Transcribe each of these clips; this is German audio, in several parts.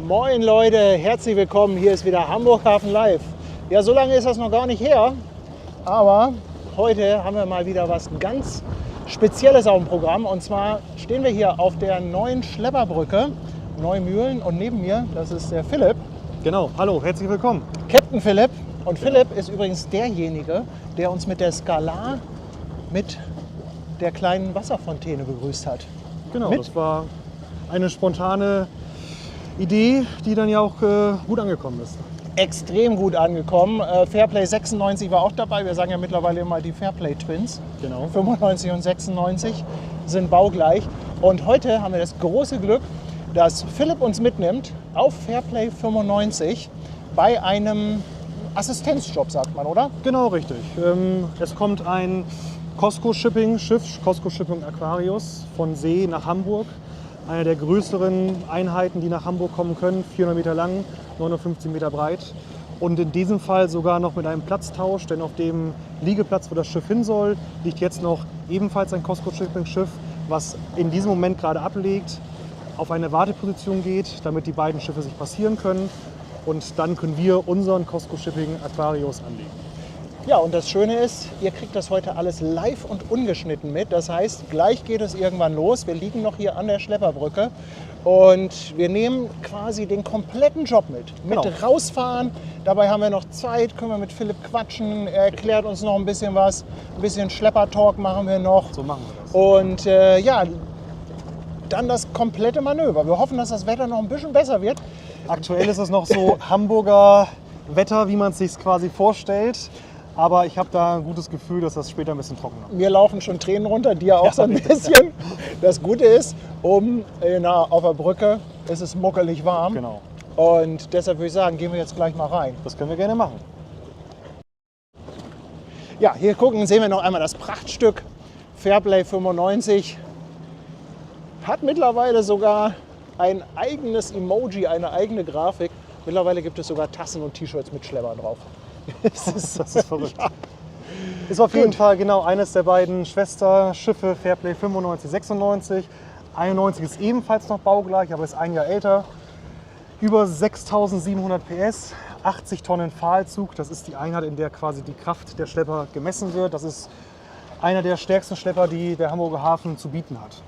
Moin Leute, herzlich willkommen. Hier ist wieder Hamburg Hafen Live. Ja, so lange ist das noch gar nicht her, aber heute haben wir mal wieder was ganz Spezielles auf dem Programm. Und zwar stehen wir hier auf der neuen Schlepperbrücke, Neumühlen, und neben mir, das ist der Philipp. Genau, hallo, herzlich willkommen. Captain Philipp. Und Philipp ist übrigens derjenige, der uns mit der Skalar mit der kleinen Wasserfontäne begrüßt hat. Genau, das war eine spontane Idee, die dann ja auch gut angekommen ist. Extrem gut angekommen. Fairplay 96 war auch dabei. Wir sagen ja mittlerweile immer die Fairplay Twins. Genau. 95 und 96 sind baugleich. Und heute haben wir das große Glück, dass Philipp uns mitnimmt auf Fairplay 95 bei einem Assistenzjob, sagt man, oder? Genau, richtig. Es kommt ein Cosco-Shipping-Schiff, Cosco-Shipping Aquarius, von See nach Hamburg. Eine der größeren Einheiten, die nach Hamburg kommen können, 400 Meter lang, 950 Meter breit. Und in diesem Fall sogar noch mit einem Platztausch, denn auf dem Liegeplatz, wo das Schiff hin soll, liegt jetzt noch ebenfalls ein Cosco-Shipping-Schiff, was in diesem Moment gerade ablegt, auf eine Warteposition geht, damit die beiden Schiffe sich passieren können. Und dann können wir unseren Cosco-Shipping Aquarius anlegen. Ja, und das Schöne ist, ihr kriegt das heute alles live und ungeschnitten mit. Das heißt, gleich geht es irgendwann los. Wir liegen noch hier an der Schlepperbrücke und wir nehmen quasi den kompletten Job mit. Mit Genau. Rausfahren, dabei haben wir noch Zeit, können wir mit Philipp quatschen, er erklärt uns noch ein bisschen was. Ein bisschen Schlepper-Talk machen wir noch. So machen wir das. Und ja, dann das komplette Manöver. Wir hoffen, dass das Wetter noch ein bisschen besser wird. Aktuell ist es noch so Hamburger Wetter, wie man es sich quasi vorstellt. Aber ich habe da ein gutes Gefühl, dass das später ein bisschen trockener wird. Mir laufen schon Tränen runter, dir auch so ein bisschen. Das Gute ist, oben auf der Brücke ist es muckelig warm. Genau, Und deshalb würde ich sagen, gehen wir jetzt gleich mal rein. das können wir gerne machen. Ja, hier gucken, sehen wir noch einmal das Prachtstück. Fairplay 95 hat mittlerweile sogar ein eigenes Emoji, eine eigene Grafik. Mittlerweile gibt es sogar Tassen und T-Shirts mit Schlepper drauf. Das ist verrückt. Ist auf jeden Fall genau eines der beiden Schwesterschiffe, Fairplay 95, 96. 91 ist ebenfalls noch baugleich, aber ist ein Jahr älter. Über 6700 PS, 80 Tonnen Pfahlzug. Das ist die Einheit, in der quasi die Kraft der Schlepper gemessen wird. Das ist einer der stärksten Schlepper, die der Hamburger Hafen zu bieten hat.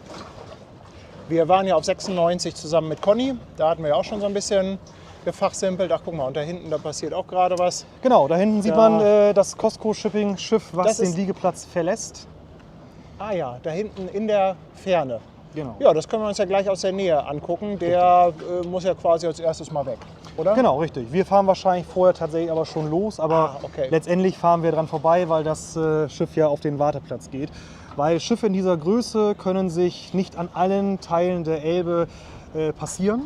Wir waren ja auf 96 zusammen mit Conny. Da hatten wir ja auch schon so ein bisschen gefachsimpelt. Ach, guck mal, und da hinten, da passiert auch gerade was. Genau, da hinten sieht man das Cosco-Shipping-Schiff, was Das den ist- Liegeplatz verlässt. Ah ja, da hinten in der Ferne. Genau. Ja, das können wir uns ja gleich aus der Nähe angucken. Der muss ja quasi als erstes mal weg, oder? Genau, richtig. Wir fahren wahrscheinlich vorher tatsächlich aber schon los, aber okay. letztendlich fahren wir dran vorbei, weil das Schiff ja auf den Warteplatz geht. Weil Schiffe in dieser Größe können sich nicht an allen Teilen der Elbe passieren.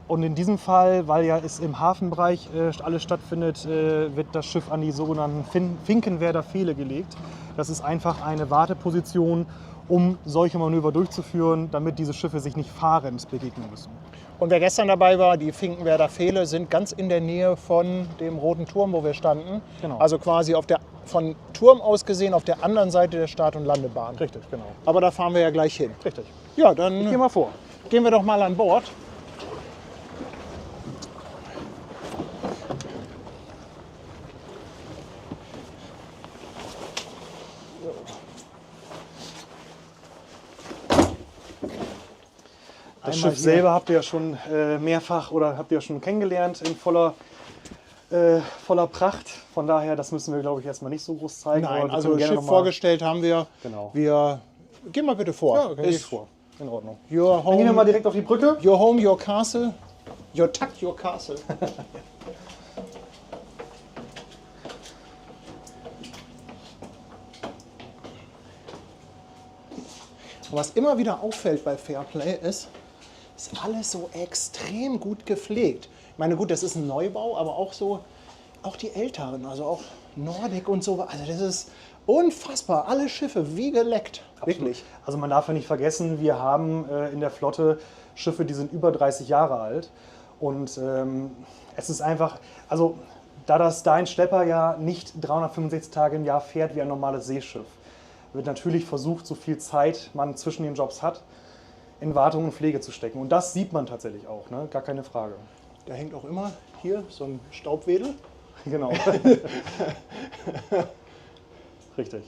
Und in diesem Fall, weil ja es im Hafenbereich alles stattfindet, wird das Schiff an die sogenannten Finkenwerder Pfähle gelegt. Das ist einfach eine Warteposition, um solche Manöver durchzuführen, damit diese Schiffe sich nicht fahrend begegnen müssen. Und wer gestern dabei war, die Finkenwerder Pfähle sind ganz in der Nähe von dem Roten Turm, wo wir standen. Genau. Also quasi von Turm aus gesehen auf der anderen Seite der Start- und Landebahn. Richtig, genau. Aber da fahren wir ja gleich hin. Richtig. Ja, dann Geh mal vor. gehen wir doch mal an Bord. Das Einmal Schiff hier. selber habt ihr ja schon mehrfach oder habt ihr ja schon kennengelernt in voller Pracht. Von daher, das müssen wir, glaube ich, erstmal nicht so groß zeigen. aber Nein, wir also können das gerne Schiff noch mal- vorgestellt haben wir. Genau. Geh mal bitte vor. Ja, okay, Ist geht vor. In Ordnung. Your Dann gehen wir home, mal direkt auf die Brücke. your home, your castle. Your tuck, your castle. Und was immer wieder auffällt bei Fairplay ist alles so extrem gut gepflegt. Ich meine, gut, das ist ein Neubau, aber auch die älteren, also auch Nordic und so. Also das ist unfassbar. Alle Schiffe wie geleckt. Wirklich. Also man darf ja nicht vergessen, wir haben in der Flotte Schiffe, die sind über 30 Jahre alt. Und es ist einfach, also da ein Schlepper ja nicht 365 Tage im Jahr fährt wie ein normales Seeschiff, wird natürlich versucht, so viel Zeit man zwischen den Jobs hat, in Wartung und Pflege zu stecken. Und das sieht man tatsächlich auch, ne? Gar keine Frage. Da hängt auch immer hier so ein Staubwedel. Genau. Richtig.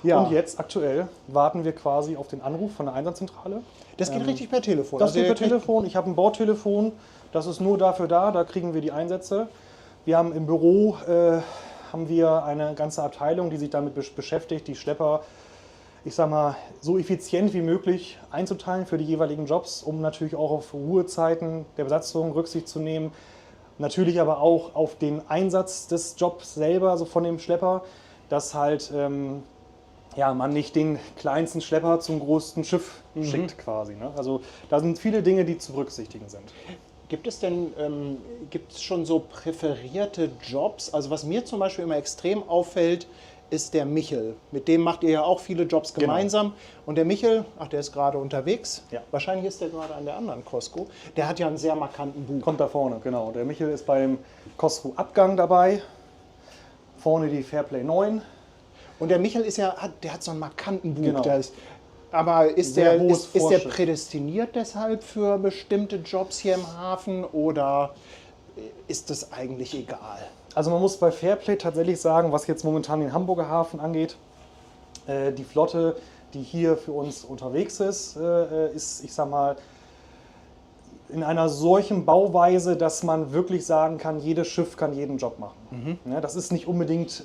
Ja. Und jetzt aktuell warten wir quasi auf den Anruf von der Einsatzzentrale. Das geht richtig per Telefon. Das Also geht ihr per Telefon. Ich habe ein Bordtelefon. Das ist nur dafür da kriegen wir die Einsätze. Wir haben im Büro haben wir eine ganze Abteilung, die sich damit beschäftigt, die Schlepper, ich sag mal, so effizient wie möglich einzuteilen für die jeweiligen Jobs, um natürlich auch auf Ruhezeiten der Besatzung Rücksicht zu nehmen. Natürlich aber auch auf den Einsatz des Jobs selber, also von dem Schlepper, dass halt man nicht den kleinsten Schlepper zum größten Schiff schickt quasi. Ne? Also da sind viele Dinge, die zu berücksichtigen sind. Gibt es denn schon so präferierte Jobs? Also was mir zum Beispiel immer extrem auffällt, ist der Michel. Mit dem macht ihr ja auch viele Jobs gemeinsam. Genau. Und der Michel, der ist gerade unterwegs. Ja. Wahrscheinlich ist der gerade an der anderen Cosco. Der hat ja einen sehr markanten Bug. Kommt da vorne, genau. Der Michel ist beim Cosco-Abgang dabei. Vorne die Fairplay 9. Und der Michel der hat so einen markanten Bug. Genau. Aber ist der prädestiniert deshalb für bestimmte Jobs hier im Hafen oder ist das eigentlich egal? Also man muss bei Fairplay tatsächlich sagen, was jetzt momentan den Hamburger Hafen angeht, die Flotte, die hier für uns unterwegs ist, ist, ich sag mal, in einer solchen Bauweise, dass man wirklich sagen kann, jedes Schiff kann jeden Job machen. Ja, das ist nicht unbedingt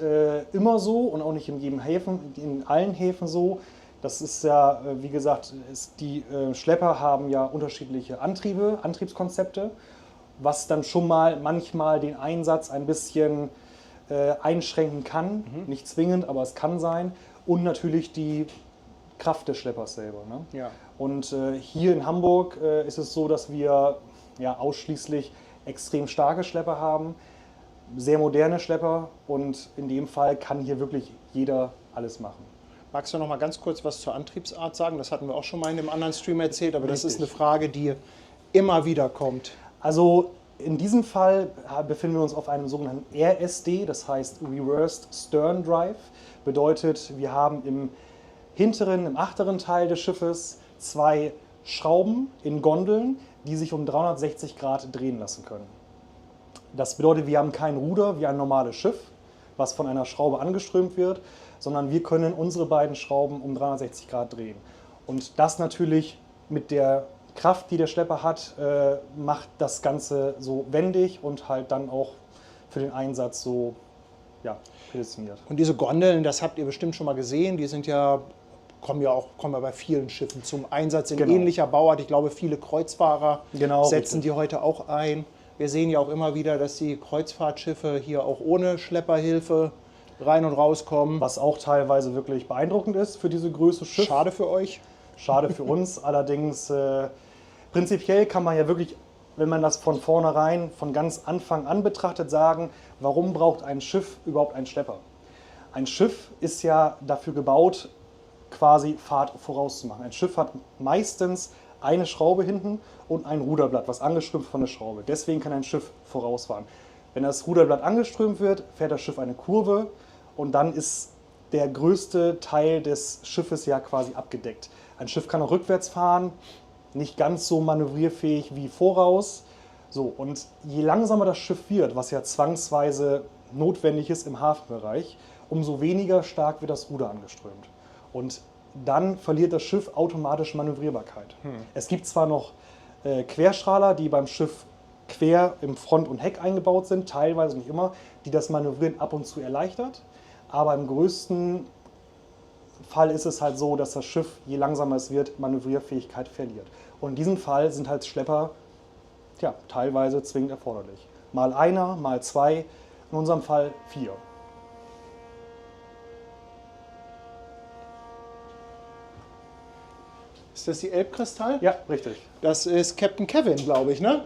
immer so und auch nicht in jedem Häfen, in allen Häfen so. Das ist ja, wie gesagt, die Schlepper haben ja unterschiedliche Antriebe, Antriebskonzepte, was dann schon mal manchmal den Einsatz ein bisschen einschränken kann. Nicht zwingend, aber es kann sein. Und natürlich die Kraft des Schleppers selber. Ne? Ja. Und hier in Hamburg ist es so, dass wir ausschließlich extrem starke Schlepper haben, sehr moderne Schlepper und in dem Fall kann hier wirklich jeder alles machen. Magst du noch mal ganz kurz was zur Antriebsart sagen? Das hatten wir auch schon mal in einem anderen Stream erzählt, aber das ist eine Frage, die immer wieder kommt. Also in diesem Fall befinden wir uns auf einem sogenannten RSD, das heißt Reversed Stern Drive. Bedeutet, wir haben im achteren Teil des Schiffes 2 Schrauben in Gondeln, die sich um 360 Grad drehen lassen können. Das bedeutet, wir haben kein Ruder wie ein normales Schiff, was von einer Schraube angeströmt wird, sondern wir können unsere beiden Schrauben um 360 Grad drehen. Und das natürlich mit der Kraft, die der Schlepper hat, macht das Ganze so wendig und halt dann auch für den Einsatz so prädestiniert. Und diese Gondeln, das habt ihr bestimmt schon mal gesehen, die sind kommen ja bei vielen Schiffen zum Einsatz in ähnlicher Bauart. Ich glaube, viele Kreuzfahrer setzen die heute auch ein. Wir sehen ja auch immer wieder, dass die Kreuzfahrtschiffe hier auch ohne Schlepperhilfe rein und rauskommen. Was auch teilweise wirklich beeindruckend ist für diese Größe Schiff. Schade für euch. Schade für uns. Allerdings prinzipiell kann man ja wirklich, wenn man das von vornherein, von ganz Anfang an betrachtet, sagen, warum braucht ein Schiff überhaupt einen Schlepper? Ein Schiff ist ja dafür gebaut, quasi Fahrt vorauszumachen. Ein Schiff hat meistens eine Schraube hinten und ein Ruderblatt, was angeströmt von der Schraube. Deswegen kann ein Schiff vorausfahren. Wenn das Ruderblatt angeströmt wird, fährt das Schiff eine Kurve und dann ist der größte Teil des Schiffes ja quasi abgedeckt. Ein Schiff kann auch rückwärts fahren, nicht ganz so manövrierfähig wie voraus. So, und je langsamer das Schiff wird, was ja zwangsweise notwendig ist im Hafenbereich, umso weniger stark wird das Ruder angeströmt. Und dann verliert das Schiff automatisch Manövrierbarkeit. Es gibt zwar noch Querstrahler, die beim Schiff quer im Front und Heck eingebaut sind, teilweise nicht immer, die das Manövrieren ab und zu erleichtert. Aber im größten Fall ist es halt so, dass das Schiff, je langsamer es wird, Manövrierfähigkeit verliert. Und in diesem Fall sind halt Schlepper teilweise zwingend erforderlich. Mal einer, mal 2, in unserem Fall 4. Ist das die Elbkristall? Ja, richtig. Das ist Captain Kevin, glaube ich, ne?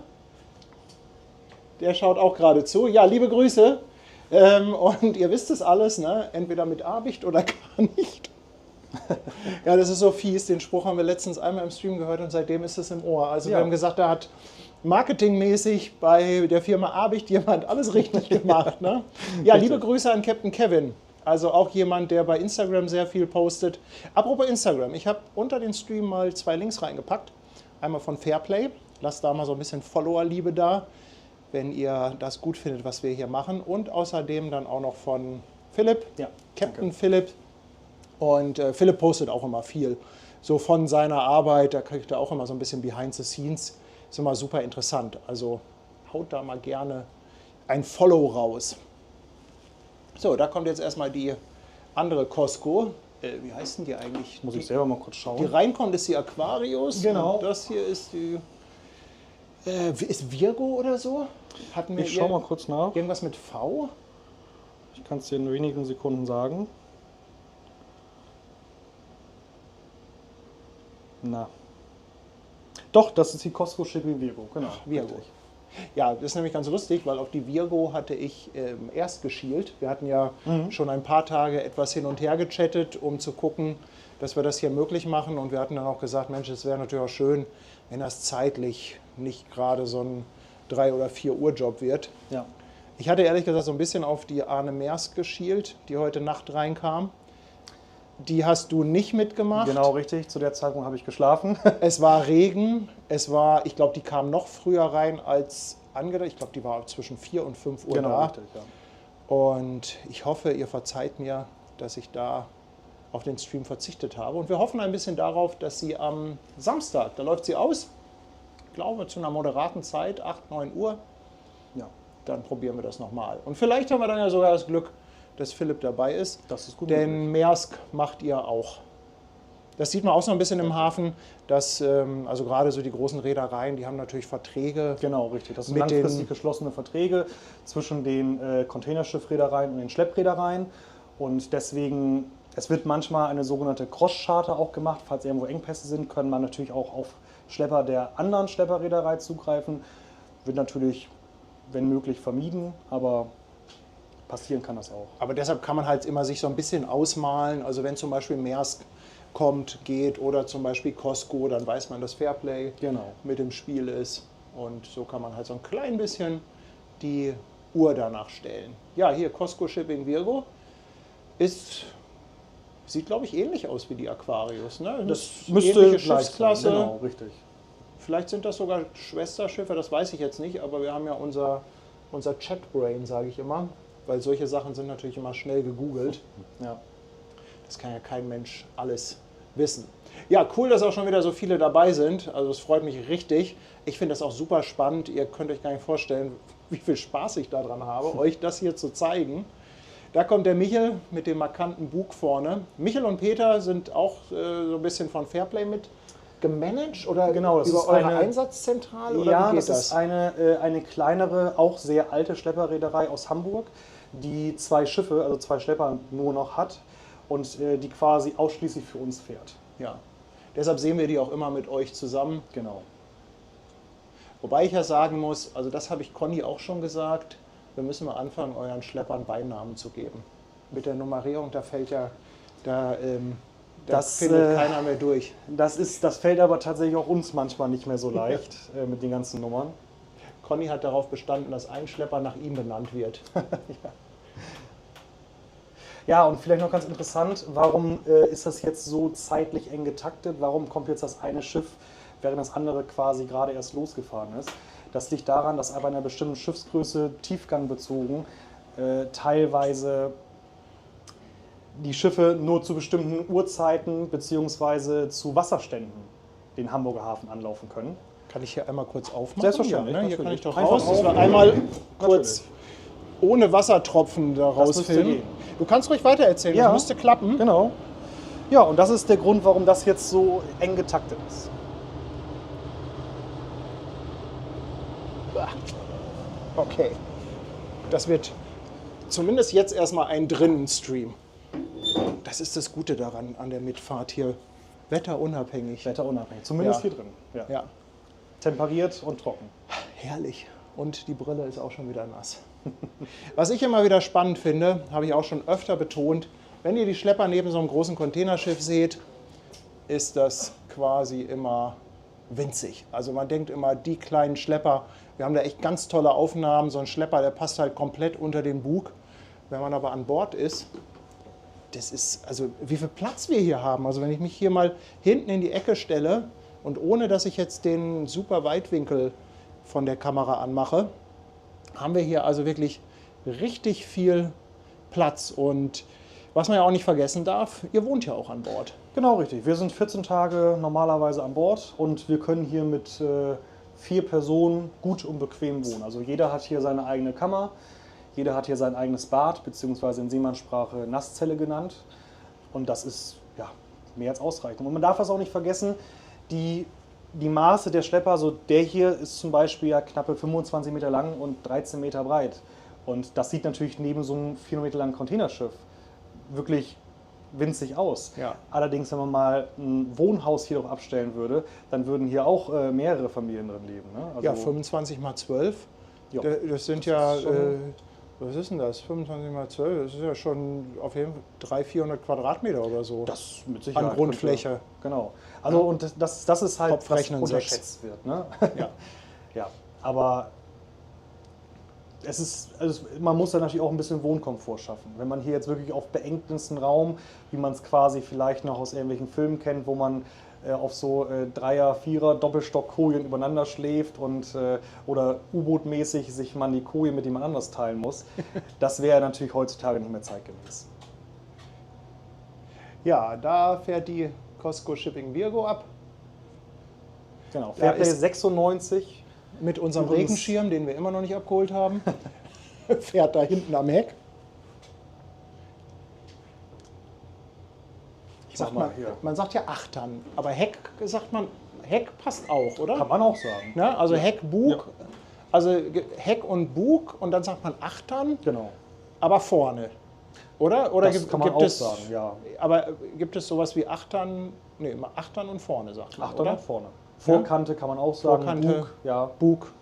Der schaut auch gerade zu. Ja, liebe Grüße. Und ihr wisst es alles, ne? Entweder mit Abicht oder gar nicht. Ja, das ist so fies. Den Spruch haben wir letztens einmal im Stream gehört und seitdem ist es im Ohr. Also wir haben gesagt, da hat marketingmäßig bei der Firma Abicht jemand alles richtig gemacht. Ne? Ja, liebe Grüße an Captain Kevin. Also auch jemand, der bei Instagram sehr viel postet. Apropos Instagram, ich habe unter den Stream mal 2 Links reingepackt. einmal von Fairplay. Lasst da mal so ein bisschen Follower-Liebe da, wenn ihr das gut findet, was wir hier machen. Und außerdem dann auch noch von Philipp, Ja, Captain danke. Philipp. Und Philipp postet auch immer viel so von seiner Arbeit. Da kriegt er auch immer so ein bisschen Behind the Scenes. Ist immer super interessant. Also haut da mal gerne ein Follow raus. So, da kommt jetzt erstmal die andere Costco. Wie heißt denn die eigentlich? Muss ich selber mal kurz schauen. Die reinkommt, ist die Aquarius. Genau. Und das hier ist die. Ist Virgo oder so? Hatten wir Ich schau mal kurz nach. irgendwas mit V? Ich kann es dir in wenigen Sekunden sagen. Na. Doch, das ist die Costco Shipping Virgo, genau. Virgo. richtig. Ja, das ist nämlich ganz lustig, weil auf die Virgo hatte ich erst geschielt. Wir hatten ja schon ein paar Tage etwas hin und her gechattet, um zu gucken, dass wir das hier möglich machen. Und wir hatten dann auch gesagt, Mensch, es wäre natürlich auch schön, wenn das zeitlich nicht gerade so ein 3 oder 4 Uhr Job wird. Ja. Ich hatte ehrlich gesagt so ein bisschen auf die Arne Meers geschielt, die heute Nacht reinkam. Die hast du nicht mitgemacht. Genau, richtig. Zu der Zeitpunkt habe ich geschlafen. Es war Regen, ich glaube, die kam noch früher rein als angedacht. Ich glaube, die war zwischen 4 und 5 Uhr Genau, da. richtig, ja. Und ich hoffe, ihr verzeiht mir, dass ich da auf den Stream verzichtet habe. Und wir hoffen ein bisschen darauf, dass sie am Samstag, da läuft sie aus, ich glaube zu einer moderaten Zeit, 8, 9 Uhr, Ja, dann probieren wir das nochmal. Und vielleicht haben wir dann ja sogar das Glück, dass Philipp dabei ist. das ist gut möglich. Denn Maersk macht ihr auch. Das sieht man auch so ein bisschen im Hafen, dass also gerade so die großen Reedereien, die haben natürlich Verträge. Genau, richtig. Das sind Mit den- langfristig geschlossene Verträge zwischen den Containerschiffreedereien und den Schleppreedereien. Und deswegen, es wird manchmal eine sogenannte Cross-Charter auch gemacht. Falls irgendwo Engpässe sind, können man natürlich auch auf Schlepper der anderen Schlepperreederei zugreifen. Wird natürlich, wenn möglich, vermieden, aber passieren kann das auch. Aber deshalb kann man halt immer sich so ein bisschen ausmalen. Also wenn zum Beispiel Maersk kommt, geht oder zum Beispiel Costco, dann weiß man, dass Fairplay Genau. mit im Spiel ist. Und so kann man halt so ein klein bisschen die Uhr danach stellen. Ja, hier Costco Shipping Virgo sieht, glaube ich, ähnlich aus wie die Aquarius. Ne? Das Ist müsste ähnliche gleich sein. Schiffsklasse. Genau, richtig. Vielleicht sind das sogar Schwesterschiffe, das weiß ich jetzt nicht, aber wir haben ja unser Chatbrain, sage ich immer, weil solche Sachen sind natürlich immer schnell gegoogelt. Ja. Das kann ja kein Mensch alles wissen. Ja, cool, dass auch schon wieder so viele dabei sind. Also es freut mich richtig. Ich finde das auch super spannend. Ihr könnt euch gar nicht vorstellen, wie viel Spaß ich daran habe, euch das hier zu zeigen. Da kommt der Michel mit dem markanten Bug vorne. Michel und Peter sind auch so ein bisschen von Fairplay mit gemanagt oder Genau, das über ist eure eine- Einsatzzentrale? Oder Ja, wie geht das ist eine kleinere, auch sehr alte Schlepperreederei aus Hamburg, die 2 Schiffe, also 2 Schlepper nur noch hat und die quasi ausschließlich für uns fährt. Ja. Deshalb sehen wir die auch immer mit euch zusammen. Genau. Wobei ich ja sagen muss, also das habe ich Conny auch schon gesagt, wir müssen mal anfangen, euren Schleppern Beinamen zu geben. Mit der Nummerierung, da Das, findet keiner mehr durch. Das fällt aber tatsächlich auch uns manchmal nicht mehr so leicht mit den ganzen Nummern. Conny hat darauf bestanden, dass ein Schlepper nach ihm benannt wird. Ja, und vielleicht noch ganz interessant, warum ist das jetzt so zeitlich eng getaktet? Warum kommt jetzt das eine Schiff, während das andere quasi gerade erst losgefahren ist? Das liegt daran, dass aber einer bestimmten Schiffsgröße tiefgangbezogen teilweise die Schiffe nur zu bestimmten Uhrzeiten bzw. zu Wasserständen den Hamburger Hafen anlaufen können. Kann ich hier einmal kurz aufmachen? Selbstverständlich, Ja, ne? Hier kann natürlich. ich doch Einfach raus, dass wir auf. einmal kurz ohne Wassertropfen da Das müsste rausfilmen. gehen. Du kannst ruhig weiter erzählen, Ja. das müsste klappen. Genau. Ja, und das ist der Grund, warum das jetzt so eng getaktet ist. Okay. Das wird zumindest jetzt erstmal ein Drinnen-Stream. Das ist das Gute daran, an der Mitfahrt hier. Wetterunabhängig. Wetterunabhängig. Zumindest Ja. hier drin. Ja. Ja, Temperiert und trocken. herrlich. Und die Brille ist auch schon wieder nass. Was ich immer wieder spannend finde, habe ich auch schon öfter betont, wenn ihr die Schlepper neben so einem großen Containerschiff seht, ist das quasi immer winzig. Also man denkt immer, die kleinen Schlepper, wir haben da echt ganz tolle Aufnahmen. So ein Schlepper, der passt halt komplett unter den Bug. Wenn man aber an Bord ist, das ist, also wie viel Platz wir hier haben. Also wenn ich mich hier mal hinten in die Ecke stelle, Und ohne dass ich jetzt den super Weitwinkel von der Kamera anmache, haben wir hier also wirklich richtig viel Platz. Und was man ja auch nicht vergessen darf, ihr wohnt ja auch an Bord. Genau, richtig. Wir sind 14 Tage normalerweise an Bord und wir können hier mit 4 Personen gut und bequem wohnen. Also jeder hat hier seine eigene Kammer, jeder hat hier sein eigenes Bad, beziehungsweise in Seemannssprache Nasszelle genannt. Und das ist ja mehr als ausreichend. Und man darf das auch nicht vergessen, die Maße der Schlepper, also der hier ist zum Beispiel ja knappe 25 Meter lang und 13 Meter breit. Und das sieht natürlich neben so einem 400 Meter langen Containerschiff wirklich winzig aus. Ja. Allerdings, wenn man mal ein Wohnhaus hier doch abstellen würde, dann würden hier auch mehrere Familien drin leben. Ne? Also, Ja, 25 mal 12, Ja, das sind das ja, ist schon- was ist denn das? 25 mal 12, das ist ja schon auf jeden Fall 300-400 Quadratmeter oder so. das mit Sicherheit An Grundfläche. könnte- Genau. Also und das ist halt, was Kopfrechnen unterschätzt wird. Ne? Ja. Ja, aber man muss da natürlich auch ein bisschen Wohnkomfort schaffen. Wenn man hier jetzt wirklich auf beengtesten Raum, wie man es quasi vielleicht noch aus irgendwelchen Filmen kennt, wo man auf so Dreier-, Vierer-, Doppelstock-Kojen übereinander schläft und oder U-Boot-mäßig sich man die Koje mit jemand anders teilen muss, das wäre natürlich heutzutage nicht mehr zeitgemäß. Ja, da fährt die Cosco Shipping Virgo ab Genau, Da Fairplay ist- 96. mit unserem Übrigens- Regenschirm, den wir immer noch nicht abgeholt haben. Fährt da hinten am Heck. Ich Sagt mach mal man, hier. man sagt ja Achtern, aber Heck sagt man, Heck passt auch, oder? Kann man auch sagen. Ne? Also Heck, Bug, also Heck und Bug und dann sagt man Achtern, Genau. aber vorne. Oder Das kann man auch sagen, ja. Aber gibt es sowas wie Achtern? Nee, immer Achtern und vorne, sagt man, Achter oder? nach vorne. Vorkante kann man auch sagen. Vorkante. Bug, ja. Bug.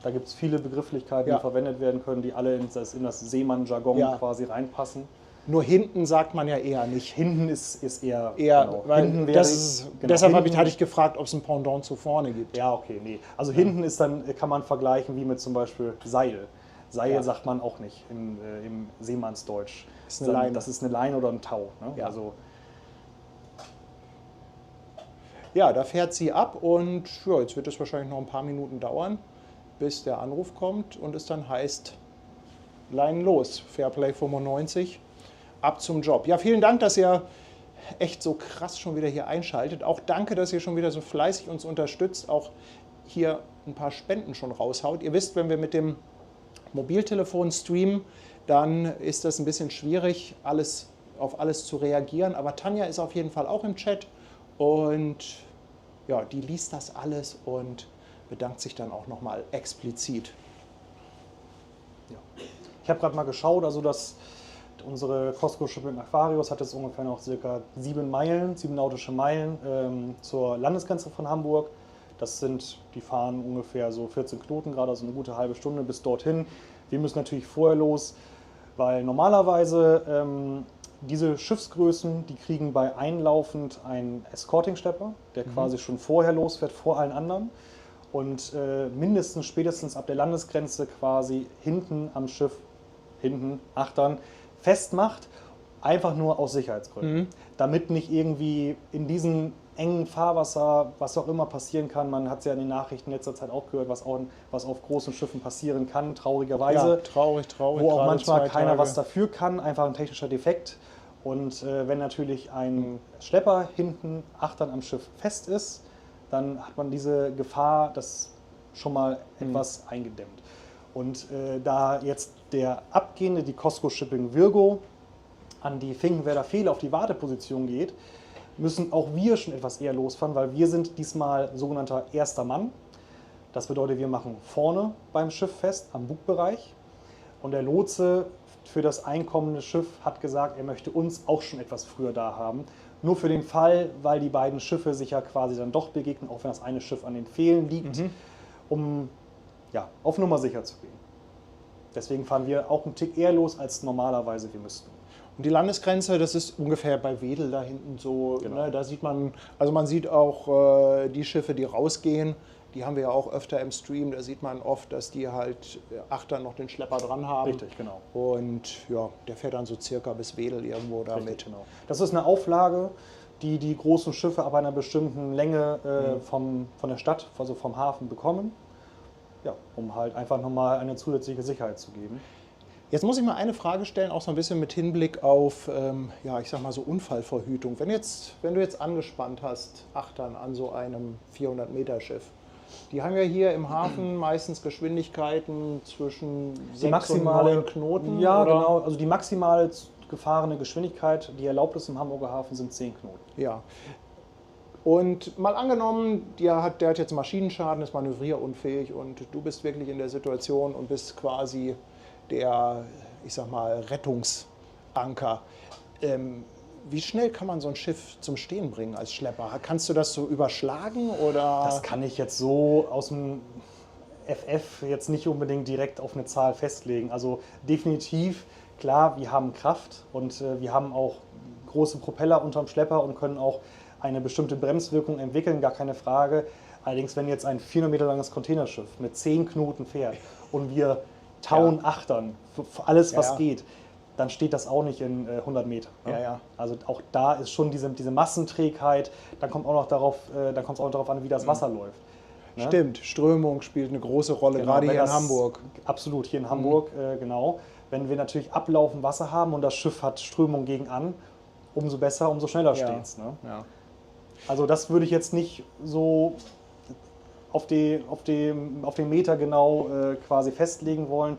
Da gibt es viele Begrifflichkeiten, Ja. die verwendet werden können, die alle in das Seemann-Jargon Ja. quasi reinpassen. Nur hinten sagt man ja eher nicht. Hinten ist eher, Eher, genau. weil Hinten das ist, genau, deshalb hinten- hatte ich gefragt, ob es ein Pendant zu vorne gibt. Ja, okay, nee. Also hinten ist dann, kann man vergleichen wie mit zum Beispiel Seil. Seil Ja. sagt man auch nicht im Seemannsdeutsch. Ist eine Leine. Das ist eine Leine oder ein Tau. Ne? Ja. Also, Ja, da fährt sie ab und ja, jetzt wird es wahrscheinlich noch ein paar Minuten dauern, bis der Anruf kommt und es dann heißt, Leinen los, Fairplay 95, ab zum Job. Ja, vielen Dank, dass ihr echt so krass schon wieder hier einschaltet. Auch danke, dass ihr schon wieder so fleißig uns unterstützt, auch hier ein paar Spenden schon raushaut. Ihr wisst, wenn wir mit dem Mobiltelefon streamen, dann ist das ein bisschen schwierig, auf alles zu reagieren. Aber Tanja ist auf jeden Fall auch im Chat und ja, die liest das alles und bedankt sich dann auch nochmal explizit. ja. Ich habe gerade mal geschaut, also unsere Cosco Shipping Aquarius hat jetzt ungefähr noch circa 7 nautische Meilen zur Landesgrenze von Hamburg. Die fahren ungefähr so 14 Knoten, gerade also eine gute halbe Stunde bis dorthin. Wir müssen natürlich vorher los, weil normalerweise diese Schiffsgrößen, die kriegen bei einlaufend einen Escorting-Schlepper, der quasi schon vorher losfährt, vor allen anderen. Und spätestens ab der Landesgrenze quasi hinten am Schiff, Achtern, festmacht, einfach nur aus Sicherheitsgründen. Damit nicht irgendwie in diesen engen Fahrwasser, was auch immer passieren kann, man hat es ja in den Nachrichten in letzter Zeit auch gehört, was auf großen Schiffen passieren kann, traurigerweise. Ja, traurig. Wo auch gerade manchmal 2 keiner Tage. was dafür kann, einfach ein technischer Defekt. Und wenn natürlich ein Schlepper hinten Achtern am Schiff fest ist, dann hat man diese Gefahr, das schon mal etwas eingedämmt. Und da jetzt der abgehende, die Cosco Shipping Virgo, an die Finkenwerder Fehle auf die Warteposition geht, müssen auch wir schon etwas eher losfahren, weil wir sind diesmal sogenannter erster Mann. Das bedeutet, wir machen vorne beim Schiff fest, am Bugbereich. Und der Lotse für das einkommende Schiff hat gesagt, er möchte uns auch schon etwas früher da haben. Nur für den Fall, weil die beiden Schiffe sich ja quasi dann doch begegnen, auch wenn das eine Schiff an den Fehlen liegt, um ja, auf Nummer sicher zu gehen. Deswegen fahren wir auch einen Tick eher los, als normalerweise wir müssten. Und die Landesgrenze, das ist ungefähr bei Wedel da hinten so. Genau. Ne, da sieht man, also man sieht auch die Schiffe, die rausgehen, die haben wir ja auch öfter im Stream. Da sieht man oft, dass die halt Achter noch den Schlepper dran haben. Richtig, genau. Und ja, der fährt dann so circa bis Wedel irgendwo damit. Richtig, genau. Das ist eine Auflage, die großen Schiffe ab einer bestimmten Länge von der Stadt, also vom Hafen bekommen, ja, um halt einfach nochmal eine zusätzliche Sicherheit zu geben. Jetzt muss ich mal eine Frage stellen, auch so ein bisschen mit Hinblick auf, ja, ich sag mal so Unfallverhütung. Wenn du jetzt angespannt hast, Achtern an so einem 400-Meter-Schiff, die haben ja hier im Hafen meistens Geschwindigkeiten zwischen 6 und 9 Knoten. Ja, oder? genau. Also die maximale gefahrene Geschwindigkeit, die erlaubt ist im Hamburger Hafen, sind 10 Knoten. Ja. Und mal angenommen, der hat jetzt Maschinenschaden, ist manövrierunfähig und du bist wirklich in der Situation und bist quasi der, ich sag mal, Rettungsanker. Wie schnell kann man so ein Schiff zum Stehen bringen als Schlepper? Kannst du das so überschlagen oder? Das kann ich jetzt so aus dem FF jetzt nicht unbedingt direkt auf eine Zahl festlegen. Also definitiv, klar, wir haben Kraft und wir haben auch große Propeller unterm Schlepper und können auch eine bestimmte Bremswirkung entwickeln, gar keine Frage. Allerdings, wenn jetzt ein 400 Meter langes Containerschiff mit 10 Knoten fährt und wir Tauen, achtern, für alles was geht, dann steht das auch nicht in 100 Meter. Ne? Ja, ja. Also auch da ist schon diese Massenträgheit, dann kommt auch noch darauf an, wie das Wasser läuft. Ne? Stimmt, Strömung spielt eine große Rolle, Genau, gerade hier in Hamburg. Absolut, hier in Hamburg, genau. Wenn wir natürlich ablaufend Wasser haben und das Schiff hat Strömung gegen an, umso besser, umso schneller steht's. Ne? Ja. Also das würde ich jetzt nicht so auf den Meter genau quasi festlegen wollen.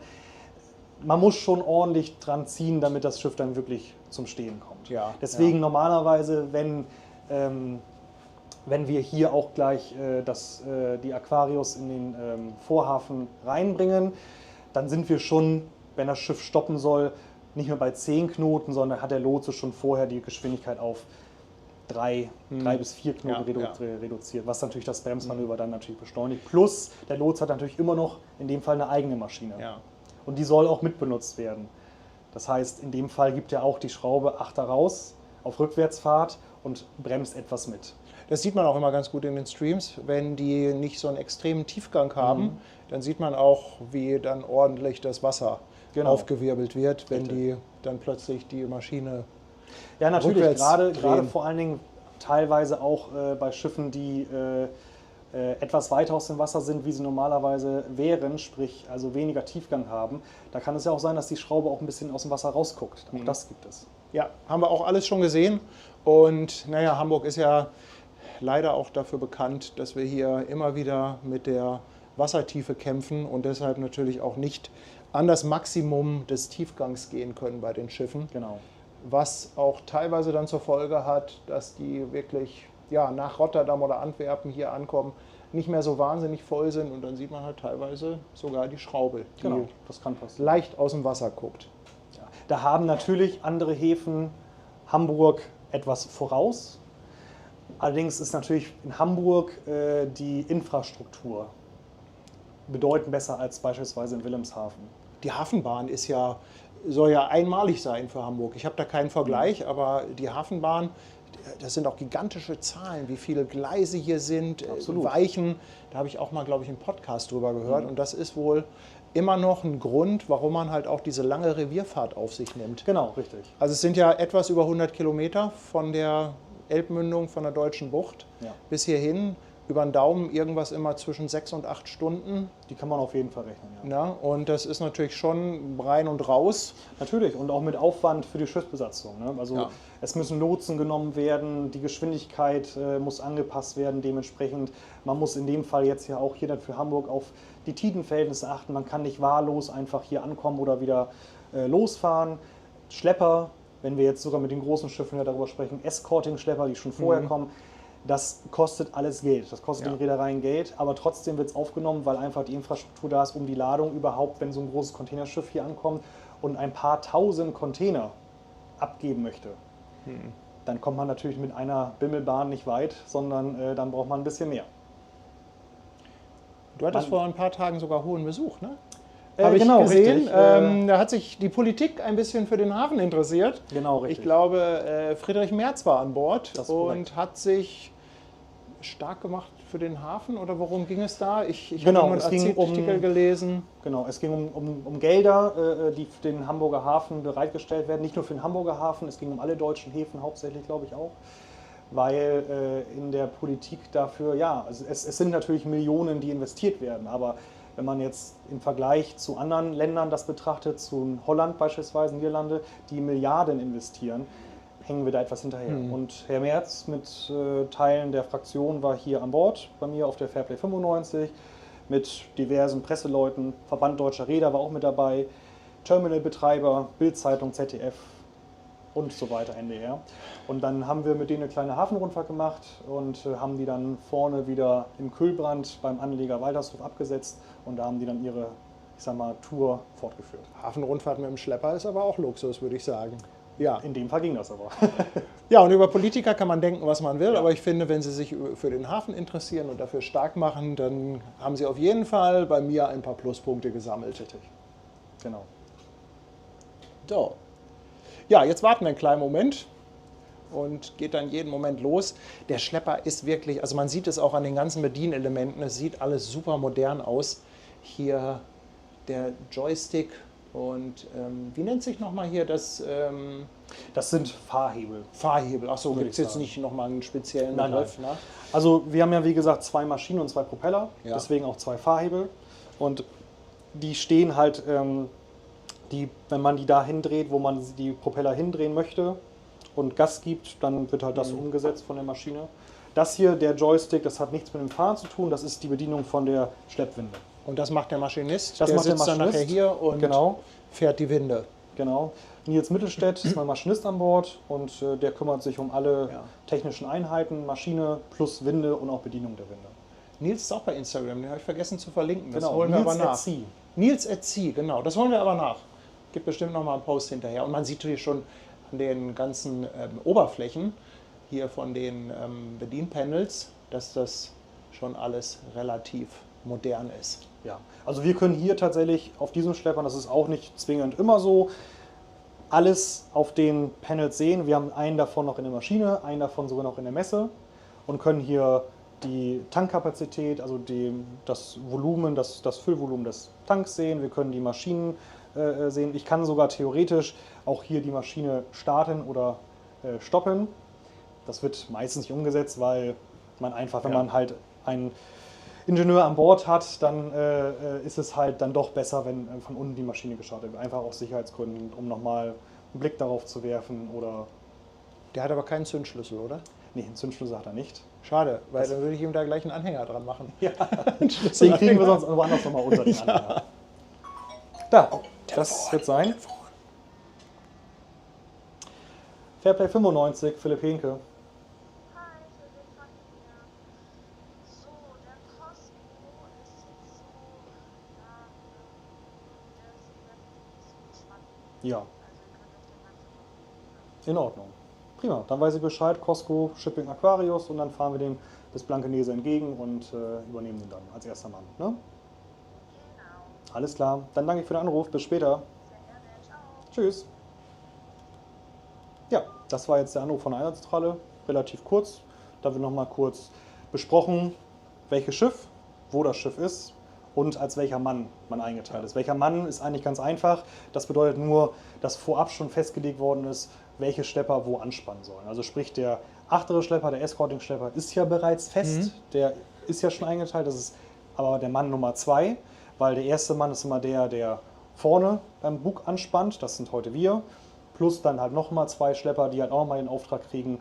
Man muss schon ordentlich dran ziehen, damit das Schiff dann wirklich zum Stehen kommt. Ja, Deswegen normalerweise, wenn wir hier auch gleich die Aquarius in den Vorhafen reinbringen, dann sind wir schon, wenn das Schiff stoppen soll, nicht mehr bei 10 Knoten, sondern hat der Lotse schon vorher die Geschwindigkeit auf 3 bis 4 Knoten reduziert, was natürlich das Bremsmanöver dann natürlich beschleunigt. Plus, der Lotse hat natürlich immer noch in dem Fall eine eigene Maschine. Ja. Und die soll auch mitbenutzt werden. Das heißt, in dem Fall gibt er auch die Schraube Achter raus auf Rückwärtsfahrt und bremst etwas mit. Das sieht man auch immer ganz gut in den Streams. Wenn die nicht so einen extremen Tiefgang haben, dann sieht man auch, wie dann ordentlich das Wasser aufgewirbelt wird, wenn die dann plötzlich die Maschine ja, natürlich, gerade drehen. vor allen Dingen teilweise auch bei Schiffen, die etwas weiter aus dem Wasser sind, wie sie normalerweise wären, sprich also weniger Tiefgang haben. Da kann es ja auch sein, dass die Schraube auch ein bisschen aus dem Wasser rausguckt. Auch das gibt es. Ja, haben wir auch alles schon gesehen. Und naja, Hamburg ist ja leider auch dafür bekannt, dass wir hier immer wieder mit der Wassertiefe kämpfen und deshalb natürlich auch nicht an das Maximum des Tiefgangs gehen können bei den Schiffen. Genau. Was auch teilweise dann zur Folge hat, dass die wirklich nach Rotterdam oder Antwerpen hier ankommen, nicht mehr so wahnsinnig voll sind und dann sieht man halt teilweise sogar die Schraube, die das kann passieren. leicht aus dem Wasser guckt. Ja. Da haben natürlich andere Häfen Hamburg etwas voraus. Allerdings ist natürlich in Hamburg die Infrastruktur bedeutend besser als beispielsweise in Wilhelmshaven. Die Hafenbahn soll ja einmalig sein für Hamburg. Ich habe da keinen Vergleich, aber die Hafenbahn, das sind auch gigantische Zahlen, wie viele Gleise hier sind, Weichen. Da habe ich auch mal, glaube ich, einen Podcast drüber gehört. Und das ist wohl immer noch ein Grund, warum man halt auch diese lange Revierfahrt auf sich nimmt. Genau, richtig. Also es sind ja etwas über 100 Kilometer von der Elbmündung, von der Deutschen Bucht bis hierhin. Über den Daumen irgendwas immer zwischen 6 und 8 Stunden. Die kann man auf jeden Fall rechnen, ja. Und das ist natürlich schon rein und raus. Natürlich, und auch mit Aufwand für die Schiffsbesatzung. Ne? Also es müssen Lotsen genommen werden, die Geschwindigkeit muss angepasst werden dementsprechend. Man muss in dem Fall jetzt ja auch hier dann für Hamburg auf die Tidenverhältnisse achten. Man kann nicht wahllos einfach hier ankommen oder wieder losfahren. Schlepper, wenn wir jetzt sogar mit den großen Schiffen ja darüber sprechen, Escorting-Schlepper, die schon vorher kommen, das kostet alles Geld, das kostet den Reedereien Geld, aber trotzdem wird es aufgenommen, weil einfach die Infrastruktur da ist, um die Ladung überhaupt, wenn so ein großes Containerschiff hier ankommt und ein paar tausend Container abgeben möchte, dann kommt man natürlich mit einer Bimmelbahn nicht weit, sondern dann braucht man ein bisschen mehr. Du hattest vor ein paar Tagen sogar hohen Besuch, ne? Habe ich genau, gesehen. Da hat sich die Politik ein bisschen für den Hafen interessiert. Genau, richtig. Ich glaube, Friedrich Merz war an Bord und hat sich stark gemacht für den Hafen. Oder worum ging es da? Ich habe nur einen Artikel gelesen. Genau, es ging um Gelder, die für den Hamburger Hafen bereitgestellt werden. Nicht nur für den Hamburger Hafen, es ging um alle deutschen Häfen hauptsächlich, glaube ich auch. weil in der Politik dafür, ja, also es sind natürlich Millionen, die investiert werden, aber wenn man jetzt im Vergleich zu anderen Ländern das betrachtet, zu Holland beispielsweise, Niederlande, die Milliarden investieren, hängen wir da etwas hinterher. Und Herr Merz mit Teilen der Fraktion war hier an Bord, bei mir auf der Fairplay 95, mit diversen Presseleuten, Verband Deutscher Reeder war auch mit dabei, Terminalbetreiber, Bild-Zeitung, ZDF und so weiter, NDR. Und dann haben wir mit denen eine kleine Hafenrundfahrt gemacht und haben die dann vorne wieder im Kühlbrand beim Anleger Waltershof abgesetzt und da haben die dann ihre, ich sag mal, Tour fortgeführt. Hafenrundfahrt mit dem Schlepper ist aber auch Luxus, würde ich sagen. Ja. In dem Fall ging das aber. Ja, und über Politiker kann man denken, was man will, Ja. aber ich finde, wenn sie sich für den Hafen interessieren und dafür stark machen, dann haben sie auf jeden Fall bei mir ein paar Pluspunkte gesammelt. Richtig. Genau. So. Ja, jetzt warten wir einen kleinen Moment und geht dann jeden Moment los. Der Schlepper ist wirklich, also man sieht es auch an den ganzen Bedienelementen, es sieht alles super modern aus. Hier der Joystick und wie nennt sich nochmal hier das Das sind Fahrhebel. Fahrhebel? Achso, Würde gibt es ich jetzt sagen. nicht nochmal einen speziellen Nein, Begriff? nein. Also wir haben ja wie gesagt 2 Maschinen und 2 Propeller, Ja. deswegen auch 2 Fahrhebel. Und die stehen halt, wenn man die da hindreht, wo man die Propeller hindrehen möchte und Gas gibt, dann wird halt das umgesetzt von der Maschine. Das hier, der Joystick, das hat nichts mit dem Fahren zu tun, das ist die Bedienung von der Schleppwinde. Und das macht der Maschinist? Das der macht der sitzt dann nachher Maschinist. hier und Genau. fährt die Winde. Genau. Nils Mittelstädt ist mein Maschinist an Bord und der kümmert sich um alle Ja. technischen Einheiten, Maschine plus Winde und auch Bedienung der Winde. Nils ist auch bei Instagram, den habe ich vergessen zu verlinken. Das Genau, holen wir Nils aber nach. at Sea. Nils at Sea, genau. Das holen wir aber nach. Gibt bestimmt noch mal einen Post hinterher. Und man sieht hier schon an den ganzen Oberflächen hier von den Bedienpanels, dass das schon alles relativ modern ist. Ja, also wir können hier tatsächlich auf diesen Schleppern, das ist auch nicht zwingend immer so, alles auf den Panels sehen. Wir haben einen davon noch in der Maschine, einen davon sogar noch in der Messe und können hier die Tankkapazität, also das Volumen, das Füllvolumen des Tanks sehen. Wir können die Maschinen sehen. Ich kann sogar theoretisch auch hier die Maschine starten oder stoppen. Das wird meistens nicht umgesetzt, weil man einfach, wenn Ja. man halt einen Ingenieur an Bord hat, dann ist es halt dann doch besser, wenn von unten die Maschine gestartet wird. Einfach aus Sicherheitsgründen, um nochmal einen Blick darauf zu werfen oder... Der hat aber keinen Zündschlüssel, oder? Nee, einen Zündschlüssel hat er nicht. Schade, weil dann würde ich ihm da gleich einen Anhänger dran machen. Ja, den kriegen wir sonst woanders nochmal unter den Anhänger. Da, das wird sein. Fairplay 95, Philipp Henke. Hi, Philipp von hier. So, der Costco ist jetzt so, ja, der ist nicht so gespannt. Ja, Also, ihr könnt euch den ganzen Wochen in Ordnung. Prima, dann weiß ich Bescheid, Costco, Shipping Aquarius und dann fahren wir dem bis Blankenese entgegen und übernehmen den dann als erster Mann. Ne? Genau, Alles klar, dann danke ich für den Anruf, bis später. sehr gerne. Ciao. Tschüss. Ja, das war jetzt der Anruf von der Einsatzzentrale, relativ kurz. Da wird nochmal kurz besprochen, welches Schiff, wo das Schiff ist und als welcher Mann man eingeteilt ist. Welcher Mann ist eigentlich ganz einfach. Das bedeutet nur, dass vorab schon festgelegt worden ist, welche Schlepper wo anspannen sollen. Also sprich, der achtere Schlepper, der Escorting-Schlepper ist ja bereits fest. Der ist ja schon eingeteilt. Das ist aber der Mann Nummer 2, weil der erste Mann ist immer der vorne beim Bug anspannt. Das sind heute wir. Plus dann halt nochmal 2 Schlepper, die halt auch mal den Auftrag kriegen.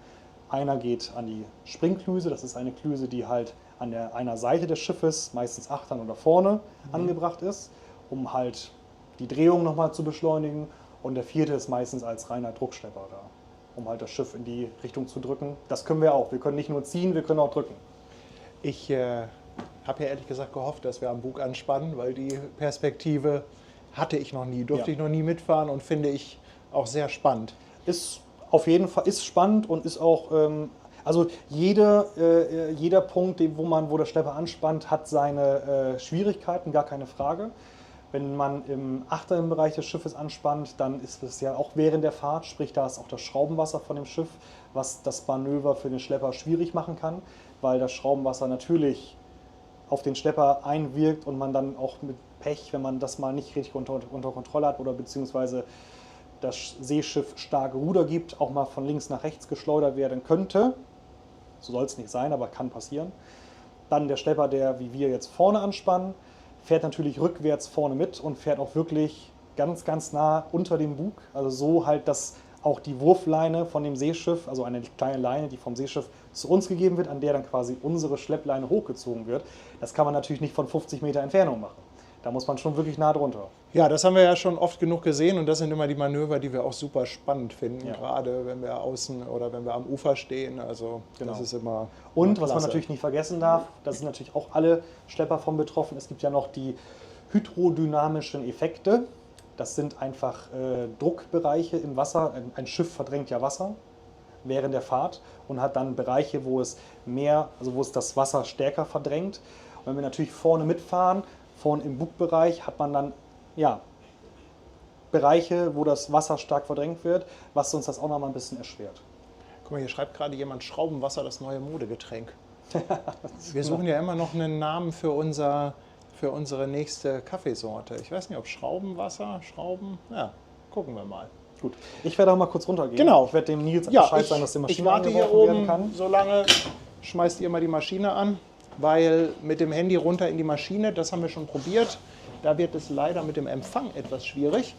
Einer geht an die Springklüse. Das ist eine Klüse, die halt an einer Seite des Schiffes, meistens achtern oder vorne, angebracht ist, um halt die Drehung nochmal zu beschleunigen. Und der vierte ist meistens als reiner Druckschlepper da, um halt das Schiff in die Richtung zu drücken. Das können wir auch. Wir können nicht nur ziehen, wir können auch drücken. Ich habe ja ehrlich gesagt gehofft, dass wir am Bug anspannen, weil die Perspektive hatte ich noch nie, durfte Ja. ich noch nie mitfahren und finde ich auch sehr spannend. Ist auf jeden Fall ist spannend und ist auch, also jeder Punkt, wo der Schlepper anspannt, hat seine Schwierigkeiten, gar keine Frage. Wenn man im achteren Bereich des Schiffes anspannt, dann ist es ja auch während der Fahrt, sprich da ist auch das Schraubenwasser von dem Schiff, was das Manöver für den Schlepper schwierig machen kann, weil das Schraubenwasser natürlich auf den Schlepper einwirkt und man dann auch mit Pech, wenn man das mal nicht richtig unter Kontrolle hat oder beziehungsweise das Seeschiff starke Ruder gibt, auch mal von links nach rechts geschleudert werden könnte. So soll es nicht sein, aber kann passieren. Dann der Schlepper, der wie wir jetzt vorne anspannen, fährt natürlich rückwärts vorne mit und fährt auch wirklich ganz, ganz nah unter dem Bug. Also so halt, dass auch die Wurfleine von dem Seeschiff, also eine kleine Leine, die vom Seeschiff zu uns gegeben wird, an der dann quasi unsere Schleppleine hochgezogen wird. Das kann man natürlich nicht von 50 Meter Entfernung machen. Da muss man schon wirklich nah drunter. Ja, das haben wir ja schon oft genug gesehen und das sind immer die Manöver, die wir auch super spannend finden, Ja. gerade wenn wir außen oder wenn wir am Ufer stehen. Also Genau. das ist immer Und immer was man klasse. natürlich nicht vergessen darf, da sind natürlich auch alle Schlepper von betroffen. Es gibt ja noch die hydrodynamischen Effekte. Das sind einfach Druckbereiche im Wasser. Ein Schiff verdrängt ja Wasser während der Fahrt und hat dann Bereiche, wo es mehr, also wo es das Wasser stärker verdrängt. Und wenn wir natürlich vorne mitfahren, vorne im Bugbereich, hat man dann ja, Bereiche, wo das Wasser stark verdrängt wird, was uns das auch noch mal ein bisschen erschwert. Guck mal, hier schreibt gerade jemand Schraubenwasser, das neue Modegetränk. Wir suchen ja immer noch einen Namen für unsere nächste Kaffeesorte. Ich weiß nicht, ob Schraubenwasser, ja, gucken wir mal. Gut, ich werde auch mal kurz runtergehen. Genau. Ich werde dem Nils Ja, Bescheid sagen, dass die ich Maschine warte hier angeworfen werden oben, kann. solange schmeißt ihr mal die Maschine an, weil mit dem Handy runter in die Maschine, das haben wir schon probiert, da wird es leider mit dem Empfang etwas schwierig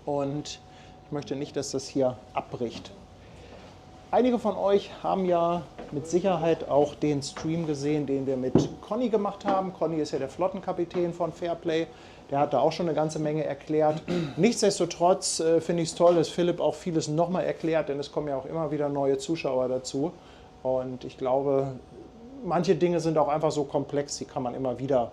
und ich möchte nicht, dass das hier abbricht. Einige von euch haben ja mit Sicherheit auch den Stream gesehen, den wir mit Conny gemacht haben. Conny ist ja der Flottenkapitän von Fairplay. Der hat da auch schon eine ganze Menge erklärt. Nichtsdestotrotz finde ich es toll, dass Philipp auch vieles nochmal erklärt, denn es kommen ja auch immer wieder neue Zuschauer dazu. Und ich glaube, manche Dinge sind auch einfach so komplex, die kann man immer wieder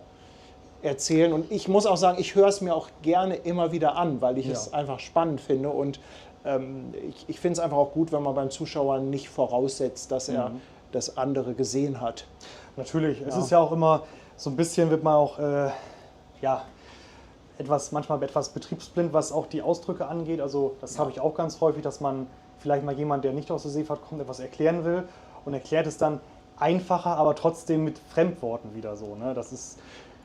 erzählen. Und ich muss auch sagen, ich höre es mir auch gerne immer wieder an, weil ich es einfach spannend finde. Und ich finde es einfach auch gut, wenn man beim Zuschauer nicht voraussetzt, dass er das andere gesehen hat. Natürlich, es ist ja auch immer so ein bisschen, wird man auch manchmal etwas betriebsblind, was auch die Ausdrücke angeht. Also das habe ich auch ganz häufig, dass man vielleicht mal jemand, der nicht aus der Seefahrt kommt, etwas erklären will und erklärt es dann einfacher, aber trotzdem mit Fremdworten wieder so. Ne? Das ist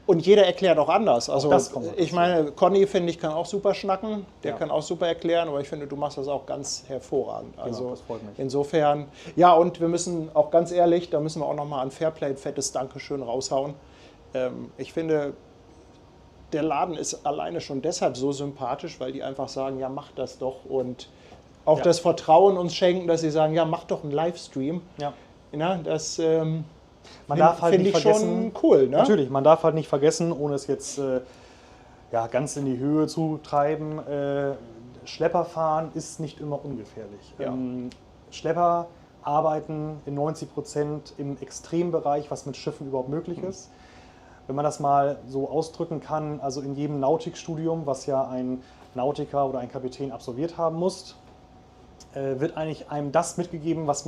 Und jeder erklärt auch anders. Also das kommt ich meine, Conny, finde ich, kann auch super schnacken, der Ja. kann auch super erklären, aber ich finde, du machst das auch ganz hervorragend. Also das freut mich. insofern, ja, und wir müssen auch ganz ehrlich, da müssen wir auch nochmal an Fairplay ein fettes Dankeschön raushauen. Ich finde, der Laden ist alleine schon deshalb so sympathisch, weil die einfach sagen, ja, mach das doch und auch das Vertrauen uns schenken, dass sie sagen, ja, mach doch einen Livestream. ja. Ja, das Man darf halt finde nicht ich vergessen, schon cool. Ne? Natürlich, man darf halt nicht vergessen, ohne es jetzt ganz in die Höhe zu treiben, Schlepperfahren ist nicht immer ungefährlich. Ja. Schlepper arbeiten in 90% im Extrembereich, was mit Schiffen überhaupt möglich ist. Wenn man das mal so ausdrücken kann, also in jedem Nautikstudium, was ja ein Nautiker oder ein Kapitän absolviert haben muss, wird eigentlich einem das mitgegeben, dass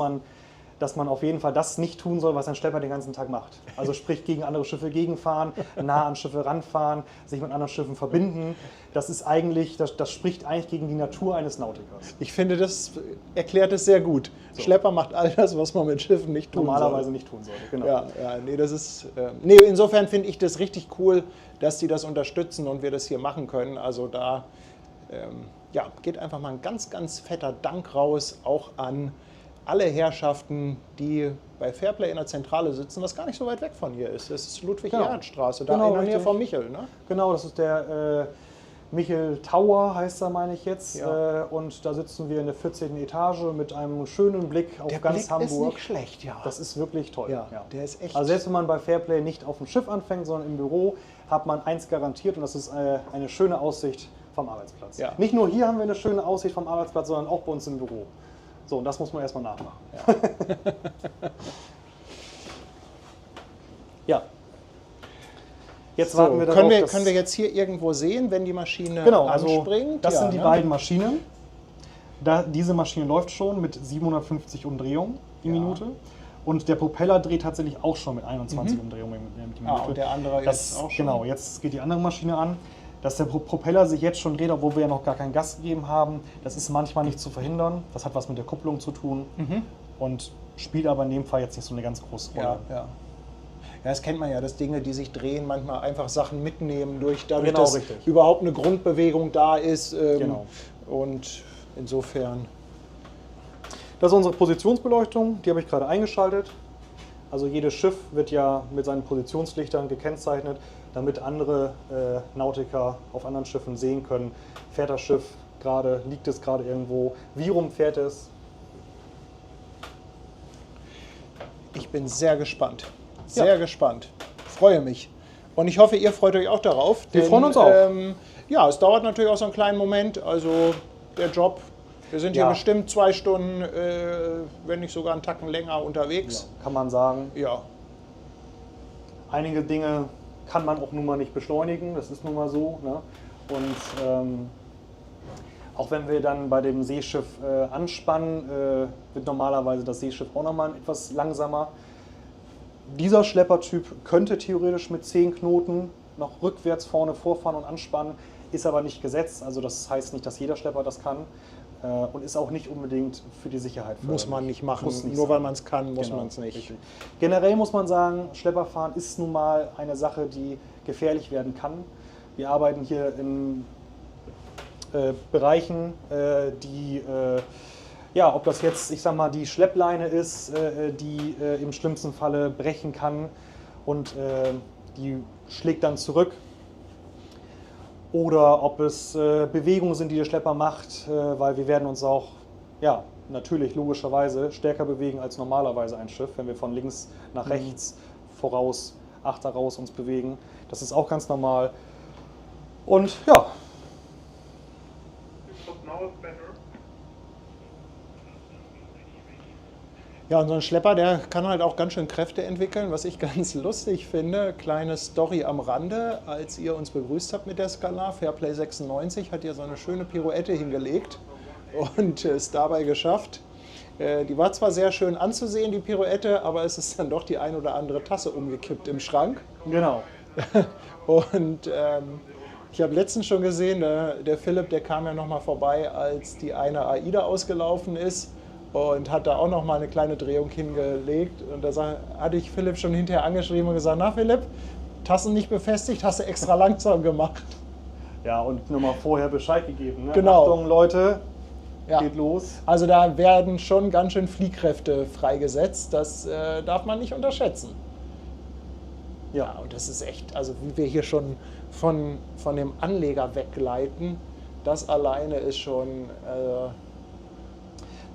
man auf jeden Fall das nicht tun soll, was ein Schlepper den ganzen Tag macht. Also sprich gegen andere Schiffe gegenfahren, nah an Schiffe ranfahren, sich mit anderen Schiffen verbinden. Das ist eigentlich, das spricht eigentlich gegen die Natur eines Nautikers. Ich finde, das erklärt es sehr gut. So. Schlepper macht all das, was man mit Schiffen nicht tun Normalerweise soll. nicht tun sollte. Genau. Ja, nee, das ist. Nee, insofern finde ich das richtig cool, dass die das unterstützen und wir das hier machen können. Also da geht einfach mal ein ganz, ganz fetter Dank raus, auch an alle Herrschaften, die bei Fairplay in der Zentrale sitzen, was gar nicht so weit weg von hier ist. Das ist Ludwig-Erhard-Straße, da Genau, in der Nähe richtig. von Michel. Ne? Genau, das ist der Michel Tower, heißt er, meine ich jetzt. Ja. Und da sitzen wir in der 14. Etage mit einem schönen Blick auf ganz Blick Hamburg. ist nicht schlecht, ja. Das ist wirklich toll. Ja, der ist echt. Also selbst wenn man bei Fairplay nicht auf dem Schiff anfängt, sondern im Büro, hat man eins garantiert und das ist eine schöne Aussicht vom Arbeitsplatz. Ja. Nicht nur hier haben wir eine schöne Aussicht vom Arbeitsplatz, sondern auch bei uns im Büro. So, und das muss man erstmal nachmachen. Ja. Jetzt warten wir darauf, können wir jetzt hier irgendwo sehen, wenn die Maschine genau, also anspringt? das sind die ne? beiden Maschinen. Diese Maschine läuft schon mit 750 Umdrehungen die Minute. Und der Propeller dreht tatsächlich auch schon mit 21 Umdrehungen die Minute. Und der andere jetzt auch schon? Genau, jetzt geht die andere Maschine an. Dass der Propeller sich jetzt schon dreht, obwohl wir ja noch gar keinen Gas gegeben haben, das ist manchmal nicht zu verhindern. Das hat was mit der Kupplung zu tun und spielt aber in dem Fall jetzt nicht so eine ganz große Rolle. Ja, das kennt man ja, dass Dinge, die sich drehen, manchmal einfach Sachen mitnehmen, dadurch, Genau, dass richtig. überhaupt eine Grundbewegung da ist. Genau. Und insofern. Das ist unsere Positionsbeleuchtung, die habe ich gerade eingeschaltet. Also jedes Schiff wird ja mit seinen Positionslichtern gekennzeichnet, damit andere Nautiker auf anderen Schiffen sehen können, fährt das Schiff gerade, liegt es gerade irgendwo, wie rum fährt es. Ich bin sehr gespannt. Sehr gespannt. Freue mich. Und ich hoffe, ihr freut euch auch darauf. Wir freuen uns auch. Ja, es dauert natürlich auch so einen kleinen Moment. Also der Job, wir sind hier bestimmt 2 Stunden, wenn nicht sogar einen Tacken länger unterwegs. Ja, kann man sagen. Ja. Einige Dinge kann man auch nun mal nicht beschleunigen, das ist nun mal so. Ne? Und auch wenn wir dann bei dem Seeschiff anspannen, wird normalerweise das Seeschiff auch nochmal etwas langsamer. Dieser Schleppertyp könnte theoretisch mit 10 Knoten noch rückwärts vorne vorfahren und anspannen, ist aber nicht gesetzt. Also das heißt nicht, dass jeder Schlepper das kann und ist auch nicht unbedingt für die Sicherheit förderlich. Muss man nicht machen. Muss nicht Nur sein. weil man es kann, muss Genau, man es nicht. richtig. Generell muss man sagen, Schlepperfahren ist nun mal eine Sache, die gefährlich werden kann. Wir arbeiten hier in Bereichen, die, ja, ob das jetzt, ich sag mal, die Schleppleine ist, die im schlimmsten Falle brechen kann und die schlägt dann zurück. Oder ob es Bewegungen sind, die der Schlepper macht, weil wir werden uns auch, ja, natürlich logischerweise stärker bewegen als normalerweise ein Schiff, wenn wir von links nach rechts, voraus, achter raus uns bewegen. Das ist auch ganz normal. Und ja. Ja, und so ein Schlepper, der kann halt auch ganz schön Kräfte entwickeln, was ich ganz lustig finde. Kleine Story am Rande, als ihr uns begrüßt habt mit der Skalar, Fairplay 96 hat ihr so eine schöne Pirouette hingelegt und es dabei geschafft. Die war zwar sehr schön anzusehen, die Pirouette, aber es ist dann doch die ein oder andere Tasse umgekippt im Schrank. Genau. Und ich habe letztens schon gesehen, der Philipp, der kam ja nochmal vorbei, als die eine AIDA ausgelaufen ist. Und hat da auch noch mal eine kleine Drehung hingelegt. Und da hatte ich Philipp schon hinterher angeschrieben und gesagt, na Philipp, Tassen nicht befestigt, hast du extra langsam gemacht. Ja, und nochmal vorher Bescheid gegeben. Ne? Genau. Achtung Leute, Ja. geht los. Also da werden schon ganz schön Fliehkräfte freigesetzt. Das darf man nicht unterschätzen. Ja, und das ist echt, also wie wir hier schon von dem Anleger weggleiten, das alleine ist schon...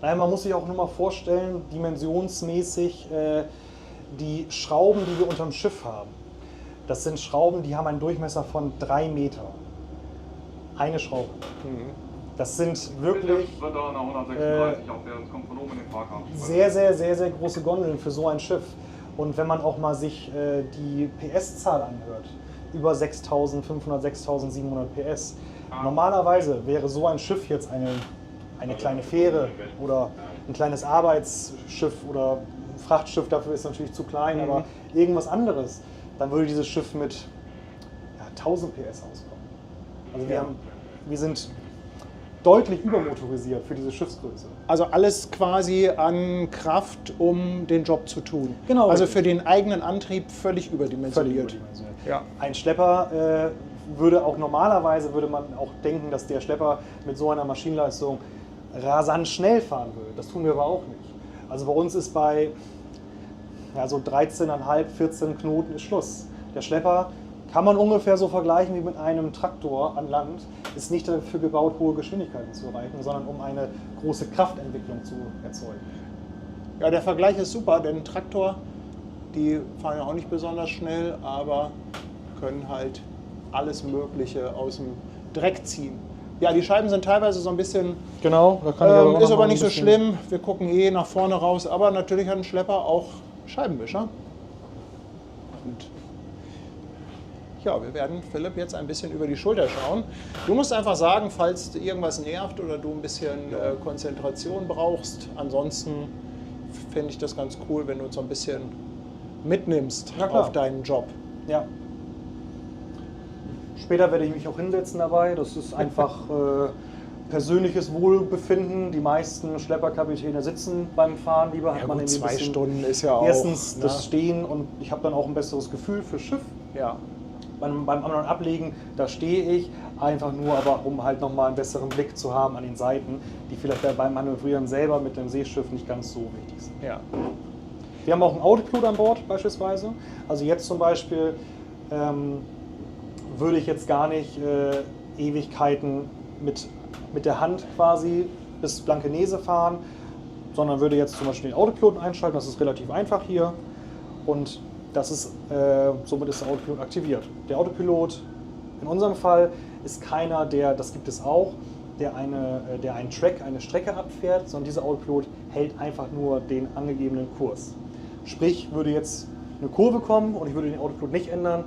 Naja, man muss sich auch nur mal vorstellen, dimensionsmäßig, die Schrauben, die wir unterm Schiff haben, das sind Schrauben, die haben einen Durchmesser von 3 Meter. Eine Schraube. Das sind wirklich sehr, sehr, sehr, sehr große Gondeln für so ein Schiff. Und wenn man auch mal sich die PS-Zahl anhört, über 6.500, 6.700 PS. Normalerweise wäre so ein Schiff jetzt eine kleine Fähre oder ein kleines Arbeitsschiff oder ein Frachtschiff, dafür ist natürlich zu klein, aber irgendwas anderes, dann würde dieses Schiff mit 1000 PS auskommen. Also wir sind deutlich übermotorisiert für diese Schiffsgröße. Also alles quasi an Kraft, um den Job zu tun. Genau, Also richtig. für den eigenen Antrieb völlig überdimensioniert. Ja. Ein Schlepper würde man auch denken, dass der Schlepper mit so einer Maschinenleistung rasant schnell fahren würde. Das tun wir aber auch nicht. Also bei uns ist bei so 13,5, 14 Knoten ist Schluss. Der Schlepper kann man ungefähr so vergleichen wie mit einem Traktor an Land. Ist nicht dafür gebaut, hohe Geschwindigkeiten zu erreichen, sondern um eine große Kraftentwicklung zu erzeugen. Ja, der Vergleich ist super, denn Traktor, die fahren ja auch nicht besonders schnell, aber können halt alles Mögliche aus dem Dreck ziehen. Ja, die Scheiben sind teilweise so ein bisschen, Genau, da kann ich ist aber nicht so schlimm, wir gucken eh nach vorne raus, aber natürlich hat ein Schlepper auch Scheibenwischer. Und ja, wir werden Philipp jetzt ein bisschen über die Schulter schauen. Du musst einfach sagen, falls irgendwas nervt oder du ein bisschen Konzentration brauchst. Ansonsten finde ich das ganz cool, wenn du uns so ein bisschen mitnimmst auf deinen Job. Ja. Später werde ich mich auch hinsetzen dabei. Das ist einfach persönliches Wohlbefinden. Die meisten Schlepperkapitäne sitzen beim Fahren lieber. Ja, Hat man gut, irgendwie 2 Stunden ist ja auch... erstens ne? das Stehen und ich habe dann auch ein besseres Gefühl fürs Schiff. Ja. beim anderen Ablegen, da stehe ich, einfach nur aber, um halt nochmal einen besseren Blick zu haben an den Seiten, die vielleicht beim Manövrieren selber mit dem Seeschiff nicht ganz so wichtig sind. Ja. Wir haben auch einen Autopilot an Bord beispielsweise. Also jetzt zum Beispiel würde ich jetzt gar nicht Ewigkeiten mit der Hand quasi bis Blankenese fahren, sondern würde jetzt zum Beispiel den Autopiloten einschalten. Das ist relativ einfach hier und somit ist der Autopilot aktiviert. Der Autopilot in unserem Fall ist keiner, das gibt es auch, der einen Track, eine Strecke abfährt, sondern dieser Autopilot hält einfach nur den angegebenen Kurs. Sprich, würde jetzt eine Kurve kommen und ich würde den Autopilot nicht ändern,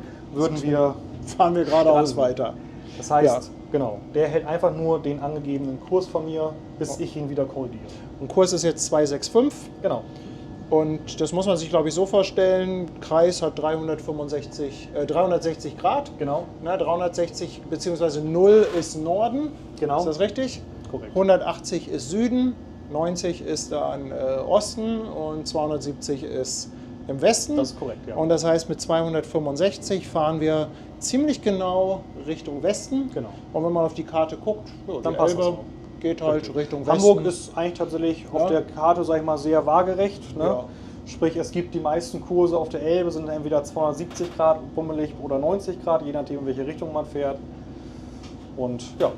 Fahren wir geradeaus weiter. Das heißt, genau, der hält einfach nur den angegebenen Kurs von mir, bis ich ihn wieder korrigiere. Und Kurs ist jetzt 265. Genau. Und das muss man sich, glaube ich, so vorstellen. Kreis hat 360 Grad. Genau. 360 bzw. 0 ist Norden. Genau. Ist das richtig? Korrekt. 180 ist Süden, 90 ist dann Osten und 270 ist im Westen. Das ist korrekt, ja. Und das heißt, mit 265 fahren wir ziemlich genau Richtung Westen. Genau. Und wenn man auf die Karte guckt, Dann die passt das Elbe auch. geht halt Richtung Westen. Hamburg ist eigentlich tatsächlich auf der Karte, sag ich mal, sehr waagerecht. Ne? Ja. Sprich, es gibt die meisten Kurse auf der Elbe, sind entweder 270 Grad bummelig oder 90 Grad, je nachdem, in welche Richtung man fährt. Und ja,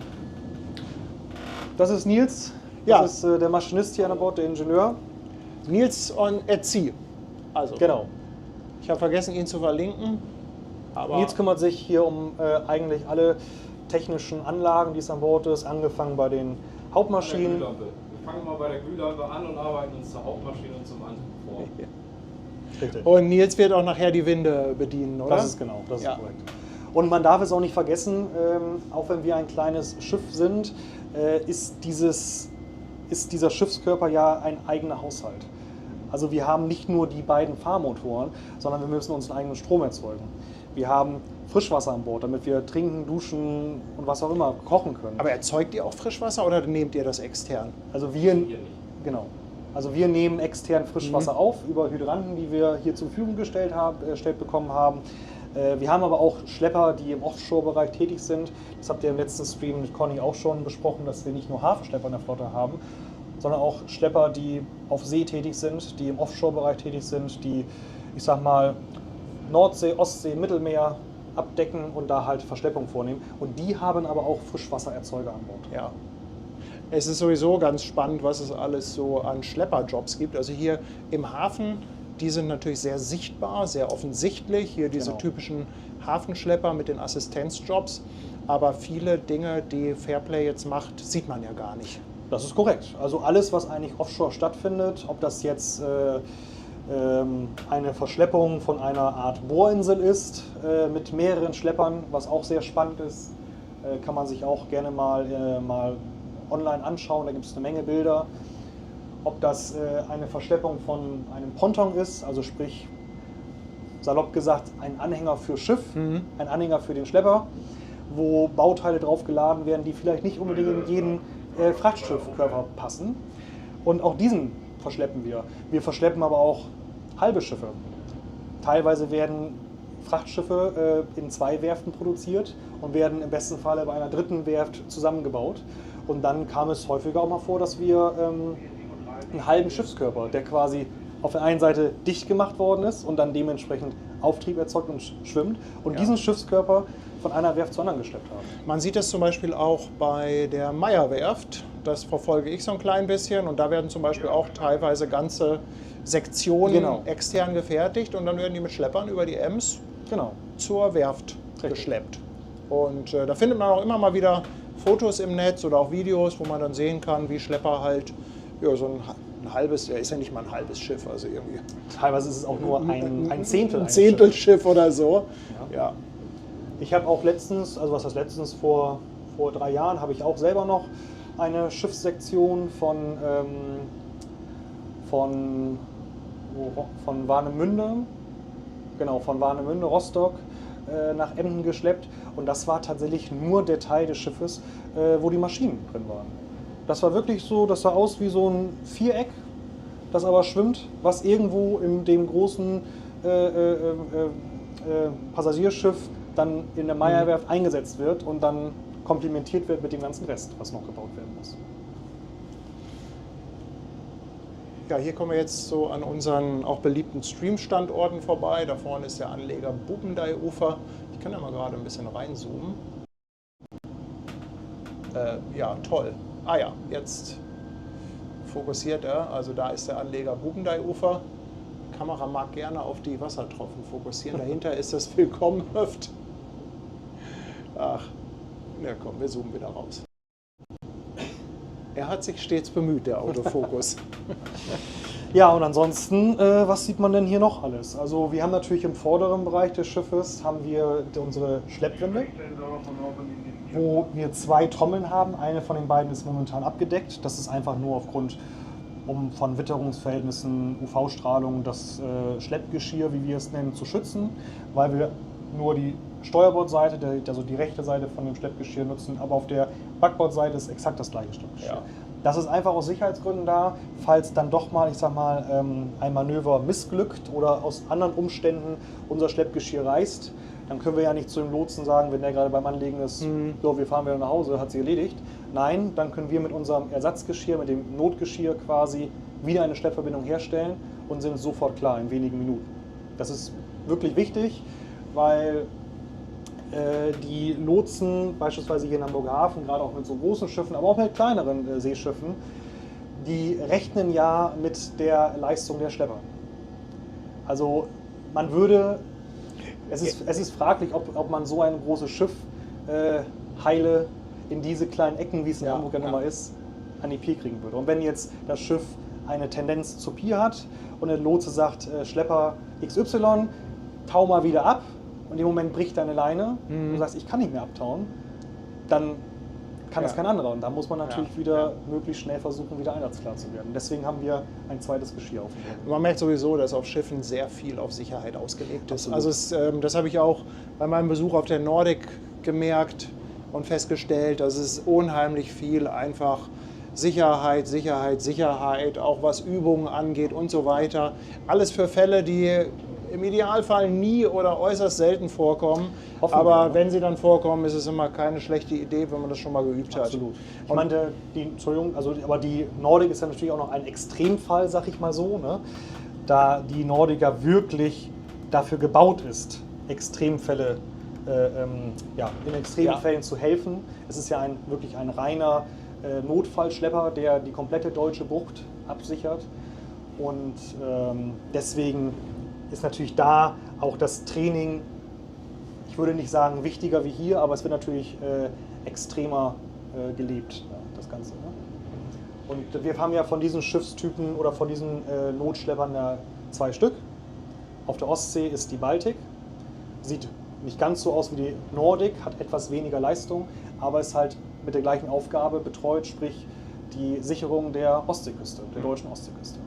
das ist Nils. Ja. Das ist der Maschinist hier an Bord, der Ingenieur. Nils on at Sea. Also, Genau. ich habe vergessen, ihn zu verlinken. Aber Nils kümmert sich hier um eigentlich alle technischen Anlagen, die es an Bord ist, angefangen bei den Hauptmaschinen. Glühlampe. Wir fangen mal bei der Glühlampe an und arbeiten uns zur Hauptmaschine und zum Antrieb vor. Richtig. Und Nils wird auch nachher die Winde bedienen, oder? Das ist genau, das Ja. ist korrekt. Und man darf es auch nicht vergessen, auch wenn wir ein kleines Schiff sind, ist dieser Schiffskörper ja ein eigener Haushalt. Also wir haben nicht nur die beiden Fahrmotoren, sondern wir müssen unseren eigenen Strom erzeugen. Wir haben Frischwasser an Bord, damit wir trinken, duschen und was auch immer kochen können. Aber erzeugt ihr auch Frischwasser oder nehmt ihr das extern? Also Hier nicht. genau. Also wir nehmen extern Frischwasser auf über Hydranten, die wir hier zur Verfügung gestellt bekommen haben. Wir haben aber auch Schlepper, die im Offshore-Bereich tätig sind. Das habt ihr im letzten Stream mit Conny auch schon besprochen, dass wir nicht nur Hafenschlepper in der Flotte haben, sondern auch Schlepper, die auf See tätig sind, die im Offshore-Bereich tätig sind, die, ich sag mal, Nordsee, Ostsee, Mittelmeer abdecken und da halt Verschleppung vornehmen. Und die haben aber auch Frischwassererzeuger an Bord. Ja. Es ist sowieso ganz spannend, was es alles so an Schlepperjobs gibt. Also hier im Hafen, die sind natürlich sehr sichtbar, sehr offensichtlich. Hier diese Genau. typischen Hafenschlepper mit den Assistenzjobs. Aber viele Dinge, die Fairplay jetzt macht, sieht man ja gar nicht. Das ist korrekt. Also alles, was eigentlich offshore stattfindet, ob das jetzt eine Verschleppung von einer Art Bohrinsel ist mit mehreren Schleppern, was auch sehr spannend ist, kann man sich auch gerne mal online anschauen. Da gibt es eine Menge Bilder. Ob das eine Verschleppung von einem Ponton ist, also sprich salopp gesagt ein Anhänger für Schiff, ein Anhänger für den Schlepper, wo Bauteile drauf geladen werden, die vielleicht nicht unbedingt in jeden Frachtschiffkörper passen. Und auch diesen verschleppen wir. Wir verschleppen aber auch halbe Schiffe. Teilweise werden Frachtschiffe in 2 Werften produziert und werden im besten Falle bei einer dritten Werft zusammengebaut. Und dann kam es häufiger auch mal vor, dass wir einen halben Schiffskörper, der quasi auf der einen Seite dicht gemacht worden ist und dann dementsprechend Auftrieb erzeugt und schwimmt und diesen Schiffskörper von einer Werft zur anderen geschleppt haben. Man sieht das zum Beispiel auch bei der Meyer-Werft. Das verfolge ich so ein klein bisschen. Und da werden zum Beispiel auch teilweise ganze Sektionen extern gefertigt. Und dann werden die mit Schleppern über die Ems zur Werft geschleppt. Und da findet man auch immer mal wieder Fotos im Netz oder auch Videos, wo man dann sehen kann, wie Schlepper halt so ein halbes, ja, ist ja nicht mal ein halbes Schiff, also irgendwie. Teilweise ist es auch nur ein Zehntel. Ein Zehntelschiff oder so. Ja. Ich habe auch letztens, also was heißt letztens, vor 3 Jahren habe ich auch selber noch eine Schiffssektion von Warnemünde, von Warnemünde, Rostock, nach Emden geschleppt. Und das war tatsächlich nur der Teil des Schiffes, wo die Maschinen drin waren. Das war wirklich so, das sah aus wie so ein Viereck, das aber schwimmt, was irgendwo in dem großen Passagierschiff dann in der Meyer-Werft eingesetzt wird und dann komplementiert wird mit dem ganzen Rest, was noch gebaut werden muss. Ja, hier kommen wir jetzt so an unseren auch beliebten Stream-Standorten vorbei. Da vorne ist der Anleger Bubendei-Ufer. Ich kann da mal gerade ein bisschen reinzoomen. Ja, toll. Ah ja, jetzt fokussiert er. Also da ist der Anleger Bubendei-Ufer. Die Kamera mag gerne auf die Wassertropfen fokussieren. Dahinter ist das Willkommenhöft. Ach, na komm, wir zoomen wieder raus. Er hat sich stets bemüht, der Autofokus. Ja, und ansonsten, was sieht man denn hier noch alles? Also wir haben natürlich im vorderen Bereich des Schiffes haben wir unsere Schleppwinde, wo wir 2 Trommeln haben. Eine von den beiden ist momentan abgedeckt. Das ist einfach nur aufgrund von Witterungsverhältnissen, UV-Strahlung, das Schleppgeschirr, wie wir es nennen, zu schützen, weil wir nur die Steuerbordseite, also die rechte Seite von dem Schleppgeschirr nutzen, aber auf der Backbordseite ist exakt das gleiche Schleppgeschirr. Ja. Das ist einfach aus Sicherheitsgründen da, falls dann doch mal, ich sag mal, ein Manöver missglückt oder aus anderen Umständen unser Schleppgeschirr reißt, dann können wir ja nicht zu dem Lotsen sagen, wenn der gerade beim Anlegen ist, so, wir fahren wieder nach Hause, hat sie erledigt. Nein, dann können wir mit unserem Ersatzgeschirr, mit dem Notgeschirr quasi wieder eine Schleppverbindung herstellen und sind sofort klar in wenigen Minuten. Das ist wirklich wichtig, weil die Lotsen, beispielsweise hier in Hamburger Hafen, gerade auch mit so großen Schiffen, aber auch mit kleineren Seeschiffen, die rechnen ja mit der Leistung der Schlepper. Also man würde, es ist fraglich, ob man so ein großes Schiff heile in diese kleinen Ecken, wie es in Hamburg ja nun mal ist, an die Pier kriegen würde. Und wenn jetzt das Schiff eine Tendenz zur Pier hat und der Lotse sagt, Schlepper XY, tau mal wieder ab, und im Moment bricht deine Leine und du sagst, ich kann nicht mehr abtauen, dann kann das kein anderer. Und da muss man natürlich wieder möglichst schnell versuchen, wieder einsatzklar zu werden. Deswegen haben wir ein zweites Geschirr auf dem Boden. Man merkt sowieso, dass auf Schiffen sehr viel auf Sicherheit ausgelegt ist. Absolut. Also das habe ich auch bei meinem Besuch auf der Nordic gemerkt und festgestellt, dass es unheimlich viel einfach Sicherheit, Sicherheit, Sicherheit, auch was Übungen angeht und so weiter. Alles für Fälle, die im Idealfall nie oder äußerst selten vorkommen. Aber wenn sie dann vorkommen, ist es immer keine schlechte Idee, wenn man das schon mal geübt hat. Absolut. Ich meinte, aber die Nordic ist ja natürlich auch noch ein Extremfall, sag ich mal so, ne? Da die Nordica wirklich dafür gebaut ist, Extremfälle, in Extremfällen zu helfen. Es ist ja wirklich ein reiner Notfallschlepper, der die komplette deutsche Bucht absichert. Und deswegen ist natürlich da auch das Training, ich würde nicht sagen wichtiger wie hier, aber es wird natürlich extremer gelebt, das Ganze. Ne? Und wir haben ja von diesen Schiffstypen oder von diesen Notschleppern ja 2 Stück. Auf der Ostsee ist die Baltic, sieht nicht ganz so aus wie die Nordic, hat etwas weniger Leistung, aber ist halt mit der gleichen Aufgabe betreut, sprich die Sicherung der Ostseeküste, der deutschen Ostseeküste.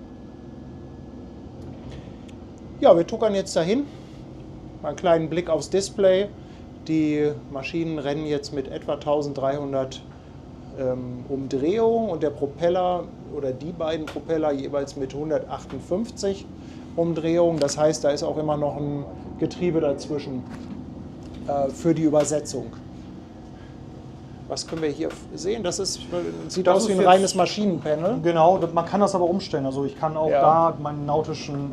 Ja, wir tuckern jetzt dahin. Mal einen kleinen Blick aufs Display. Die Maschinen rennen jetzt mit etwa 1300 Umdrehungen und der Propeller oder die beiden Propeller jeweils mit 158 Umdrehungen. Das heißt, da ist auch immer noch ein Getriebe dazwischen für die Übersetzung. Was können wir hier sehen? Das sieht aus wie ein reines Maschinenpanel. Genau, man kann das aber umstellen. Also ich kann auch da meine nautischen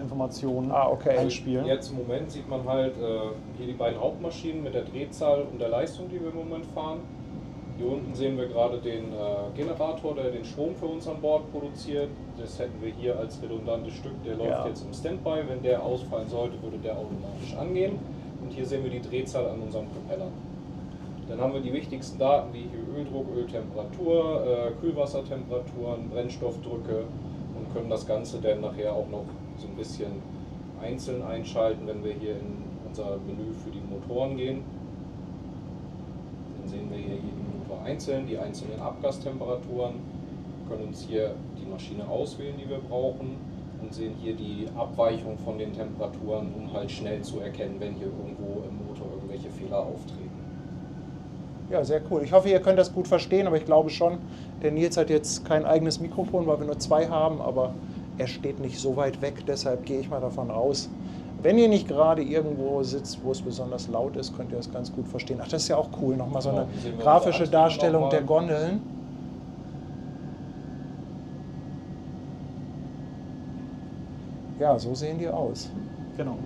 Informationen einspielen. Jetzt im Moment sieht man halt hier die beiden Hauptmaschinen mit der Drehzahl und der Leistung, die wir im Moment fahren. Hier unten sehen wir gerade den Generator, der den Strom für uns an Bord produziert. Das hätten wir hier als redundantes Stück, der läuft jetzt im Standby. Wenn der ausfallen sollte, würde der automatisch angehen. Und hier sehen wir die Drehzahl an unseren Propellern. Dann haben wir die wichtigsten Daten wie hier Öldruck, Öltemperatur, Kühlwassertemperaturen, Brennstoffdrücke und können das Ganze dann nachher auch noch so ein bisschen einzeln einschalten, wenn wir hier in unser Menü für die Motoren gehen. Dann sehen wir hier jeden Motor einzeln, die einzelnen Abgastemperaturen, können uns hier die Maschine auswählen, die wir brauchen und sehen hier die Abweichung von den Temperaturen, um halt schnell zu erkennen, wenn hier irgendwo im Motor irgendwelche Fehler auftreten. Ja, sehr cool. Ich hoffe, ihr könnt das gut verstehen, aber ich glaube schon. Der Nils hat jetzt kein eigenes Mikrofon, weil wir nur 2 haben, aber er steht nicht so weit weg, deshalb gehe ich mal davon aus, Wenn ihr nicht gerade irgendwo sitzt, wo es besonders laut ist, könnt ihr das ganz gut verstehen. Ach, das ist ja auch cool, nochmal so eine Genau, sehen wir grafische unsere Antriebe Darstellung nochmal. der Gondeln. Ja, so sehen die aus. Genau.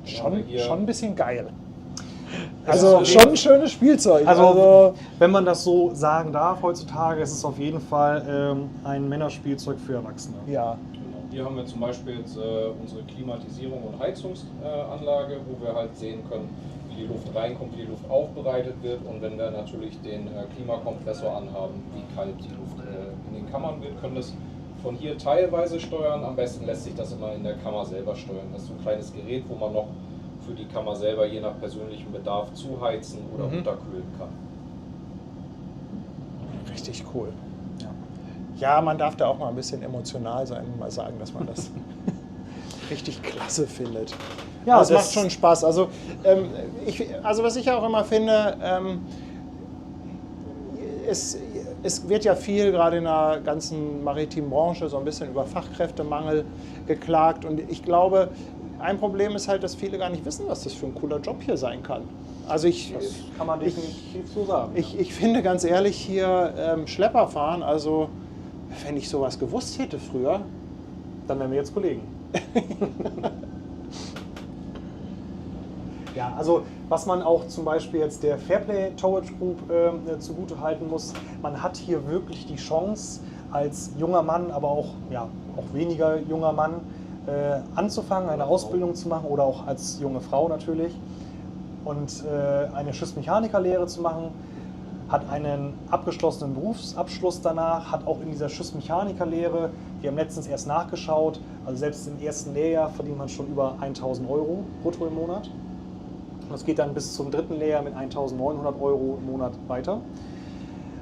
Schon, hier- schon ein bisschen geil. Es Also ist schon ein schönes Spielzeug. Also, wenn man das so sagen darf heutzutage, ist es auf jeden Fall ein Männerspielzeug für Erwachsene. ja. Genau. Hier haben wir zum Beispiel jetzt unsere Klimatisierung und Heizungsanlage, wo wir halt sehen können, wie die Luft reinkommt, wie die Luft aufbereitet wird und wenn wir natürlich den Klimakompressor anhaben, wie kalt die Luft in den Kammern wird, können das von hier teilweise steuern. Am besten lässt sich das immer in der Kammer selber steuern. Das ist so ein kleines Gerät, wo man noch für die Kammer selber je nach persönlichem Bedarf zuheizen oder unterkühlen kann. Richtig cool. Ja. Ja, man darf da auch mal ein bisschen emotional sein und mal sagen, dass man das richtig klasse findet. Ja, das das- macht schon Spaß. Also, also was ich auch immer finde, es wird ja viel gerade in der ganzen maritimen Branche so ein bisschen über Fachkräftemangel geklagt und ich glaube, ein Problem ist halt, dass viele gar nicht wissen, was das für ein cooler Job hier sein kann. Also Das kann man definitiv so sagen. ich finde ganz ehrlich hier Schlepper fahren, also wenn ich sowas gewusst hätte früher, Dann wären wir jetzt Kollegen. Ja, also was man auch zum Beispiel jetzt der Fairplay Towage Group zugute halten muss, man hat hier wirklich die Chance als junger Mann, aber auch, ja, auch weniger junger Mann anzufangen, eine Ausbildung zu machen oder auch als junge Frau natürlich und eine Schiffsmechanikerlehre zu machen, hat einen abgeschlossenen Berufsabschluss danach, hat auch in dieser Schiffsmechanikerlehre, wir haben letztens erst nachgeschaut, also selbst im ersten Lehrjahr verdient man schon über 1.000 Euro brutto im Monat. Und es geht dann bis zum dritten Lehrjahr mit 1.900 Euro im Monat weiter.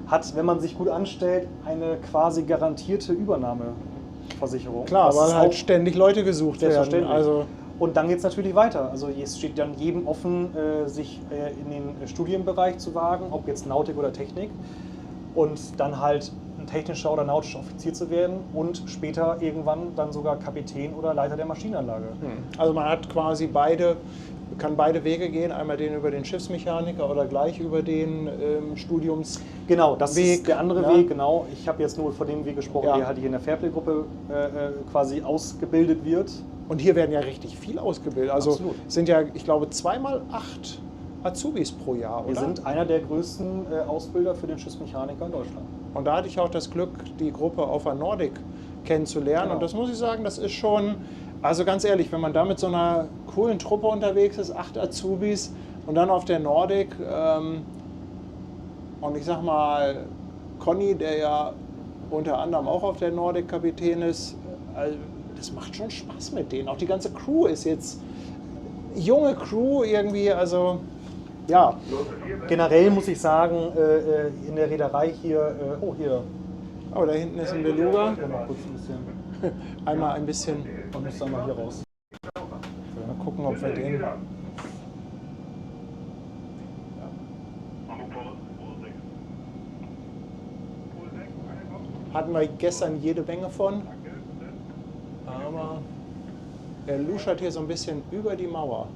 Hat, wenn man sich gut anstellt, eine quasi garantierte Übernahmeversicherung. klar, Das weil ist halt auch ständig Leute gesucht werden. selbstverständlich. Also Und dann geht es natürlich weiter. Also es steht dann jedem offen, sich in den Studienbereich zu wagen, ob jetzt Nautik oder Technik. Und dann halt ein technischer oder nautischer Offizier zu werden und später irgendwann dann sogar Kapitän oder Leiter der Maschinenanlage. Also man hat quasi kann beide Wege gehen, einmal den über den Schiffsmechaniker oder gleich über den Studiums. Genau, das Weg, ist der andere ja. Weg, genau. Ich habe jetzt nur von dem Weg gesprochen, Ja. der halt hier in der Fairplay-Gruppe quasi ausgebildet wird. Und hier werden ja richtig viel ausgebildet. Also Absolut. sind ja, ich glaube, 2x8 Azubis pro Jahr, Wir oder? sind einer der größten Ausbilder für den Schiffsmechaniker in Deutschland. Und da hatte ich auch das Glück, die Gruppe auf der Nordic kennenzulernen. Genau. Und das muss ich sagen, das ist schon, also ganz ehrlich, wenn man da mit so einer coolen Truppe unterwegs ist, 8 Azubis und dann auf der Nordic und ich sag mal, Conny, der ja unter anderem auch auf der Nordic Kapitän ist, also das macht schon Spaß mit denen. Auch die ganze Crew ist jetzt junge Crew irgendwie, also ja. Generell muss ich sagen, in der Reederei hier, hier, Oh, da hinten ist ein Beluga. mal kurz ein bisschen, Einmal ein bisschen, man muss einmal hier raus. mal gucken, ob wir den. Hatten wir gestern jede Menge von. Aber er luschert hier so ein bisschen über die Mauer.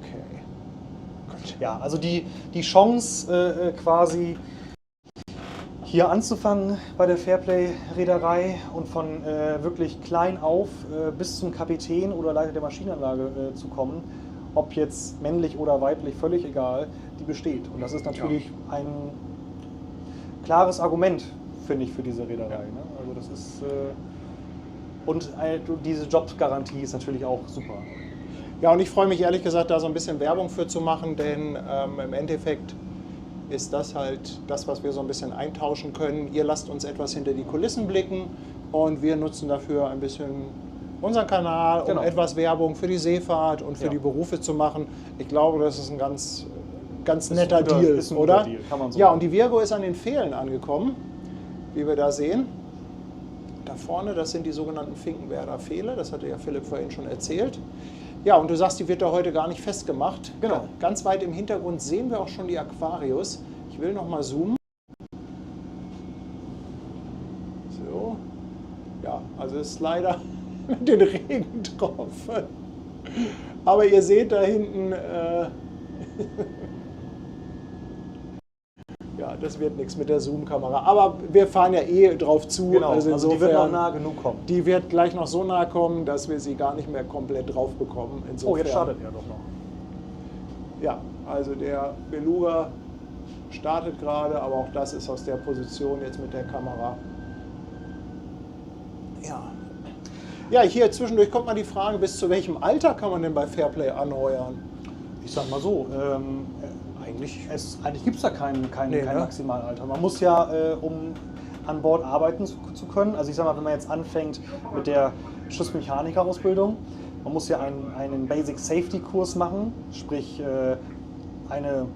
Okay. Gut. Ja, also die Chance quasi hier anzufangen bei der Fairplay-Reederei und von wirklich klein auf bis zum Kapitän oder Leiter der Maschinenanlage zu kommen, ob jetzt männlich oder weiblich, völlig egal, die besteht. Und das ist natürlich ein klares Argument, finde ich, für diese Reederei. Ne? Also das ist und diese Jobgarantie ist natürlich auch super. Ja, und ich freue mich ehrlich gesagt, da so ein bisschen Werbung für zu machen, denn im Endeffekt ist das halt das, was wir so ein bisschen eintauschen können. Ihr lasst uns etwas hinter die Kulissen blicken und wir nutzen dafür ein bisschen unseren Kanal, um Genau. etwas Werbung für die Seefahrt und für Ja. die Berufe zu machen. Ich glaube, das ist ein ganz ein netter guter- Deal, ist ein guter oder? Deal, kann man so ja, sagen. und die Virgo ist an den Pfählen angekommen, wie wir da sehen. Da vorne, das sind die sogenannten Finkenwerder Pfähle, das hatte ja Philipp vorhin schon erzählt. Ja, und du sagst, die wird da heute gar nicht festgemacht. Genau. Ganz weit im Hintergrund sehen wir auch schon die Aquarius. Ich will noch mal zoomen. So, Ja, also es ist leider mit den Regentropfen. Aber ihr seht da hinten, ja, das wird nichts mit der Zoom-Kamera. Aber wir fahren ja eh drauf zu. Genau, also die wird noch insofern, nah genug kommen. die wird gleich noch so nah kommen, dass wir sie gar nicht mehr komplett drauf bekommen. Insofern, Oh, jetzt startet er doch noch. ja, also der Beluga startet gerade, aber auch das ist aus der Position jetzt mit der Kamera. Ja. Ja, hier zwischendurch kommt mal die Frage, bis zu welchem Alter kann man denn bei Fairplay anheuern? Ich sag mal so, eigentlich gibt es da kein Nee, ne? Maximalalter. Man muss ja, um an Bord arbeiten zu können, also ich sag mal, wenn man jetzt anfängt mit der Schiffsmechanikerausbildung, man muss ja einen Basic Safety Kurs machen, sprich einen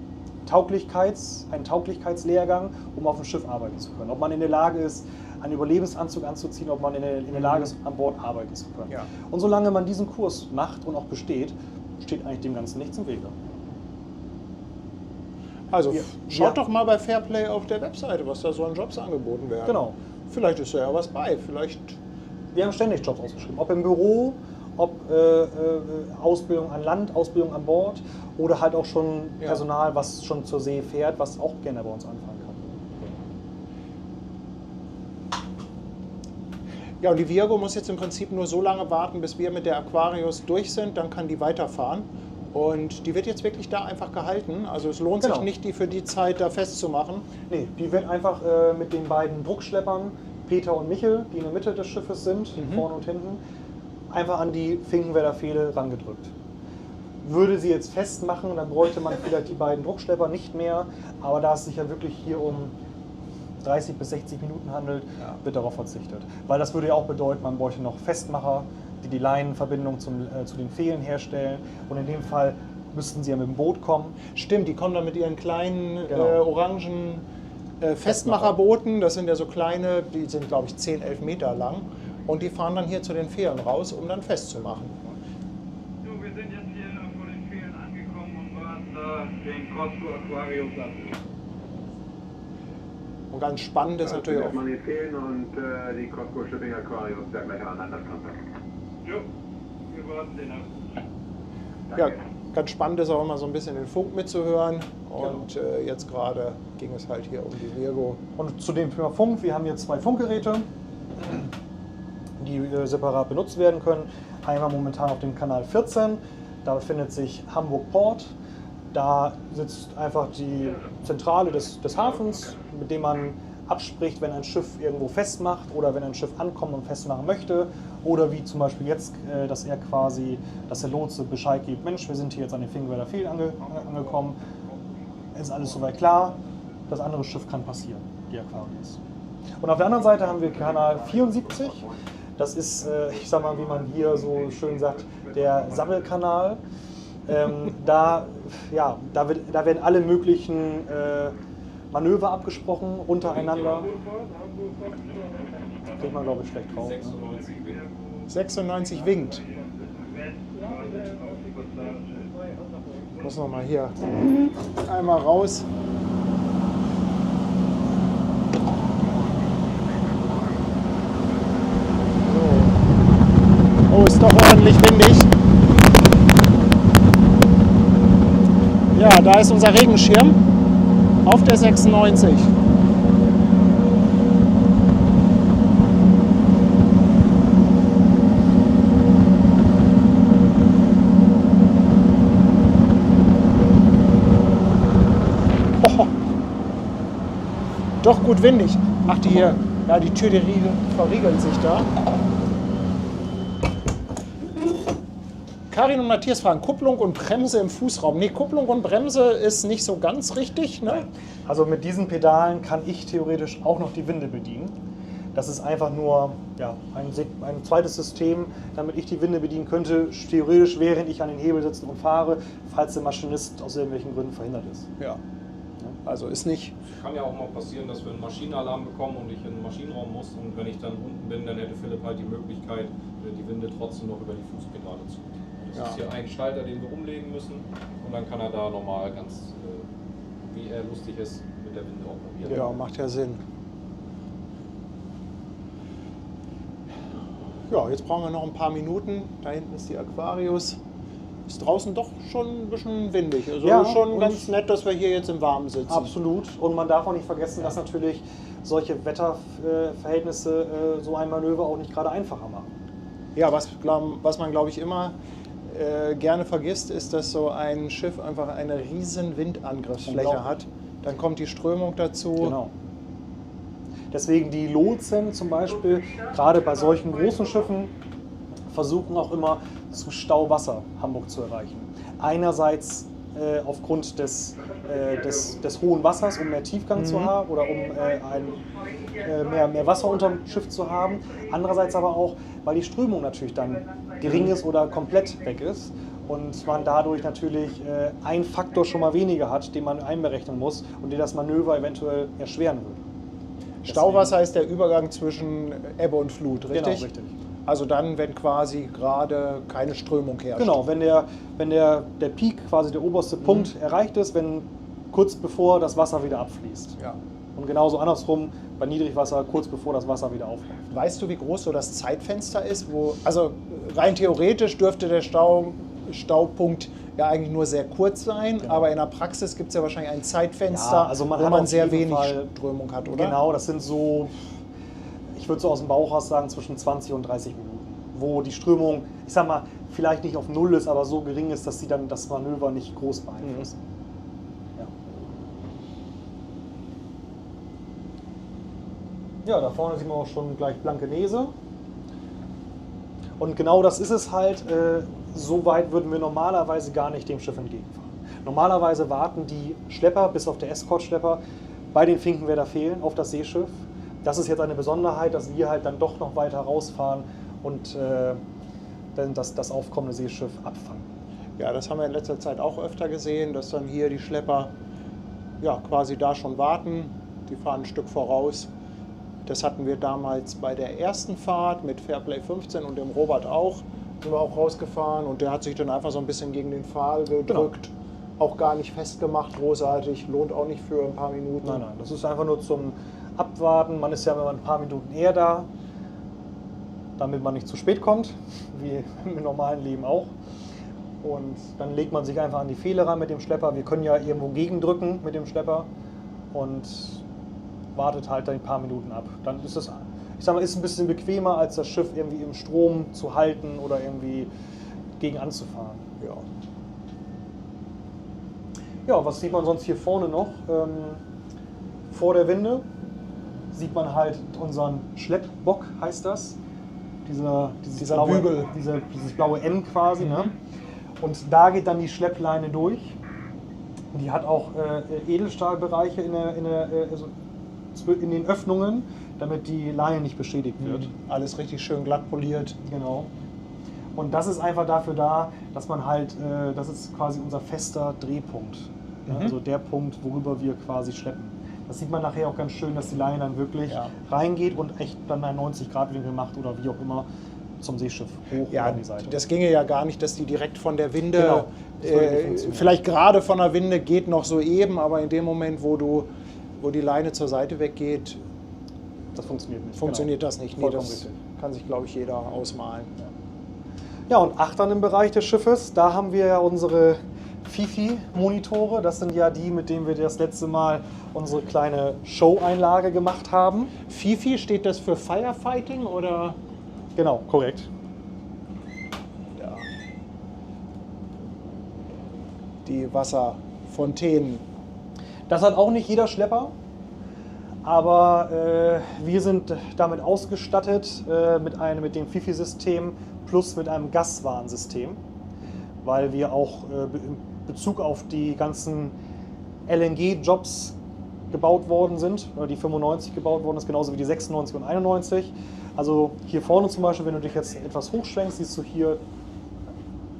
Tauglichkeitslehrgang, um auf dem Schiff arbeiten zu können. Ob man in der Lage ist, einen Überlebensanzug anzuziehen, ob man in der Lage ist, an Bord arbeiten zu können. Ja. Und solange man diesen Kurs macht und auch besteht, steht eigentlich dem Ganzen nichts im Wege. Also Ja. schaut doch mal bei Fairplay auf der Webseite, was da so an Jobs angeboten werden. Genau. Vielleicht ist da ja was bei, vielleicht... Wir haben ständig Jobs ausgeschrieben, ob im Büro, ob Ausbildung an Land, Ausbildung an Bord oder halt auch schon Ja. Personal, was schon zur See fährt, was auch gerne bei uns anfangen kann. Ja, und die Virgo muss jetzt im Prinzip nur so lange warten, bis wir mit der Aquarius durch sind, dann kann die weiterfahren. Und die wird jetzt wirklich da einfach gehalten. Also es lohnt sich Genau. nicht, die für die Zeit da festzumachen. Nee, die wird einfach mit den beiden Druckschleppern, Peter und Michel, die in der Mitte des Schiffes sind, vorne und hinten, einfach an die Finkenwerder Pfähle rangedrückt. Würde sie jetzt festmachen, dann bräuchte man vielleicht die beiden Druckschlepper nicht mehr, aber da es sich ja wirklich hier um 30 bis 60 Minuten handelt, Ja. wird darauf verzichtet. Weil das würde ja auch bedeuten, man bräuchte noch Festmacher, die Leinenverbindung zu den Pfählen herstellen. Und in dem Fall müssten sie ja mit dem Boot kommen. Stimmt, die kommen dann mit ihren kleinen Genau. orangen Festmacherbooten. Das sind ja so kleine, die sind glaube ich 10, 11 Meter lang. Und die fahren dann hier zu den Pfählen raus, um dann festzumachen. So, wir sind jetzt hier vor den Pfählen angekommen und warten den Costco Aquarius ab. Und ganz spannend ist natürlich auch... Erstmal die Pfählen und die Costco Shipping Aquarius werden gleich aneinander kontakt. Jo, wir warten den ab. Ja, ganz spannend ist auch immer so ein bisschen den Funk mitzuhören. Und jetzt gerade ging es halt hier um die Virgo. Und zu dem Thema Funk, wir haben hier 2 Funkgeräte, die separat benutzt werden können. Einmal momentan auf dem Kanal 14, da befindet sich Hamburg Port. Da sitzt einfach die Zentrale des Hafens, mit dem man abspricht, wenn ein Schiff irgendwo festmacht oder wenn ein Schiff ankommt und festmachen möchte. Oder wie zum Beispiel jetzt, dass der Lotse Bescheid gibt, Mensch, wir sind hier jetzt an den Finkenwerder Pfählen angekommen. Ist alles soweit klar, das andere Schiff kann passieren, die Aquarius. Und auf der anderen Seite haben wir Kanal 74. Das ist, ich sag mal, wie man hier so schön sagt, der Sammelkanal. Da werden alle möglichen Manöver abgesprochen untereinander. Da kriegt man, glaube ich, schlecht drauf. 96 Wind. 96 winkt. Ich muss noch mal hier einmal raus. So. Oh, ist doch ordentlich windig. Ja, da ist unser Regenschirm auf der 96. Oh. Doch gut windig. Ach, die hier, ja, die Tür, die verriegelt sich da. Karin und Matthias fragen, Kupplung und Bremse im Fußraum. Nee, Kupplung und Bremse ist nicht so ganz richtig, ne? Also mit diesen Pedalen kann ich theoretisch auch noch die Winde bedienen. Das ist einfach nur ja, ein zweites System, damit ich die Winde bedienen könnte, theoretisch während ich an den Hebel sitze und fahre, falls der Maschinist aus irgendwelchen Gründen verhindert ist. Ja. Also ist nicht... Kann ja auch mal passieren, dass wir einen Maschinenalarm bekommen und ich in den Maschinenraum muss. Und wenn ich dann unten bin, dann hätte Philipp halt die Möglichkeit, die Winde trotzdem noch über die Fußpedale zu bedienen. Das Ja. ist hier ein Schalter, den wir umlegen müssen. Und dann kann er da normal ganz, wie er lustig ist, mit der Winde operieren. Ja, macht ja Sinn. Ja, jetzt brauchen wir noch ein paar Minuten. Da hinten ist die Aquarius. Ist draußen doch schon ein bisschen windig. Also Ja, schon und- ganz nett, dass wir hier jetzt im Warmen sitzen. Absolut. Und man darf auch nicht vergessen, dass natürlich solche Wetterverhältnisse so ein Manöver auch nicht gerade einfacher machen. Ja, was man glaube ich immer gerne vergisst, ist, dass so ein Schiff einfach eine riesen Windangriffsfläche Unglaublich. hat. Dann kommt die Strömung dazu. Genau. Deswegen die Lotsen zum Beispiel, gerade bei solchen großen Schiffen, versuchen auch immer zu Stauwasser Hamburg zu erreichen. Einerseits aufgrund des hohen Wassers, um mehr Tiefgang zu haben oder um mehr Wasser unterm Schiff zu haben. Andererseits aber auch, weil die Strömung natürlich dann gering ist oder komplett weg ist und man dadurch natürlich einen Faktor schon mal weniger hat, den man einberechnen muss und der das Manöver eventuell erschweren würde. Stauwasser ist der Übergang zwischen Ebbe und Flut, richtig? Genau, richtig. Also dann, wenn quasi gerade keine Strömung herrscht. Genau, wenn der Peak, quasi der oberste Punkt erreicht ist, wenn kurz bevor das Wasser wieder abfließt. Ja. Und genauso andersrum bei Niedrigwasser, kurz bevor das Wasser wieder aufläuft. Weißt du, wie groß so das Zeitfenster ist? Also rein theoretisch dürfte der Staupunkt ja eigentlich nur sehr kurz sein, Genau. aber in der Praxis gibt es ja wahrscheinlich ein Zeitfenster, Ja, also man wo hat man auf sehr jeden wenig Fall- Strömung hat, oder? Genau, das sind so, ich würde so aus dem Bauch raus sagen, zwischen 20 und 30 Minuten. Wo die Strömung, ich sag mal, vielleicht nicht auf Null ist, aber so gering ist, dass sie dann das Manöver nicht groß beeinflussen. Ja, da vorne sieht man auch schon gleich Blankenese. Und genau das ist es halt. So weit würden wir normalerweise gar nicht dem Schiff entgegenfahren. Normalerweise warten die Schlepper, bis auf der Escort-Schlepper, bei den Finkenwerder fehlen auf das Seeschiff. Das ist jetzt eine Besonderheit, dass wir halt dann doch noch weiter rausfahren und dann das aufkommende Seeschiff abfangen. Ja, das haben wir in letzter Zeit auch öfter gesehen, dass dann hier die Schlepper ja, quasi da schon warten. Die fahren ein Stück voraus. Das hatten wir damals bei der ersten Fahrt mit Fairplay 15 und dem Robert auch. Sind wir auch rausgefahren und der hat sich dann einfach so ein bisschen gegen den Pfahl gedrückt. Auch gar nicht festgemacht, großartig, lohnt auch nicht für ein paar Minuten. Nein, das ist einfach nur zum Abwarten. Man ist ja immer ein paar Minuten eher da, damit man nicht zu spät kommt, wie im normalen Leben auch. Und dann legt man sich einfach an die Fehler ran mit dem Schlepper. Wir können ja irgendwo gegendrücken mit dem Schlepper und wartet halt dann ein paar Minuten ab. Dann ist es, ich sag mal, ist ein bisschen bequemer, als das Schiff irgendwie im Strom zu halten oder irgendwie gegen anzufahren. Ja. Ja, was sieht man sonst hier vorne noch? Vor der Winde sieht man halt unseren Schleppbock, heißt das. Dieser blaue, Bügel. Dieses blaue M quasi. Ne? Und da geht dann die Schleppleine durch. Die hat auch Edelstahlbereiche also in den Öffnungen, damit die Leine nicht beschädigt wird. Alles richtig schön glatt poliert. Genau. Und das ist einfach dafür da, dass man halt, das ist quasi unser fester Drehpunkt. Ja, also der Punkt, worüber wir quasi schleppen. Das sieht man nachher auch ganz schön, dass die Leine dann wirklich reingeht und echt dann einen 90-Grad-Winkel macht oder wie auch immer zum Seeschiff hoch Ja, an die Seite. das ginge ja gar nicht, dass die direkt von der Winde, Genau, das würde nicht funktionieren. vielleicht gerade von der Winde geht noch so eben, aber in dem Moment, wo die Leine zur Seite weggeht, Das funktioniert nicht. funktioniert genau. das nicht. Nee, Vollkommen das richtig. kann sich, glaube ich, jeder ausmalen. Ja, und achtern im Bereich des Schiffes, da haben wir ja unsere Fifi-Monitore. Das sind ja die, mit denen wir das letzte Mal unsere kleine Show-Einlage gemacht haben. FIFI, steht das für Firefighting oder? Genau, korrekt. Ja. Die Wasserfontänen. Das hat auch nicht jeder Schlepper, aber wir sind damit ausgestattet mit dem Fifi-System plus mit einem Gaswarnsystem, weil wir auch in Bezug auf die ganzen LNG-Jobs gebaut worden sind, oder die 95 gebaut worden ist, genauso wie die 96 und 91. Also hier vorne zum Beispiel, wenn du dich jetzt etwas hochschwenkst, siehst du hier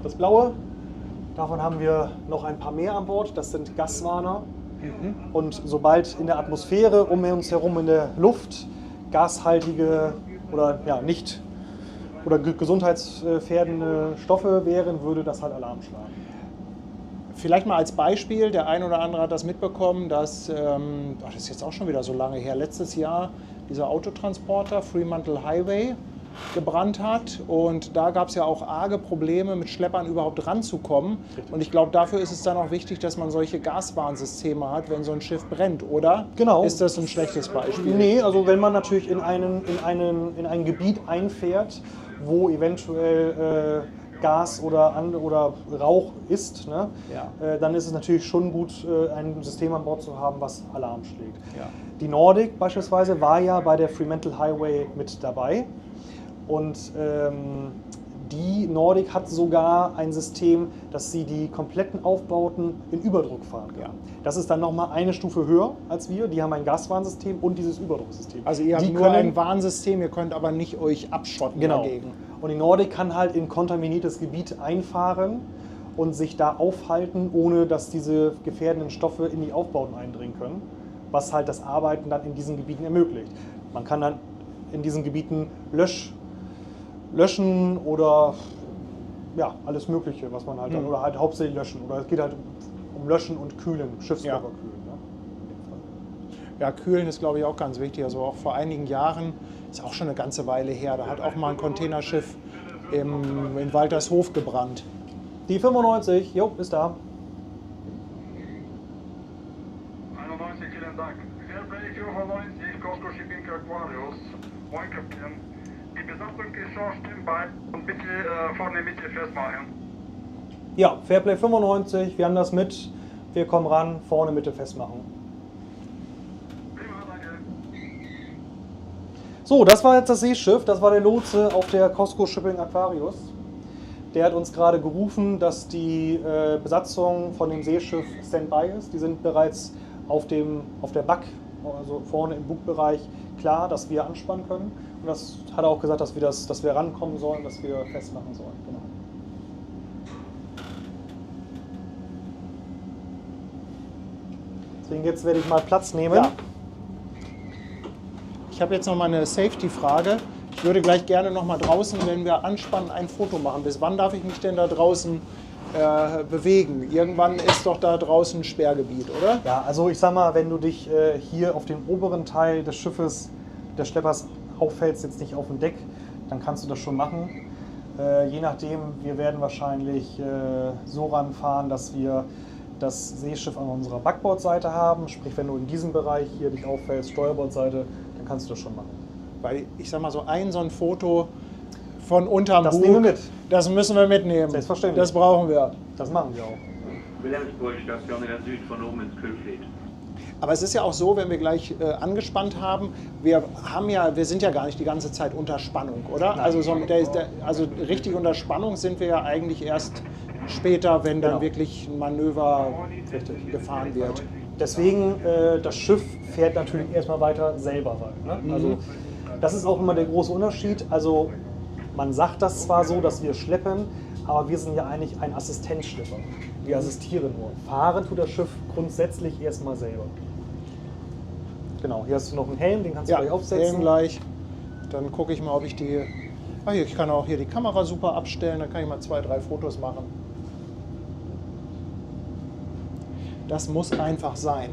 das Blaue. Davon haben wir noch ein paar mehr an Bord, das sind Gaswarner. Und sobald in der Atmosphäre um uns herum in der Luft gashaltige oder ja, nicht oder gesundheitsgefährdende Stoffe wären, würde das halt Alarm schlagen. Vielleicht mal als Beispiel, der ein oder andere hat das mitbekommen, dass, das ist jetzt auch schon wieder so lange her, letztes Jahr dieser Autotransporter Fremantle Highway gebrannt hat. Und da gab es ja auch arge Probleme, mit Schleppern überhaupt ranzukommen. Und ich glaube, dafür ist es dann auch wichtig, dass man solche Gaswarnsysteme hat, wenn so ein Schiff brennt, oder? Genau. Ist das ein schlechtes Beispiel? Nee, also wenn man natürlich in ein Gebiet einfährt, wo eventuell Gas oder Rauch ist, ne? Ja. Dann ist es natürlich schon gut, ein System an Bord zu haben, was Alarm schlägt. Ja. Die Nordic beispielsweise war ja bei der Fremantle Highway mit dabei und die Nordic hat sogar ein System, dass sie die kompletten Aufbauten in Überdruck fahren kann. Ja. Das ist dann nochmal eine Stufe höher als wir. Die haben ein Gaswarnsystem und dieses Überdrucksystem. Also ihr habt die nur ein Warnsystem, ihr könnt aber nicht euch abschotten Genau. dagegen. Und die Nordic kann halt in kontaminiertes Gebiet einfahren und sich da aufhalten, ohne dass diese gefährdenden Stoffe in die Aufbauten eindringen können, was halt das Arbeiten dann in diesen Gebieten ermöglicht. Man kann dann in diesen Gebieten löschen oder ja, alles Mögliche, was man halt dann, oder halt hauptsächlich löschen. Oder es geht halt um Löschen und Kühlen, Schiffskörper kühlen. Ne? Ja, kühlen ist, glaube ich, auch ganz wichtig. Also auch vor einigen Jahren, ist auch schon eine ganze Weile her, da hat auch mal ein Containerschiff in Waltershof gebrannt. Die 95, jo, ist da. 91, vielen Dank. Fairplay 95, Costco Shipping Aquarius. Moin Kapitän. Die Besatzung ist schon stimmbereit und bitte vorne Mitte festmachen. Ja, Fairplay 95, wir haben das mit. Wir kommen ran, vorne Mitte festmachen. Prima, danke. So, das war jetzt das Seeschiff, das war der Lotse auf der Costco Shipping Aquarius. Der hat uns gerade gerufen, dass die Besatzung von dem Seeschiff Standby ist. Die sind bereits auf der Back, also vorne im Bugbereich, klar, dass wir anspannen können. Und das hat er auch gesagt, dass wir rankommen sollen, dass wir festmachen sollen. Genau. Deswegen jetzt werde ich mal Platz nehmen. Ja. Ich habe jetzt noch mal eine Safety-Frage. Ich würde gleich gerne noch mal draußen, wenn wir anspannen, ein Foto machen. Bis wann darf ich mich denn da draußen bewegen? Irgendwann ist doch da draußen ein Sperrgebiet, oder? Ja, also ich sag mal, wenn du dich hier auf dem oberen Teil des Schiffes, des Schleppers auffällst, jetzt nicht auf dem Deck, dann kannst du das schon machen. Je nachdem, wir werden wahrscheinlich so ranfahren, dass wir das Seeschiff an unserer Backbordseite haben. Sprich, wenn du in diesem Bereich hier dich auffällst, Steuerbordseite, dann kannst du das schon machen. Weil ich sag mal so ein Foto von unterm Das Bug, nehmen wir mit. das müssen wir mitnehmen. Selbstverständlich. Das brauchen wir. Das machen wir auch. Wilhelmsburg, Station in der Süd von oben ins Kühlfleet. Aber es ist ja auch so, wenn wir gleich angespannt haben, wir sind ja gar nicht die ganze Zeit unter Spannung, oder? Nein. Also richtig unter Spannung sind wir ja eigentlich erst später, wenn dann Genau. wirklich ein Manöver gefahren wird. Deswegen, das Schiff fährt natürlich erstmal weiter selber weiter. Ne? Also, das ist auch immer der große Unterschied. Also, man sagt das zwar so, dass wir schleppen, aber wir sind ja eigentlich ein Assistenzschlepper. Wir assistieren nur. Fahren tut das Schiff grundsätzlich erstmal selber. Genau, hier hast du noch einen Helm, den kannst du Ja, gleich aufsetzen. Helm gleich. Dann gucke ich mal, ob ich die... Ach hier, ich kann auch hier die Kamera super abstellen, dann kann ich mal 2, 3 Fotos machen. Das muss einfach sein.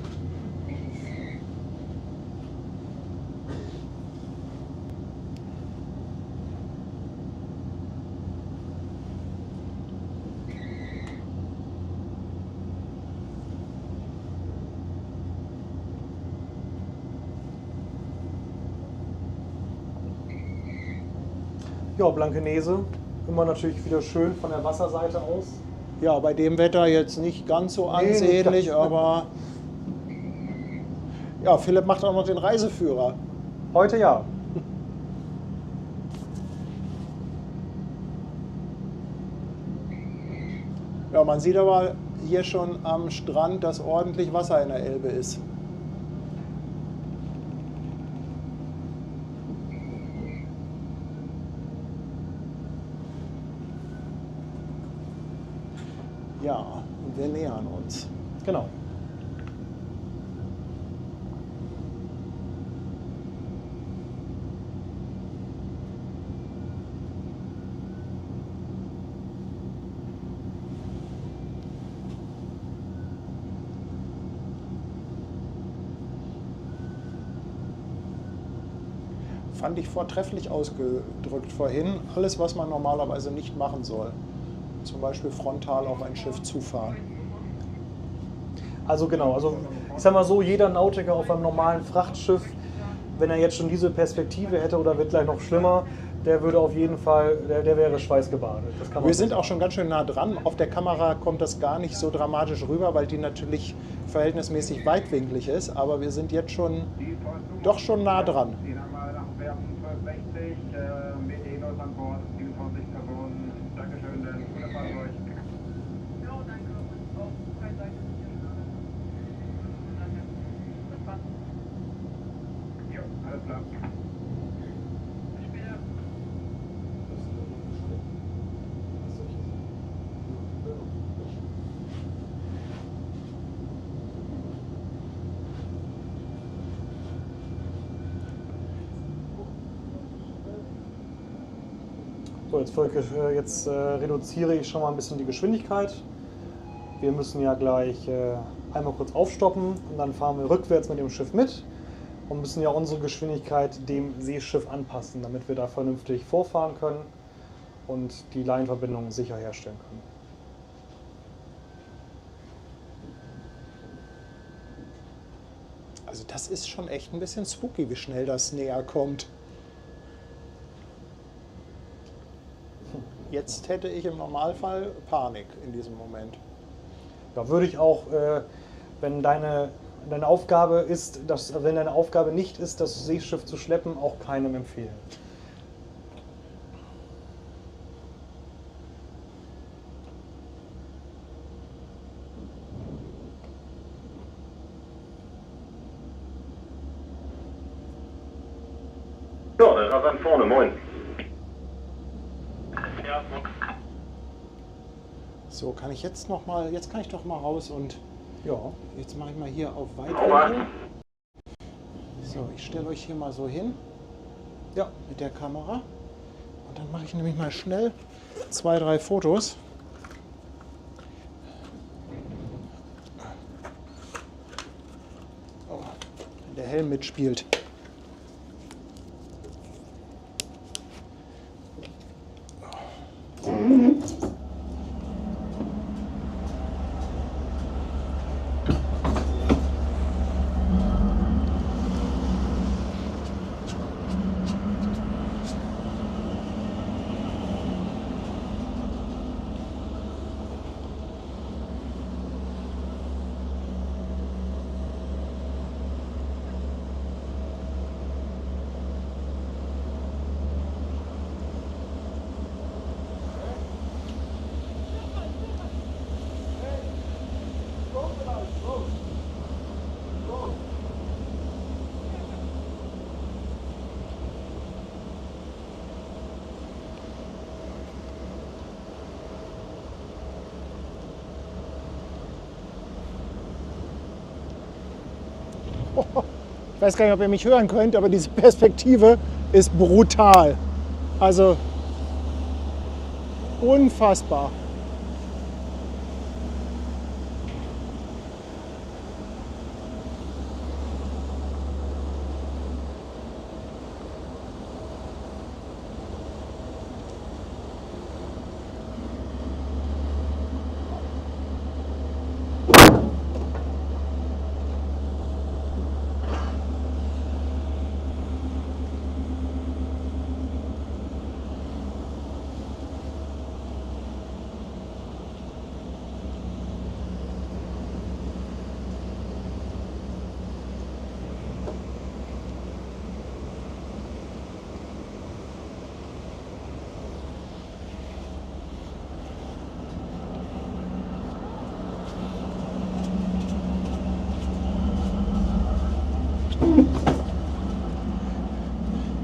Ja, Blankenese, immer natürlich wieder schön von der Wasserseite aus. Ja, bei dem Wetter jetzt nicht ganz so Nee, nicht ansehnlich, ganz. aber ja, Philipp macht auch noch den Reiseführer. Heute ja. Ja, man sieht aber hier schon am Strand, dass ordentlich Wasser in der Elbe ist. Ja, und wir nähern uns. Genau. fand ich vortrefflich ausgedrückt vorhin. Alles, was man normalerweise nicht machen soll. Zum Beispiel frontal auf ein Schiff zufahren. Also genau, also ich sag mal so, jeder Nautiker auf einem normalen Frachtschiff, wenn er jetzt schon diese Perspektive hätte oder wird gleich noch schlimmer, der würde auf jeden Fall, der wäre schweißgebadet. Das kann man Wir so sind sagen. auch schon ganz schön nah dran. Auf der Kamera kommt das gar nicht so dramatisch rüber, weil die natürlich verhältnismäßig weitwinklig ist. Aber wir sind jetzt schon doch schon nah dran. Die nochmal nach Antwerpen 1260, mit Enos an Bord, 27 Personen. Dankeschön, denn gute Fahrt euch. Ja, danke. Und auch kein Seite hier schade. Danke. Das passt. Jo, alles klar. Bis später. So, jetzt reduziere ich schon mal ein bisschen die Geschwindigkeit. Wir müssen ja gleich einmal kurz aufstoppen und dann fahren wir rückwärts mit dem Schiff mit und müssen ja unsere Geschwindigkeit dem Seeschiff anpassen, damit wir da vernünftig vorfahren können und die Leinverbindung sicher herstellen können. Also das ist schon echt ein bisschen spooky, wie schnell das näher kommt. Jetzt hätte ich im Normalfall Panik in diesem Moment. Da würde ich auch, wenn deine Aufgabe ist, wenn deine Aufgabe nicht ist, das Seeschiff zu schleppen, auch keinem empfehlen. Ja, der Rasant vorne, moin. Ja, So, kann ich jetzt noch mal, jetzt kann ich doch mal raus und Ja. jetzt mache ich mal hier auf Weitwinkel. So, ich stelle euch hier mal so hin Ja. mit der Kamera und dann mache ich nämlich mal schnell 2, 3 Fotos. Oh, wenn der Helm mitspielt. Ich weiß gar nicht, ob ihr mich hören könnt, aber diese Perspektive ist brutal. Also unfassbar.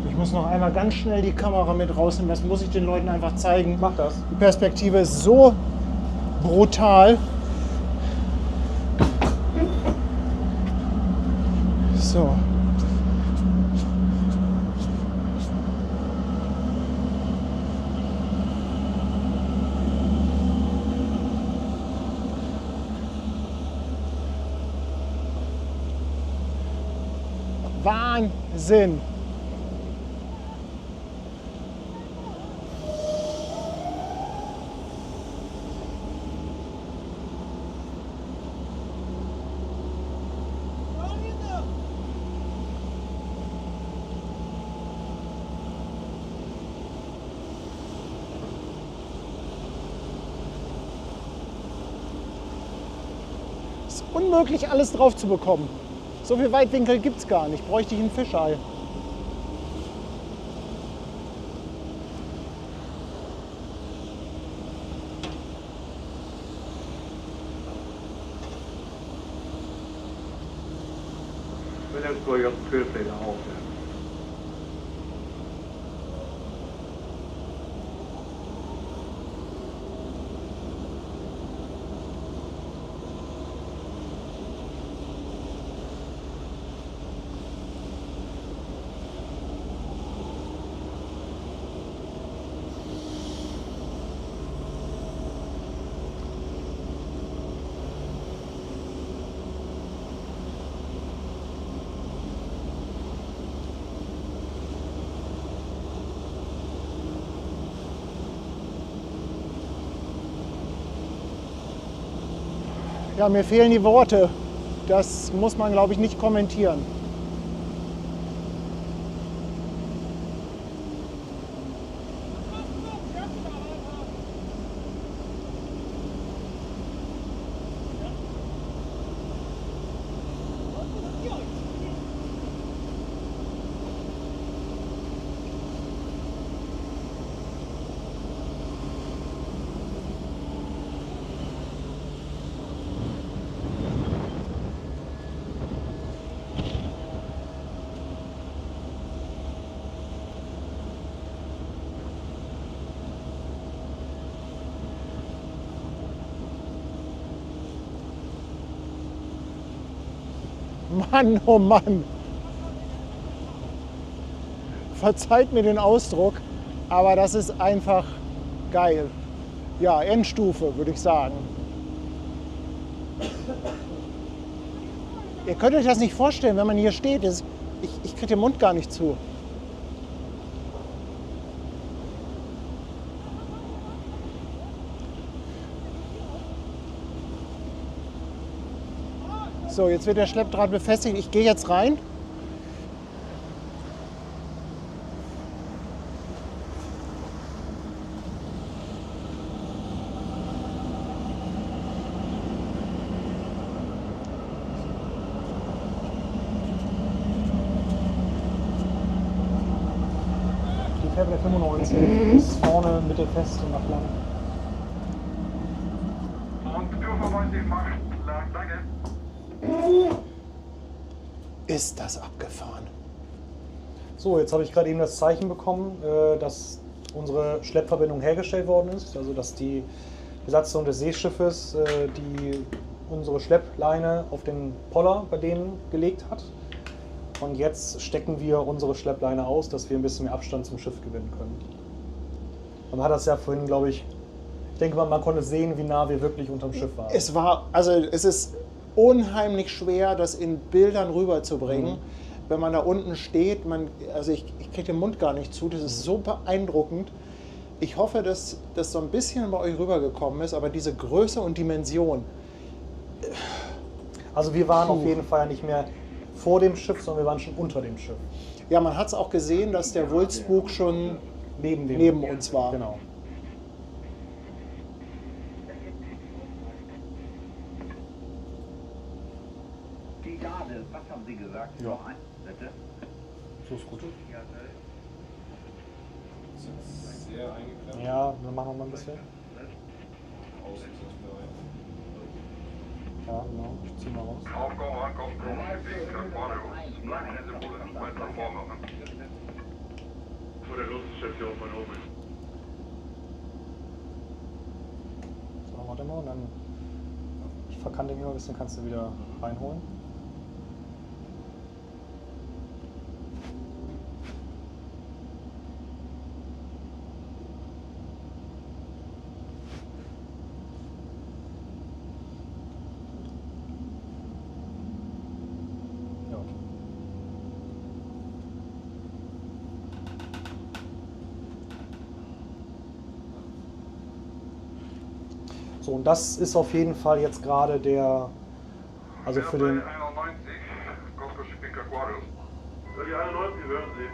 Ich muss noch einmal ganz schnell die Kamera mit rausnehmen. Das muss ich den Leuten einfach zeigen. Mach das. Die Perspektive ist so brutal. So. Wahnsinn. unmöglich, alles drauf zu bekommen. So viel Weitwinkel gibt es gar nicht. Bräuchte ich ein Fischei. Wilhelmsburg auf dem Füllfeder auf. Ja, mir fehlen die Worte. Das muss man, glaube ich, nicht kommentieren. Mann, oh Mann. Verzeiht mir den Ausdruck, aber das ist einfach geil. Ja, Endstufe, würde ich sagen. Ihr könnt euch das nicht vorstellen, wenn man hier steht. Ich kriege den Mund gar nicht zu. So, jetzt wird der Schleppdraht befestigt. Ich gehe jetzt rein. Die fährt bei 95 ist vorne mittelfest und nach lang. Und 95 macht lang, danke. Ist das abgefahren? So, jetzt habe ich gerade eben das Zeichen bekommen, dass unsere Schleppverbindung hergestellt worden ist. Also dass die Besatzung des Seeschiffes die unsere Schleppleine auf den Poller bei denen gelegt hat. Und jetzt stecken wir unsere Schleppleine aus, dass wir ein bisschen mehr Abstand zum Schiff gewinnen können. Man hat das ja vorhin, glaube ich, denke mal, man konnte sehen, wie nah wir wirklich unterm Schiff waren. Es ist unheimlich schwer, das in Bildern rüberzubringen. Wenn man da unten steht, ich kriege den Mund gar nicht zu, das ist so beeindruckend. Ich hoffe, dass das so ein bisschen bei euch rübergekommen ist, aber diese Größe und Dimension. Also wir waren auf jeden Fall nicht mehr vor dem Schiff, sondern wir waren schon unter dem Schiff. Ja, man hat es auch gesehen, dass der Wulstbug schon neben uns war. Genau. Die Gade, was haben Sie gesagt? Ja. Noch ein, bitte? So ist gut. Das ist sehr eingeklemmt. Ja, dann machen wir mal ein bisschen. Außen sind wir rein. Ja, genau. Ich zieh mal raus. Aufkommen, Ankunft, Shipping, Aquarius. Bleiben Sie Bullen, weiter vormachen. Vor der Luftstation von oben. So, warte mal. Und dann ich verkante mich mal ein bisschen, kannst du wieder reinholen. Ja. So, und das ist auf jeden Fall jetzt gerade der, also für den, 91, Costco Shipping Aquarius. Die 91 hören Sie.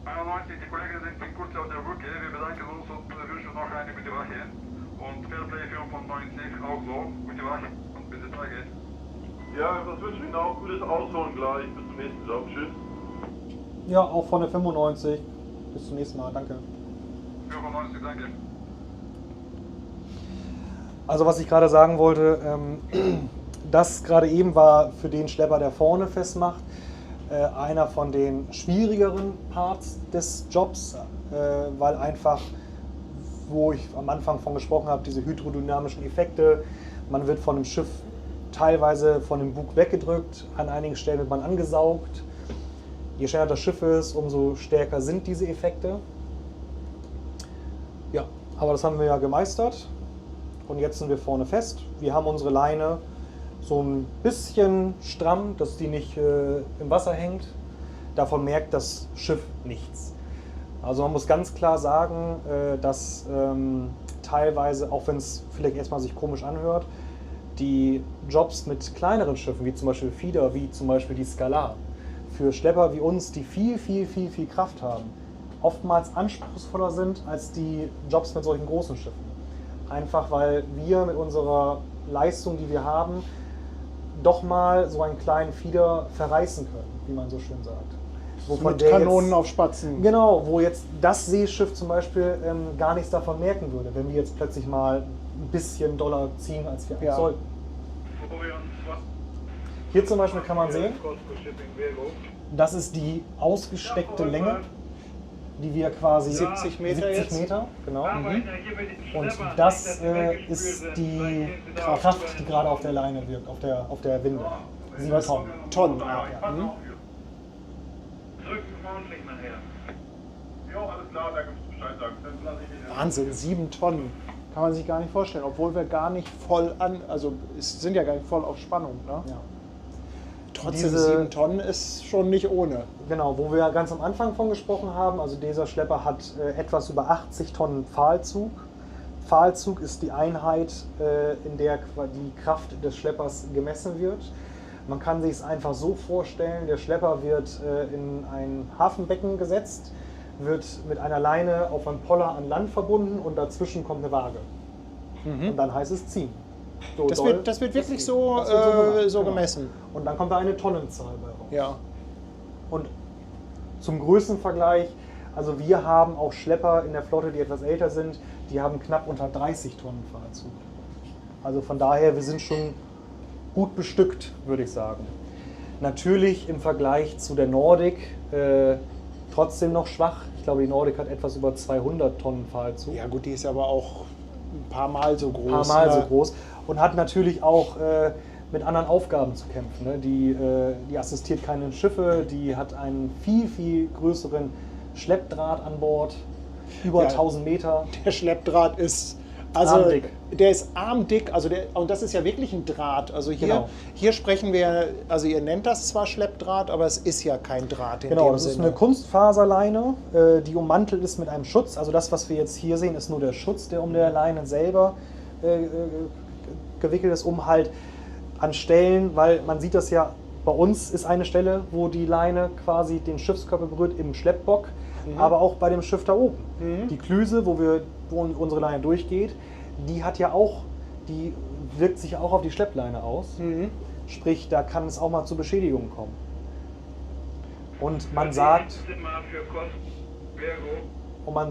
91, die Kollegen sind in kurz auf der Brücke. Wir bedanken uns und wünschen noch eine gute Wache. Und Fairplay 95 auch so. Gute Wache und bis Tage. Ja, das wünsche ich Ihnen auch. Gutes Ausholen gleich. Bis zum nächsten Job. Tschüss. Ja, auch von der 95. Bis zum nächsten Mal, danke. 95, danke. Also was ich gerade sagen wollte, das gerade eben war für den Schlepper, der vorne festmacht, einer von den schwierigeren Parts des Jobs, weil einfach, wo ich am Anfang von gesprochen habe, diese hydrodynamischen Effekte, man wird von dem Schiff teilweise von dem Bug weggedrückt, an einigen Stellen wird man angesaugt. Je schneller das Schiff ist, umso stärker sind diese Effekte. Ja, aber das haben wir ja gemeistert und jetzt sind wir vorne fest. Wir haben unsere Leine so ein bisschen stramm, dass die nicht im Wasser hängt. Davon merkt das Schiff nichts. Also man muss ganz klar sagen, dass teilweise, auch wenn es vielleicht erstmal sich komisch anhört, die Jobs mit kleineren Schiffen, wie zum Beispiel Feeder, wie zum Beispiel die Skalar, für Schlepper wie uns, die viel Kraft haben, oftmals anspruchsvoller sind als die Jobs mit solchen großen Schiffen. Einfach weil wir mit unserer Leistung, die wir haben, doch mal so einen kleinen Feeder verreißen können, wie man so schön sagt. Wovon Mit der Kanonen jetzt, auf Spatzen. Genau, wo jetzt das Seeschiff zum Beispiel gar nichts davon merken würde, wenn wir jetzt plötzlich mal ein bisschen doller ziehen, als wir Ja. sollten. Hier zum Beispiel kann man sehen, das ist die ausgesteckte Länge, die wir quasi 70 Meter 70 jetzt. Meter, genau. Und das ist die Kraft, die gerade auf der Leine wirkt, auf der Winde. 7 Tonnen. Tonnen. Ja. Mhm. Drücken ordentlich nachher. Jo, alles klar, danke fürs Bescheid sagen. Dann lasse ich dich. Wahnsinn, 7 Tonnen. Kann man sich gar nicht vorstellen, obwohl wir gar nicht voll es sind ja gar nicht voll auf Spannung. Ne? Ja. Trotzdem Diese- 7 Tonnen ist schon nicht ohne. Genau, wo wir ganz am Anfang von gesprochen haben, also dieser Schlepper hat etwas über 80 Tonnen Pfahlzug. Pfahlzug ist die Einheit, in der die Kraft des Schleppers gemessen wird. Man kann sich es einfach so vorstellen, der Schlepper wird in ein Hafenbecken gesetzt, wird mit einer Leine auf einem Poller an Land verbunden und dazwischen kommt eine Waage. Und dann heißt es ziehen. So Das doll- wird wirklich so, das wird gemacht, so genau. gemessen. Und dann kommt da eine Tonnenzahl bei raus. Ja. Und zum Größenvergleich, also wir haben auch Schlepper in der Flotte, die etwas älter sind, die haben knapp unter 30 Tonnen Fahrzug. Also von daher, wir sind schon gut bestückt, würde ich sagen. Natürlich im Vergleich zu der Nordic trotzdem noch schwach. Ich glaube, die Nordic hat etwas über 200 Tonnen Pfahlzug. Ja gut, die ist aber auch ein paar Mal so groß. Ein paar Mal ne? so groß. Und hat natürlich auch mit anderen Aufgaben zu kämpfen. Ne? Die assistiert keine Schiffe, die hat einen viel größeren Schleppdraht an Bord, über Ja. 1000 Meter. Der Schleppdraht ist also Armdick. der ist armdick, also und das ist ja wirklich ein Draht. Also Genau. hier sprechen wir, also ihr nennt das zwar Schleppdraht, aber es ist ja kein Draht in Genau, dem das ist Sinne. eine Kunstfaserleine, die ummantelt ist mit einem Schutz. Also das, was wir jetzt hier sehen, ist nur der Schutz, der um der Leine selber gewickelt ist, um halt an Stellen, weil man sieht das ja, bei uns ist eine Stelle, wo die Leine quasi den Schiffskörper berührt im Schleppbock, aber auch bei dem Schiff da oben. Die Klüse, wo unsere Leine durchgeht, die hat ja auch, die wirkt sich auch auf die Schleppleine aus. Sprich, da kann es auch mal zu Beschädigungen kommen. Und man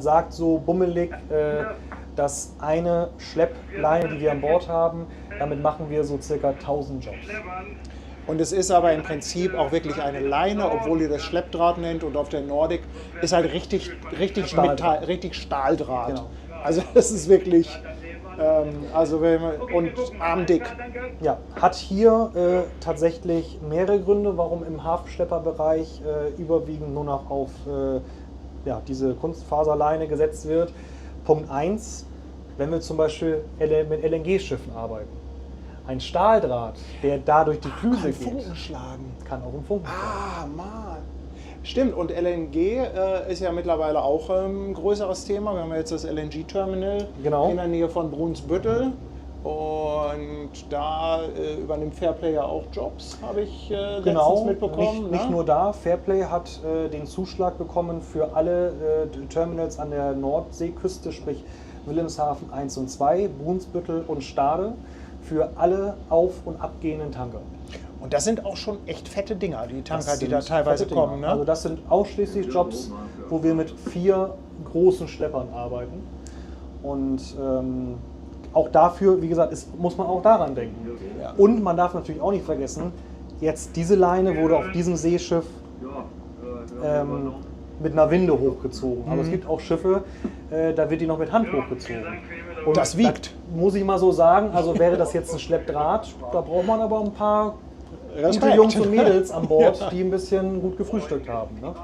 sagt, so bummelig, dass eine Schleppleine, die wir an Bord haben, damit machen wir so circa 1000 Jobs. Und es ist aber im Prinzip auch wirklich eine Leine, obwohl ihr das Schleppdraht nennt, und auf der Nordic ist halt richtig Stahldraht. Metall, richtig Stahldraht. Genau. Also das ist wirklich, und armdick. Ja, hat hier tatsächlich mehrere Gründe, warum im Hafenschlepperbereich überwiegend nur noch auf diese Kunstfaserleine gesetzt wird. Punkt 1, wenn wir zum Beispiel mit LNG-Schiffen arbeiten. Ein Stahldraht, der da durch die Klüse geht, Funken schlagen. kann auch im Funken schlagen. Ah, Mann. Stimmt, und LNG ist ja mittlerweile auch ein größeres Thema. Wir haben ja jetzt das LNG-Terminal Genau. in der Nähe von Brunsbüttel. Und da übernimmt Fairplay ja auch Jobs, habe ich letztens Genau, mitbekommen. nicht ne? nur da. Fairplay hat den Zuschlag bekommen für alle Terminals an der Nordseeküste, sprich Wilhelmshaven 1 und 2, Brunsbüttel und Stade, für alle auf- und abgehenden Tanker. Und das sind auch schon echt fette Dinger, die Tanker, Das die da sind teilweise fette Dinger. kommen. Ne? Also das sind ausschließlich Jobs, wo wir mit 4 großen Schleppern arbeiten. Und auch dafür, wie gesagt, muss man auch daran denken. Ja. Und man darf natürlich auch nicht vergessen, jetzt diese Leine wurde auf diesem Seeschiff mit einer Winde hochgezogen. Aber es gibt auch Schiffe, da wird die noch mit Hand hochgezogen. Und Das wiegt. muss ich mal so sagen, also wäre das jetzt ein Schleppdraht, da braucht man aber ein paar gute Respekt. Jungs und Mädels an Bord, die ein bisschen gut gefrühstückt haben. Ne? Das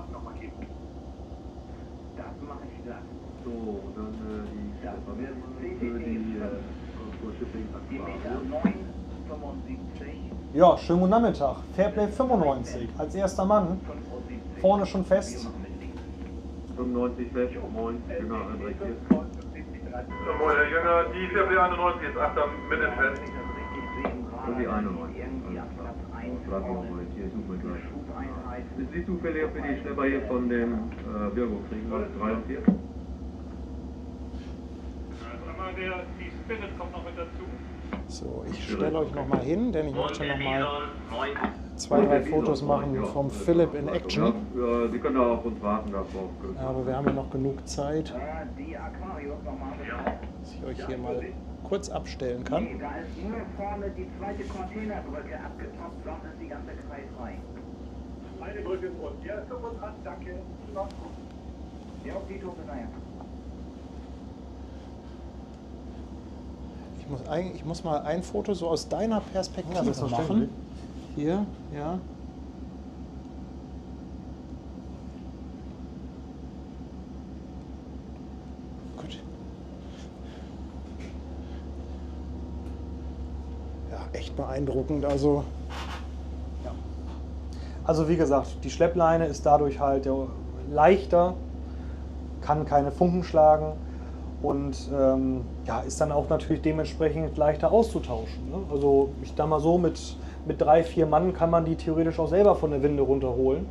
mache ich glatt. So, dann die Reformierten für die Cosco Shipping Die Meter Aquarius. 9,75, Ja, schönen guten Nachmittag. Fairplay 95, als erster Mann, 75. vorne schon fest. 95 fest, moin, Jünger Albrecht hier. Moin, Herr Jünger, die Fairplay 91 ist 8 mit dem Fest. Und die 91. Alles klar. Bleiben wir mal hier, ich suche mir gleich. Sind Sie zufällig für die Schlepper hier von dem Virgo kriegen? 3 und 4? Die Spirit kommt noch mit dazu. So, ich stelle euch nochmal hin, denn ich möchte nochmal 2, 3 Fotos machen vom Philipp in Action. Ja, Sie können da auf uns warten, davor. Aber wir haben ja noch genug Zeit, Die Aquarius nochmal. dass ich euch hier mal kurz abstellen kann. Nee, da ist nur vorne die zweite Containerbrücke abgetoppt, sonst ist die ganze Kreis frei. Eine Brücke ist rund. Ja, 25, danke. Ja, auf die Tote daher. Ich muss mal ein Foto so aus deiner Perspektive selbstverständlich. machen. Hier, ja. Gut. Ja, echt beeindruckend. Also, Also wie gesagt, die Schleppleine ist dadurch halt leichter, kann keine Funken schlagen und ja, ist dann auch natürlich dementsprechend leichter auszutauschen. Ne? Also ich sag mal so, mit 3, 4 Mann kann man die theoretisch auch selber von der Winde runterholen,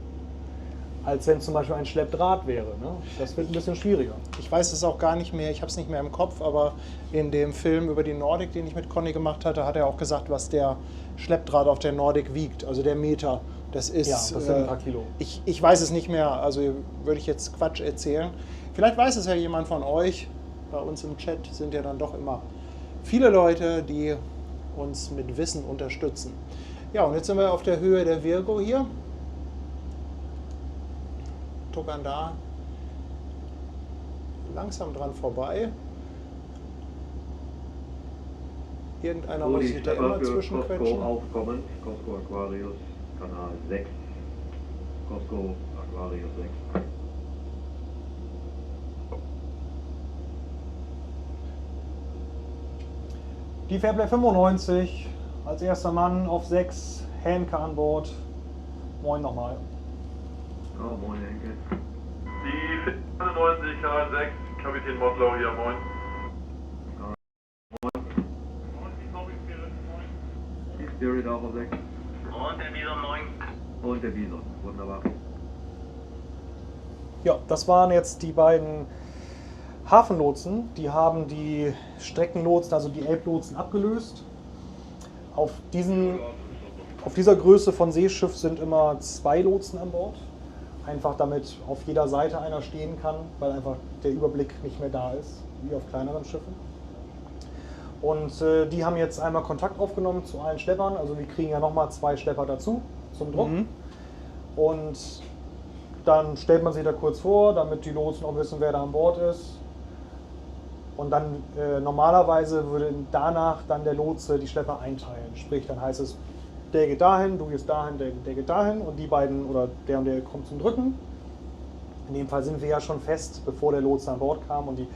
als wenn zum Beispiel ein Schleppdraht wäre. Ne? Das wird ein bisschen schwieriger. ich weiß es auch gar nicht mehr, ich habe es nicht mehr im Kopf, aber in dem Film über die Nordic, den ich mit Conny gemacht hatte, hat er auch gesagt, was der Schleppdraht auf der Nordic wiegt, also der Meter. Das ist, Ja, das sind ein paar Kilo. Ich weiß es nicht mehr, also würde ich jetzt Quatsch erzählen. Vielleicht weiß es ja jemand von euch. Bei uns im Chat sind ja dann doch immer viele Leute, die uns mit Wissen unterstützen. Ja, und jetzt sind wir auf der Höhe der Virgo hier. Tuckern da langsam dran vorbei. Irgendeiner So, muss die sich da Schlepper immer für zwischenquetschen. Cosco aufkommen. Cosco Aquarius, Kanal 6. Cosco Aquarius 6. Die Fairplay 95, als erster Mann auf 6, Henke an Bord. Moin nochmal. Ja, moin Henke. Die 91, Kanal 6, Kapitän Motlow hier, moin. Die Spirit auch auf 6. Und der Bison 9. Und der Bison. Wunderbar. Ja, das waren jetzt die beiden Hafenlotsen. Die haben die Streckenlotsen, also die Elblotsen, abgelöst. Auf dieser Größe von Seeschiff sind immer 2 Lotsen an Bord. Einfach damit auf jeder Seite einer stehen kann, weil einfach der Überblick nicht mehr da ist, wie auf kleineren Schiffen. Und die haben jetzt einmal Kontakt aufgenommen zu allen Schleppern. Also wir kriegen ja nochmal 2 Schlepper dazu zum Druck. Und dann stellt man sich da kurz vor, damit die Lotsen auch wissen, wer da an Bord ist. Und dann normalerweise würde danach dann der Lotse die Schlepper einteilen. Sprich, dann heißt es, der geht dahin, du gehst dahin, der geht dahin und die beiden oder der und der kommt zum Drücken. In dem Fall sind wir ja schon fest, bevor der Lotse an Bord kam, und die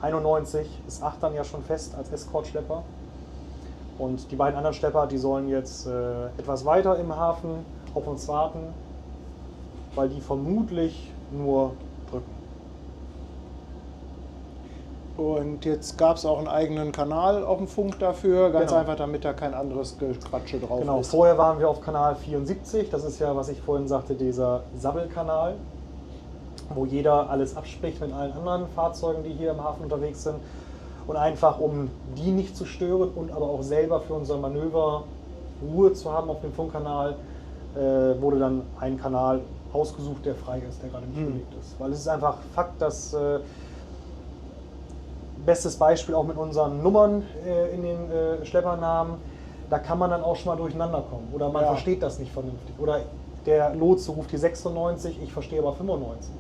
91 ist 8 dann ja schon fest als Escort-Schlepper. Und die beiden anderen Schlepper, die sollen jetzt etwas weiter im Hafen auf uns warten, weil die vermutlich nur drücken. Und jetzt gab es auch einen eigenen Kanal auf dem Funk dafür, ganz Genau. einfach, damit da kein anderes Gequatsche drauf Genau, ist. vorher waren wir auf Kanal 74, das ist ja, was ich vorhin sagte, dieser Sabbelkanal, wo jeder alles abspricht mit allen anderen Fahrzeugen, die hier im Hafen unterwegs sind. Und einfach, um die nicht zu stören und aber auch selber für unser Manöver Ruhe zu haben auf dem Funkkanal, wurde dann ein Kanal ausgesucht, der frei ist, der gerade nicht belegt ist. Weil es ist einfach Fakt, dass bestes Beispiel auch mit unseren Nummern in den Schleppernamen, da kann man dann auch schon mal durcheinander kommen. Oder man versteht das nicht vernünftig. Oder der Lotse ruft die 96, ich verstehe aber 95.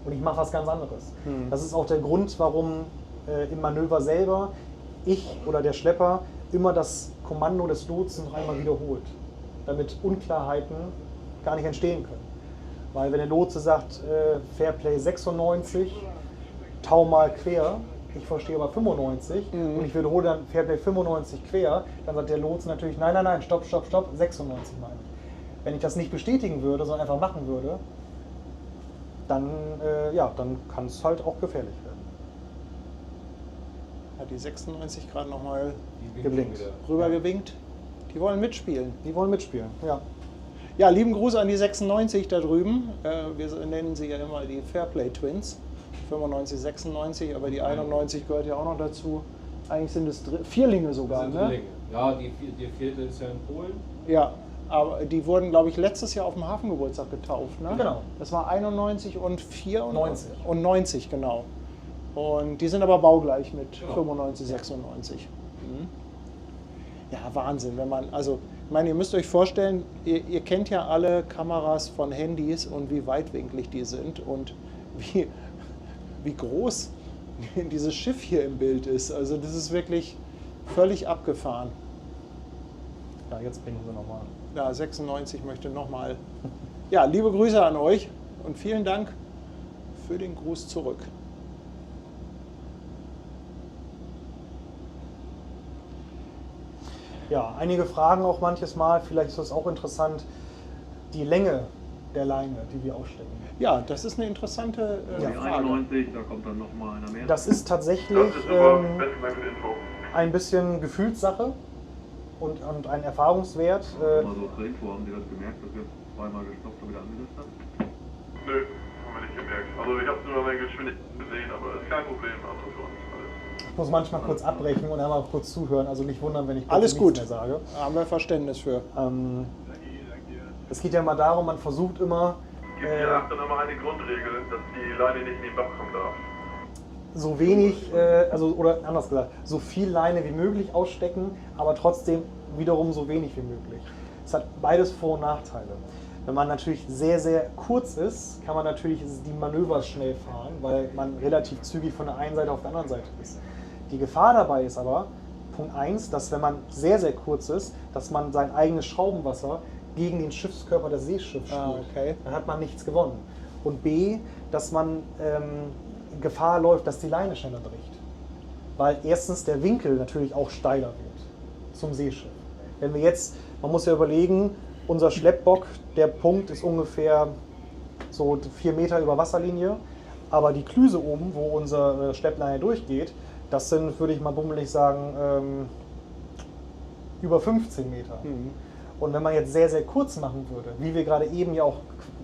Und ich mache was ganz anderes. Das ist auch der Grund, warum im Manöver selber ich oder der Schlepper immer das Kommando des Lotsen noch einmal wiederholt, damit Unklarheiten gar nicht entstehen können. Weil wenn der Lotse sagt, Fairplay 96, tau mal quer, ich verstehe aber 95 und ich wiederhole dann Fairplay 95 quer, dann sagt der Lotse natürlich, nein, nein, nein, stopp, stopp, stopp, 96 meine ich. Wenn ich das nicht bestätigen würde, sondern einfach machen würde, dann, dann kann es halt auch gefährlich werden. Hat die 96 gerade nochmal Geblinkt. rübergewinkt? Die wollen mitspielen. Die wollen mitspielen, ja. Ja, lieben Gruß an die 96 da drüben. Wir nennen sie ja immer die Fairplay Twins. 95, 96, aber die 91 gehört ja auch noch dazu. Eigentlich sind es Vierlinge sogar, Das sind ne? Drillinge. Ja, die vierte ist ja in Polen. Ja, aber die wurden, glaube ich, letztes Jahr auf dem Hafengeburtstag getauft, ne? Genau. Das war 91 und 94. 90. Und 90, genau. Und die sind aber baugleich mit 95, 96. Mhm. Ja, Wahnsinn, wenn man, also, ich meine, ihr müsst euch vorstellen, ihr kennt ja alle Kameras von Handys und wie weitwinklig die sind und wie groß dieses Schiff hier im Bild ist. Also das ist wirklich völlig abgefahren. Ja, jetzt bringen sie nochmal. Ja, 96 möchte nochmal. Ja, liebe Grüße an euch und vielen Dank für den Gruß zurück. Ja, einige fragen auch manches Mal, vielleicht ist das auch interessant, die Länge der Leine, die wir ausstecken. Ja, das ist eine interessante Die Frage. 91, da kommt dann nochmal einer mehr. Das ist tatsächlich Das ist super, besten Dank für die Info. ein bisschen Gefühlssache und ein Erfahrungswert. Mal so zur Info, haben Sie das gemerkt, dass wir zweimal gestoppt und wieder angesetzt haben? Nö, haben wir nicht gemerkt. Also ich habe nur meine Geschwindigkeit gesehen, aber ist kein Problem. Also für uns alles. Ich muss manchmal kurz abbrechen und einmal kurz zuhören, also nicht wundern, wenn ich Alles nichts gut. mehr sage. Haben wir Verständnis für. Es geht ja mal darum, man versucht immer Gibt hier achten immer eine Grundregel, dass die Leine nicht in den Bach kommen darf. so wenig, oder anders gesagt, so viel Leine wie möglich ausstecken, aber trotzdem wiederum so wenig wie möglich. Es hat beides Vor- und Nachteile. Wenn man natürlich sehr, sehr kurz ist, kann man natürlich die Manöver schnell fahren, weil man relativ zügig von der einen Seite auf der anderen Seite ist. Die Gefahr dabei ist aber, Punkt 1, dass wenn man sehr, sehr kurz ist, dass man sein eigenes Schraubenwasser gegen den Schiffskörper des Seeschiffs spült. Okay. Dann hat man nichts gewonnen. Und B, dass man Gefahr läuft, dass die Leine schneller bricht. Weil erstens der Winkel natürlich auch steiler wird zum Seeschiff. Wenn wir jetzt, man muss ja überlegen, unser Schleppbock, der Punkt ist ungefähr so 4 Meter über Wasserlinie, aber die Klüse oben, wo unsere Schleppleine durchgeht, das sind, würde ich mal bummelig sagen, über 15 Meter. Und wenn man jetzt sehr, sehr kurz machen würde, wie wir gerade eben ja auch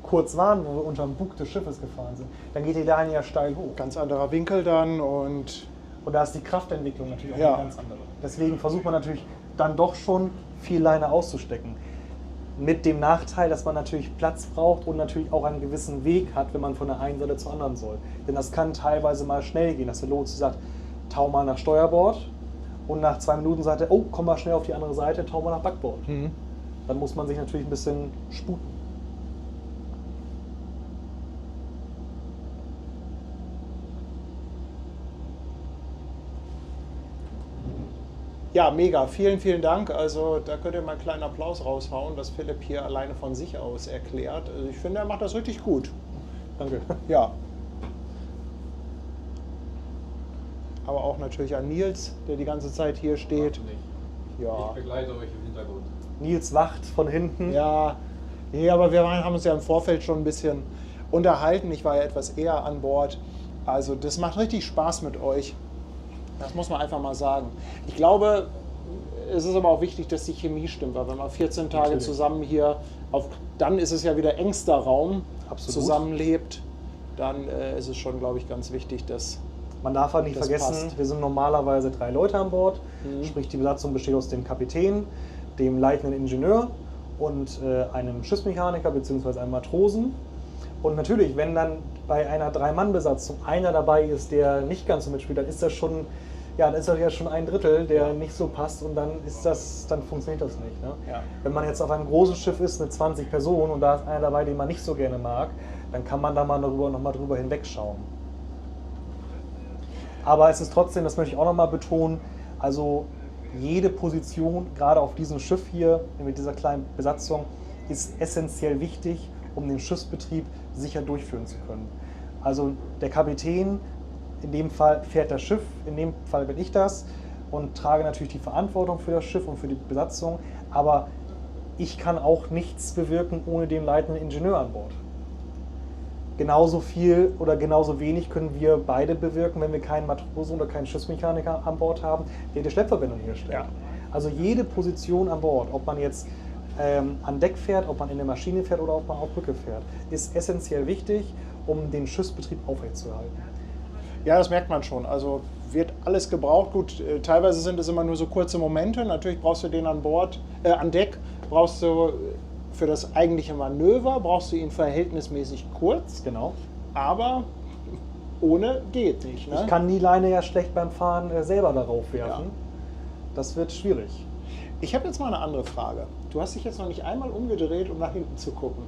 kurz waren, wo wir unter dem Bug des Schiffes gefahren sind, dann geht die Leine ja steil hoch. Ganz anderer Winkel dann und Und da ist die Kraftentwicklung natürlich auch Ja. eine ganz andere. Deswegen versucht man natürlich dann doch schon viel Leine auszustecken. Mit dem Nachteil, dass man natürlich Platz braucht und natürlich auch einen gewissen Weg hat, wenn man von der einen Seite zur anderen soll. Denn das kann teilweise mal schnell gehen, dass der Lotse sagt, tau mal nach Steuerbord und nach 2 Minuten sagt er, oh, komm mal schnell auf die andere Seite, tau mal nach Backbord. Dann muss man sich natürlich ein bisschen sputen. ja, mega. Vielen, vielen Dank. Also da könnt ihr mal einen kleinen Applaus raushauen, dass Philipp hier alleine von sich aus erklärt. Also ich finde, er macht das richtig gut. Danke. Ja. Aber auch natürlich an Nils, der die ganze Zeit hier steht. Ja. Ich begleite euch im Hintergrund. Nils wacht von hinten. Ja, nee, aber wir haben uns ja im Vorfeld schon ein bisschen unterhalten. Ich war ja etwas eher an Bord. Also das macht richtig Spaß mit euch. Das muss man einfach mal sagen. Ich glaube, es ist aber auch wichtig, dass die Chemie stimmt, weil wenn man 14 Tage Natürlich. zusammen hier, dann ist es ja wieder engster Raum, Absolut. zusammenlebt, dann ist es schon, glaube ich, ganz wichtig, dass... Man darf halt nicht Das vergessen, passt. wir sind normalerweise 3 Leute an Bord, sprich die Besatzung besteht aus dem Kapitän, dem leitenden Ingenieur und einem Schiffsmechaniker bzw. einem Matrosen. Und natürlich, wenn dann bei einer 3-Mann-Besatzung einer dabei ist, der nicht ganz so mitspielt, dann ist das schon, ja, dann ist das ja schon ein Drittel, der nicht so passt und dann funktioniert das nicht. Ne? Ja. Wenn man jetzt auf einem großen Schiff ist mit 20 Personen und da ist einer dabei, den man nicht so gerne mag, dann kann man da mal nochmal drüber hinwegschauen. Aber es ist trotzdem, das möchte ich auch nochmal betonen, also jede Position, gerade auf diesem Schiff hier, mit dieser kleinen Besatzung, ist essentiell wichtig, um den Schiffsbetrieb sicher durchführen zu können. Also der Kapitän, in dem Fall fährt das Schiff, in dem Fall bin ich das und trage natürlich die Verantwortung für das Schiff und für die Besatzung, aber ich kann auch nichts bewirken ohne den leitenden Ingenieur an Bord. Genauso viel oder genauso wenig können wir beide bewirken, wenn wir keinen Matrosen oder keinen Schiffsmechaniker an Bord haben, der die Schleppverbindung herstellt. Ja. Also jede Position an Bord, ob man jetzt an Deck fährt, ob man in der Maschine fährt oder ob man auf Brücke fährt, ist essentiell wichtig, um den Schiffsbetrieb aufrechtzuerhalten. Ja, das merkt man schon. Also wird alles gebraucht. Gut, teilweise sind es immer nur so kurze Momente. Natürlich brauchst du den an Bord, an Deck, brauchst du für das eigentliche Manöver, brauchst du ihn verhältnismäßig kurz. Genau. Aber ohne geht nicht. Ne? Ich kann die Leine ja schlecht beim Fahren selber darauf werfen. Ja. Das wird schwierig. Ich habe jetzt mal eine andere Frage. Du hast dich jetzt noch nicht einmal umgedreht, um nach hinten zu gucken.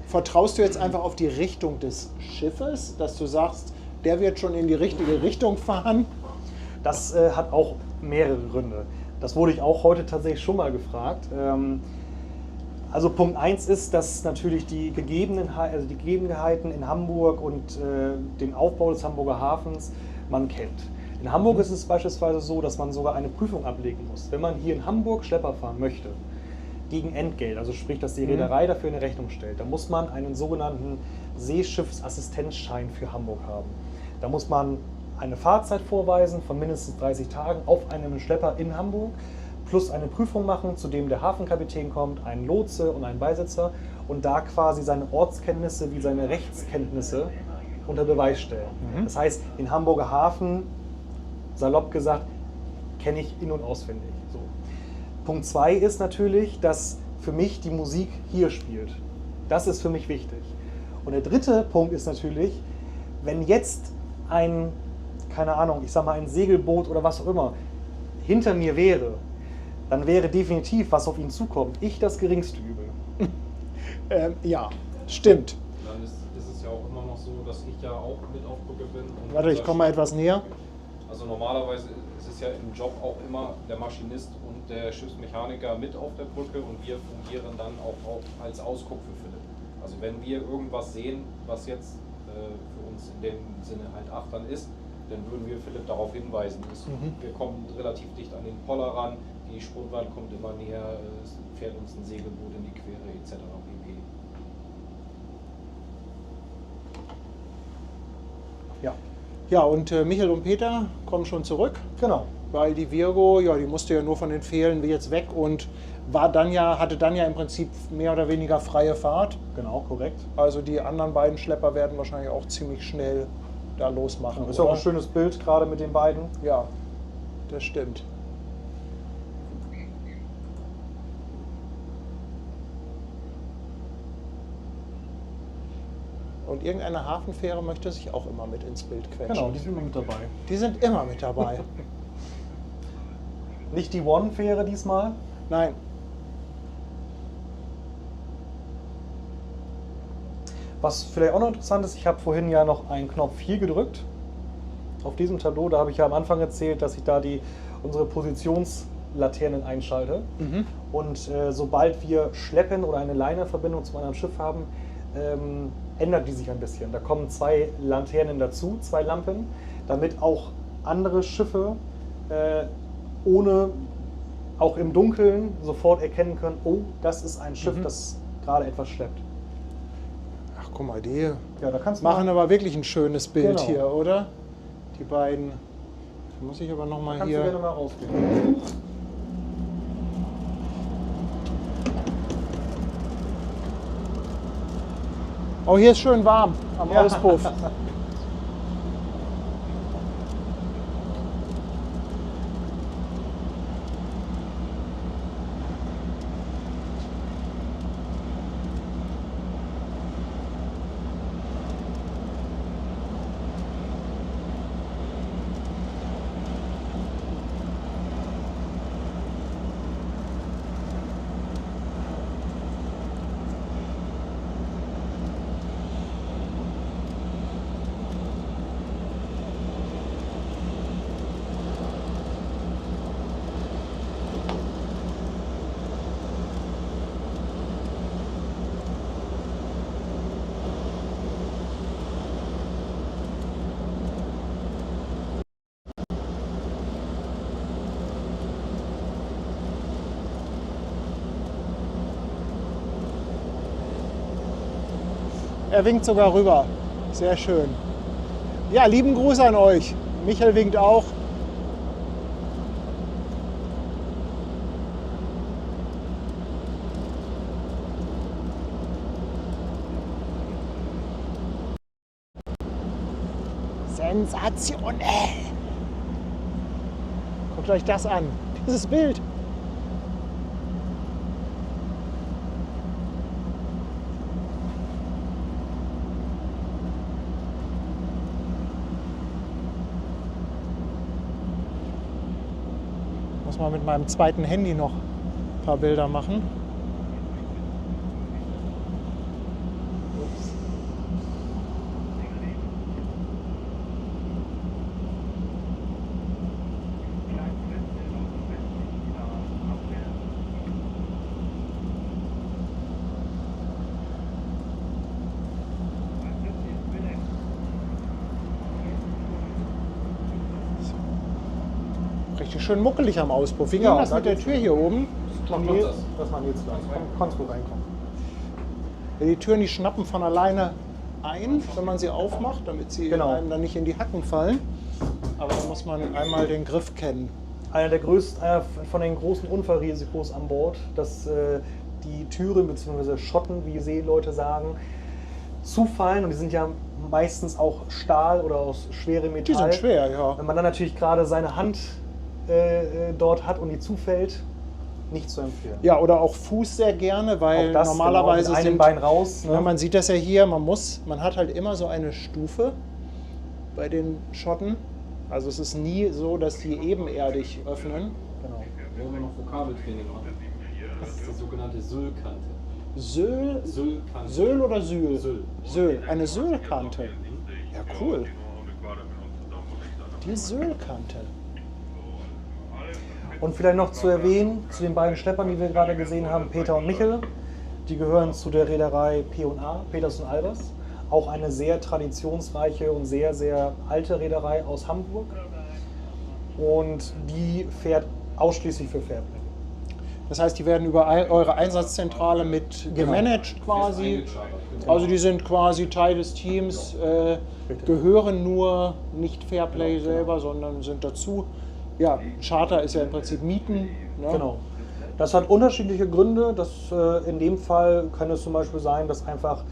Vertraust du jetzt einfach auf die Richtung des Schiffes, dass du sagst, der wird schon in die richtige Richtung fahren? Das hat auch mehrere Gründe. Das wurde ich auch heute tatsächlich schon mal gefragt. Also Punkt 1 ist, dass natürlich die Gegebenheiten in Hamburg und den Aufbau des Hamburger Hafens man kennt. In Hamburg ist es beispielsweise so, dass man sogar eine Prüfung ablegen muss. Wenn man hier in Hamburg Schlepper fahren möchte, gegen Entgelt, also sprich, dass die Reederei dafür eine Rechnung stellt, dann muss man einen sogenannten Seeschiffsassistenzschein für Hamburg haben. Da muss man eine Fahrzeit vorweisen von mindestens 30 Tagen auf einem Schlepper in Hamburg, plus eine Prüfung machen, zu dem der Hafenkapitän kommt, ein Lotse und ein Beisitzer und da quasi seine Ortskenntnisse wie seine Rechtskenntnisse unter Beweis stellen. Das heißt, den Hamburger Hafen, salopp gesagt, kenne ich in- und auswendig. So. Punkt 2 ist natürlich, dass für mich die Musik hier spielt. Das ist für mich wichtig. Und der dritte Punkt ist natürlich, wenn jetzt ein, keine Ahnung, ich sag mal ein Segelboot oder was auch immer hinter mir wäre, dann wäre definitiv, was auf ihn zukommt, ich das geringste Übel. Ja, stimmt. Dann ist es ja auch immer noch so, dass ich ja auch mit auf Brücke bin. Und Warte, ich komme mal etwas näher. Also normalerweise ist es ja im Job auch immer der Maschinist und der Schiffsmechaniker mit auf der Brücke und wir fungieren dann auch als Ausguck für Philipp. Also wenn wir irgendwas sehen, was jetzt für uns in dem Sinne halt Achtern ist, dann würden wir Philipp darauf hinweisen. Wir kommen relativ dicht an den Poller ran, die Spundwand kommt immer näher, es fährt uns ein Segelboot in die Quere etc. pp. Ja. Ja, und Michael und Peter kommen schon zurück, Genau. weil die Virgo, ja, die musste ja nur von den Fehlen jetzt weg und hatte dann ja im Prinzip mehr oder weniger freie Fahrt. Genau, korrekt. Also die anderen beiden Schlepper werden wahrscheinlich auch ziemlich schnell da losmachen. Ist ja auch ein schönes Bild, gerade mit den beiden. Ja, das stimmt. Und irgendeine Hafenfähre möchte sich auch immer mit ins Bild quetschen. Genau, die sind immer mit dabei. Die sind immer mit dabei. Nicht die One-Fähre diesmal. Nein. Was vielleicht auch noch interessant ist, ich habe vorhin ja noch einen Knopf hier gedrückt. Auf diesem Tableau, da habe ich ja am Anfang erzählt, dass ich da unsere Positionslaternen einschalte. Und sobald wir schleppen oder eine Leineverbindung zum anderen Schiff haben, ändert die sich ein bisschen. Da kommen 2 Laternen dazu, 2 Lampen, damit auch andere Schiffe ohne, auch im Dunkeln, sofort erkennen können, oh, das ist ein Schiff, das gerade etwas schleppt. Ach, guck mal, die Ja, da kannst du machen aber wirklich ein schönes Bild Genau. hier, oder? Die beiden. Da muss ich aber nochmal kannst du hier. gerne mal rausgehen. Oh, hier ist schön warm am Ja. Auspuff. Er winkt sogar rüber. Sehr schön. Ja, lieben Gruß an euch. Michael winkt auch. Sensationell. Guckt euch das an. Dieses Bild. Muss mal mit meinem zweiten Handy noch ein paar Bilder machen. Richtig schön muckelig am Auspuff. Wie ging Ja, das da mit der geht's Tür hier oben? Das machen jetzt gleich. Kannst du reinkommen. Ja, die Türen, die schnappen von alleine ein, wenn man sie aufmacht, damit sie Genau. einem dann nicht in die Hacken fallen. Aber da muss man einmal den Griff kennen. Einer von den großen Unfallrisikos an Bord, dass die Türen bzw. Schotten, wie Seeleute sagen, zufallen. Und die sind ja meistens auch Stahl oder aus schwerem Metall. Die sind schwer, ja. Wenn man dann natürlich gerade seine Hand dort hat und die zufällt, nicht zu empfehlen. Ja, oder auch Fuß sehr gerne, weil Auch das, normalerweise genau, mit einem sind, Bein raus. ja, man sieht das ja hier, man hat halt immer so eine Stufe bei den Schotten. Also es ist nie so, dass die ebenerdig öffnen. Genau. Wir wollen noch Vokabeltraining machen. Das ist die sogenannte Sölkante. Söl? Sölkante. Söl oder Sühl? Syl. Söl. Eine Sölkante. Ja, cool. Die Sölkante. Und vielleicht noch zu erwähnen, zu den beiden Schleppern, die wir gerade gesehen haben, Peter und Michel. Die gehören zu der Reederei P&A, Peters und Albers. Auch eine sehr traditionsreiche und sehr, sehr alte Reederei aus Hamburg. Und die fährt ausschließlich für Fairplay. Das heißt, die werden über eure Einsatzzentrale mit Genau. gemanagt quasi. Eingechartert. Also die sind quasi Teil des Teams, gehören nur nicht Fairplay selber, sondern sind dazu. Ja, Charter ist ja im Prinzip Mieten. Ne? Genau. Das hat unterschiedliche Gründe. In dem Fall kann es zum Beispiel sein, dass einfach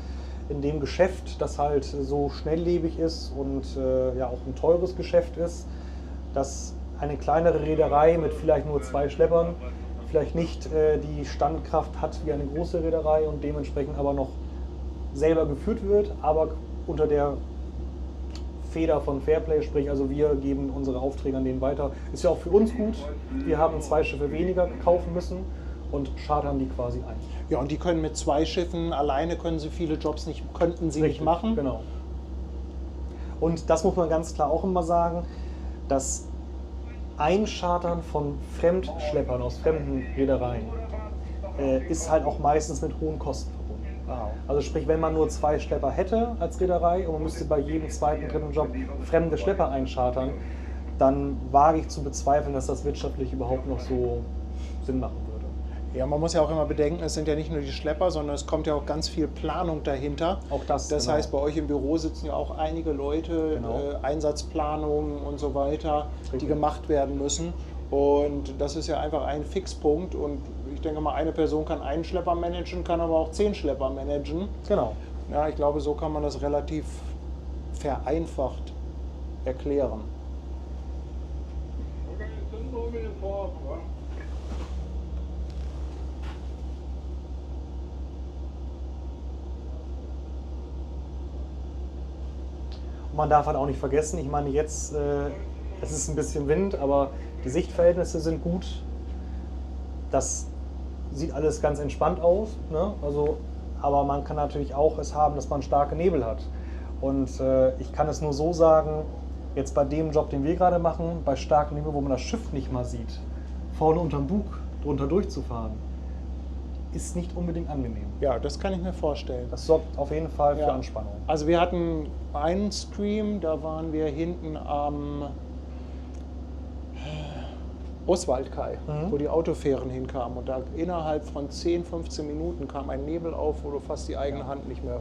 in dem Geschäft, das halt so schnelllebig ist und ja auch ein teures Geschäft ist, dass eine kleinere Reederei mit vielleicht nur 2 Schleppern vielleicht nicht die Standkraft hat wie eine große Reederei und dementsprechend aber noch selber geführt wird, aber unter der Feder von Fairplay, sprich also wir geben unsere Aufträge an denen weiter. Ist ja auch für uns gut. Wir haben 2 Schiffe weniger kaufen müssen und chartern die quasi ein. Ja, und die können mit 2 Schiffen, alleine können sie viele Jobs nicht, könnten sie nicht machen. Genau. Und das muss man ganz klar auch immer sagen, das Einschartern von Fremdschleppern aus fremden Reedereien ist halt auch meistens mit hohen Kosten verbunden. Also sprich, wenn man nur 2 Schlepper hätte als Reederei und man müsste bei jedem zweiten, dritten Job fremde Schlepper einschartern, dann wage ich zu bezweifeln, dass das wirtschaftlich überhaupt noch so Sinn machen würde. Ja, man muss ja auch immer bedenken, es sind ja nicht nur die Schlepper, sondern es kommt ja auch ganz viel Planung dahinter. Auch das, Das genau. heißt, bei euch im Büro sitzen ja auch einige Leute, Genau. Einsatzplanungen und so weiter, die Richtig. gemacht werden müssen. Und das ist ja einfach ein Fixpunkt. Und ich denke mal, eine Person kann einen Schlepper managen, kann aber auch 10 Schlepper managen. Genau. Ja, ich glaube, so kann man das relativ vereinfacht erklären. Okay, dann noch mit dem Vor, wa? Und man darf halt auch nicht vergessen, ich meine jetzt, es ist ein bisschen Wind, aber die Sichtverhältnisse sind gut. Das sieht alles ganz entspannt aus. Ne? Also, aber man kann natürlich auch es haben, dass man starke Nebel hat. Und ich kann es nur so sagen, jetzt bei dem Job, den wir gerade machen, bei starkem Nebel, wo man das Schiff nicht mal sieht, vorne unterm Bug drunter durchzufahren, ist nicht unbedingt angenehm. Ja, das kann ich mir vorstellen. Das sorgt auf jeden Fall für Ja. Anspannung. Also wir hatten einen Stream, da waren wir hinten am Oswaldkai, wo die Autofähren hinkamen. Und da innerhalb von 10, 15 Minuten kam ein Nebel auf, wo du fast die eigene Hand nicht mehr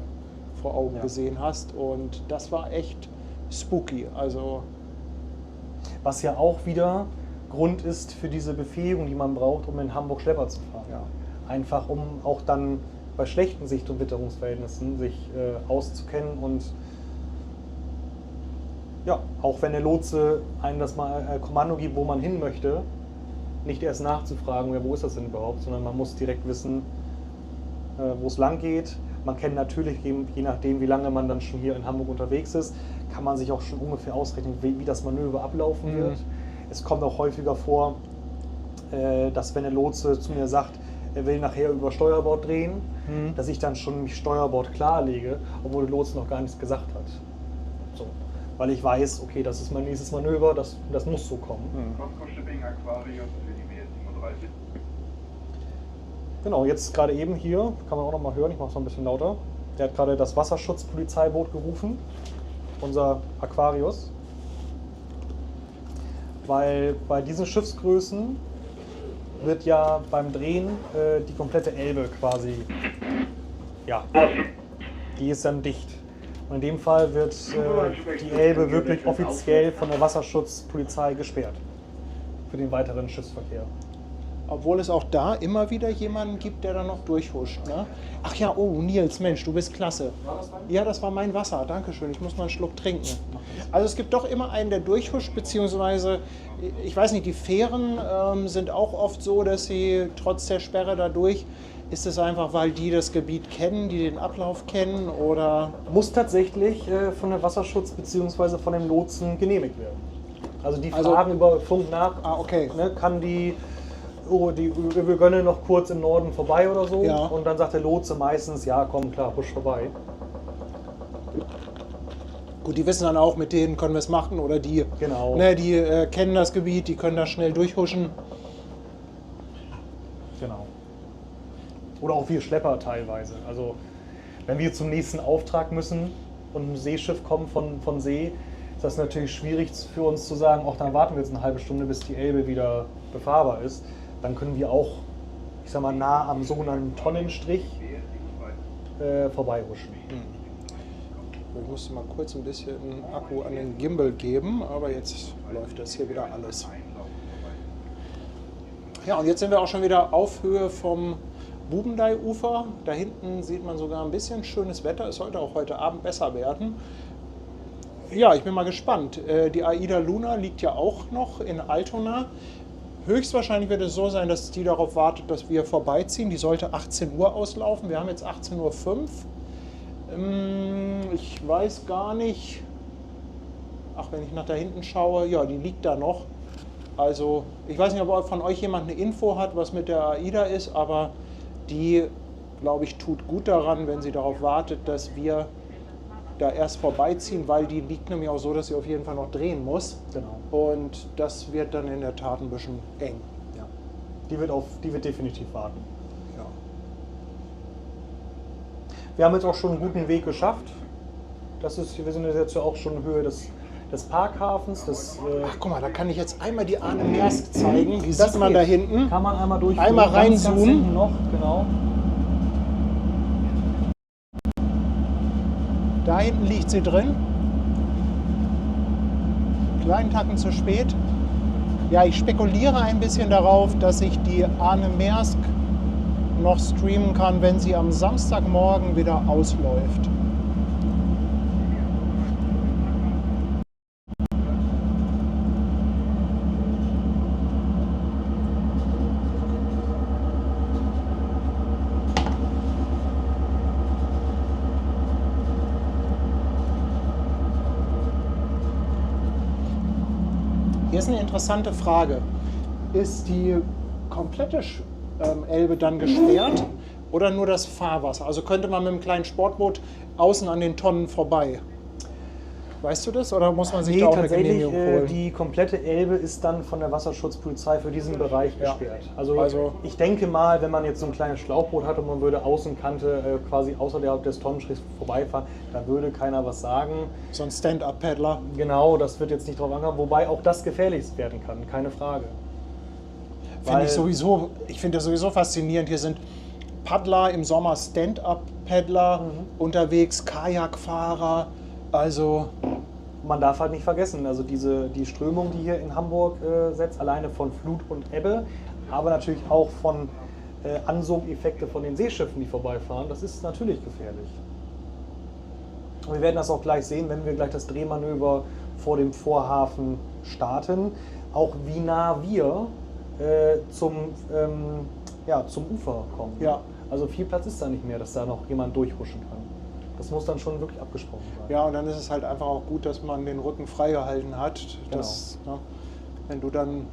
vor Augen Ja. gesehen hast. Und das war echt spooky. Also Was ja auch wieder Grund ist für diese Befähigung, die man braucht, um in Hamburg Schlepper zu fahren. Ja. Einfach um auch dann bei schlechten Sicht- und Witterungsverhältnissen sich auszukennen und ja, auch wenn der Lotse einem das mal Kommando gibt, wo man hin möchte, nicht erst nachzufragen, ja, wo ist das denn überhaupt, sondern man muss direkt wissen, wo es lang geht. Man kennt natürlich, je nachdem, wie lange man dann schon hier in Hamburg unterwegs ist, kann man sich auch schon ungefähr ausrechnen, wie das Manöver ablaufen wird. Es kommt auch häufiger vor, dass wenn der Lotse zu mir sagt, er will nachher über Steuerbord drehen, dass ich dann schon mich Steuerbord klarlege, obwohl der Lotse noch gar nichts gesagt hat. So. Weil ich weiß, okay, das ist mein nächstes Manöver, das muss so kommen. Costco Shipping Aquarius für die W37. Genau, jetzt gerade eben hier, kann man auch noch mal hören, ich mache es noch ein bisschen lauter. Der hat gerade das Wasserschutzpolizeiboot gerufen, unser Aquarius. Weil bei diesen Schiffsgrößen wird ja beim Drehen die komplette Elbe quasi, ja, die ist dann dicht. Und in dem Fall wird die Elbe wirklich offiziell von der Wasserschutzpolizei gesperrt für den weiteren Schiffsverkehr. obwohl es auch da immer wieder jemanden gibt, der da noch durchhuscht. Ne? Ach ja, oh Nils, Mensch, du bist klasse. Ja, das war mein Wasser, Dankeschön, ich muss mal einen Schluck trinken. Also es gibt doch immer einen, der durchhuscht, beziehungsweise, ich weiß nicht, die Fähren sind auch oft so, dass sie trotz der Sperre da durch, ist es einfach, weil die das Gebiet kennen, die den Ablauf kennen oder... Muss tatsächlich von der Wasserschutz bzw. von dem Lotsen genehmigt werden. Also die fragen über Funk nach, okay. ne, kann die, wir gönnen noch kurz im Norden vorbei oder so. Ja. Und dann sagt der Lotse meistens, ja komm, klar, husch vorbei. Gut, die wissen dann auch, mit denen können wir es machen oder die, Genau. ne, die kennen das Gebiet, die können da schnell durchhuschen. Genau. Oder auch wir Schlepper teilweise. Also wenn wir zum nächsten Auftrag müssen und ein Seeschiff kommt von See, ist das natürlich schwierig für uns zu sagen, auch dann warten wir jetzt eine halbe Stunde, bis die Elbe wieder befahrbar ist. Dann können wir auch, ich sag mal, nah am sogenannten Tonnenstrich vorbeihuschen. Ich musste mal kurz ein bisschen Akku an den Gimbal geben, aber jetzt läuft das hier wieder alles. Ja, und jetzt sind wir auch schon wieder auf Höhe vom Bubendei-Ufer. Da hinten sieht man sogar ein bisschen schönes Wetter. Es sollte auch heute Abend besser werden. Ja, ich bin mal gespannt. Die AIDA Luna liegt ja auch noch in Altona. Höchstwahrscheinlich wird es so sein, dass die darauf wartet, dass wir vorbeiziehen. Die sollte 18 Uhr auslaufen. Wir haben jetzt 18:05 Uhr. Ich weiß gar nicht. Ach, wenn ich nach da hinten schaue, ja, die liegt da noch. Also, ich weiß nicht, ob von euch jemand eine Info hat, was mit der AIDA ist, aber die, glaube ich, tut gut daran, wenn sie darauf wartet, dass wir da erst vorbeiziehen, weil die liegt nämlich auch so, dass sie auf jeden Fall noch drehen muss. Genau. Und das wird dann in der Tat ein bisschen eng. Ja. Die wird definitiv warten. Ja. Wir haben jetzt auch schon einen guten Weg geschafft. Wir sind jetzt ja auch schon in Höhe des Parkhafens. Ach, guck mal, da kann ich jetzt einmal die Arne Maersk zeigen. Die das sieht man geht. da hinten. Kann man einmal durchführen. Einmal Ganz reinzoomen. hinten noch, genau. Da hinten liegt sie drin. Kleinen Tacken zu spät. Ja, ich spekuliere ein bisschen darauf, dass ich die Arne Maersk noch streamen kann, wenn sie am Samstagmorgen wieder ausläuft. Hier ist eine interessante Frage. Ist die komplette Elbe dann gesperrt oder nur das Fahrwasser? Also könnte man mit einem kleinen Sportboot außen an den Tonnen vorbei? Weißt du das oder muss man sich da auch eine Genehmigung holen? Die komplette Elbe ist dann von der Wasserschutzpolizei für diesen Bereich gesperrt. Also ich denke mal, wenn man jetzt so ein kleines Schlauchboot hat und man würde Außenkante quasi außerhalb des Tonnenstrichs vorbeifahren, da würde keiner was sagen. So ein Stand-Up-Paddler. Genau, das wird jetzt nicht drauf ankommen, wobei auch das gefährlich werden kann, keine Frage. Ich finde das sowieso faszinierend. Hier sind Paddler, im Sommer Stand-Up-Paddler unterwegs, Kajakfahrer, also Man darf halt nicht vergessen, also die Strömung, die hier in Hamburg setzt, alleine von Flut und Ebbe, aber natürlich auch von Ansogeffekte von den Seeschiffen, die vorbeifahren, das ist natürlich gefährlich. Und wir werden das auch gleich sehen, wenn wir gleich das Drehmanöver vor dem Vorhafen starten, auch wie nah wir zum Ufer kommen. Ja. Also viel Platz ist da nicht mehr, dass da noch jemand durchhuschen kann. Das muss dann schon wirklich abgesprochen sein. ja, und dann ist es halt einfach auch gut, dass man den Rücken freigehalten hat, dass, ne, wenn du dann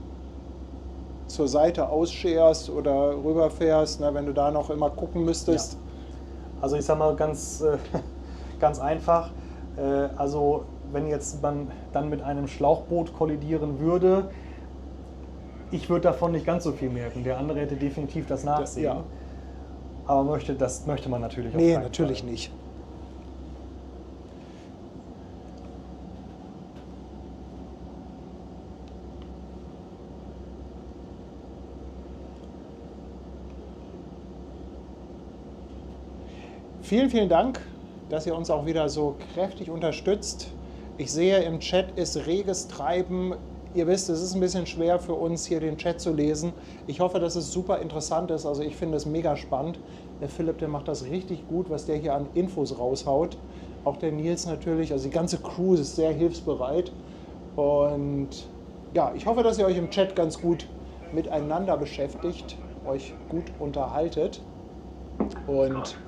zur Seite ausscherst oder rüberfährst, ne, wenn du da noch immer gucken müsstest. Ja. Also ich sag mal ganz, ganz einfach, also wenn jetzt man dann mit einem Schlauchboot kollidieren würde, ich würde davon nicht ganz so viel merken. Der andere hätte definitiv das Nachsehen. Ja. Aber das möchte man natürlich auch Nee, keinen natürlich Fall. nicht. Vielen, vielen Dank, dass ihr uns auch wieder so kräftig unterstützt. Ich sehe, im Chat ist reges Treiben. Ihr wisst, es ist ein bisschen schwer für uns, hier den Chat zu lesen. Ich hoffe, dass es super interessant ist. Also ich finde es mega spannend. Der Philipp, der macht das richtig gut, was der hier an Infos raushaut. Auch der Nils natürlich. Also die ganze Crew ist sehr hilfsbereit. Und ja, ich hoffe, dass ihr euch im Chat ganz gut miteinander beschäftigt, euch gut unterhaltet. Und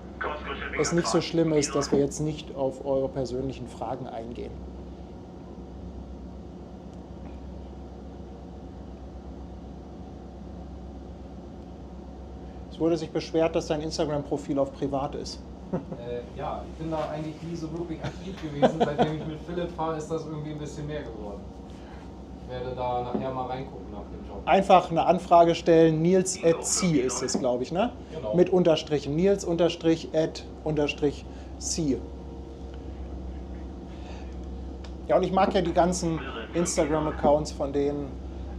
es nicht so schlimm ist, dass wir jetzt nicht auf eure persönlichen Fragen eingehen. Es wurde sich beschwert, dass dein Instagram-Profil auf privat ist. Ja, ich bin da eigentlich nie so wirklich aktiv gewesen. Seitdem ich mit Philipp fahre, ist das irgendwie ein bisschen mehr geworden. Ich werde da nachher mal reingucken nach dem Job. Einfach eine Anfrage stellen, Nils@C ist es, glaube ich, ne? Genau. Mit Unterstrichen, Nils_@_C. Ja, und ich mag ja die ganzen Instagram-Accounts von den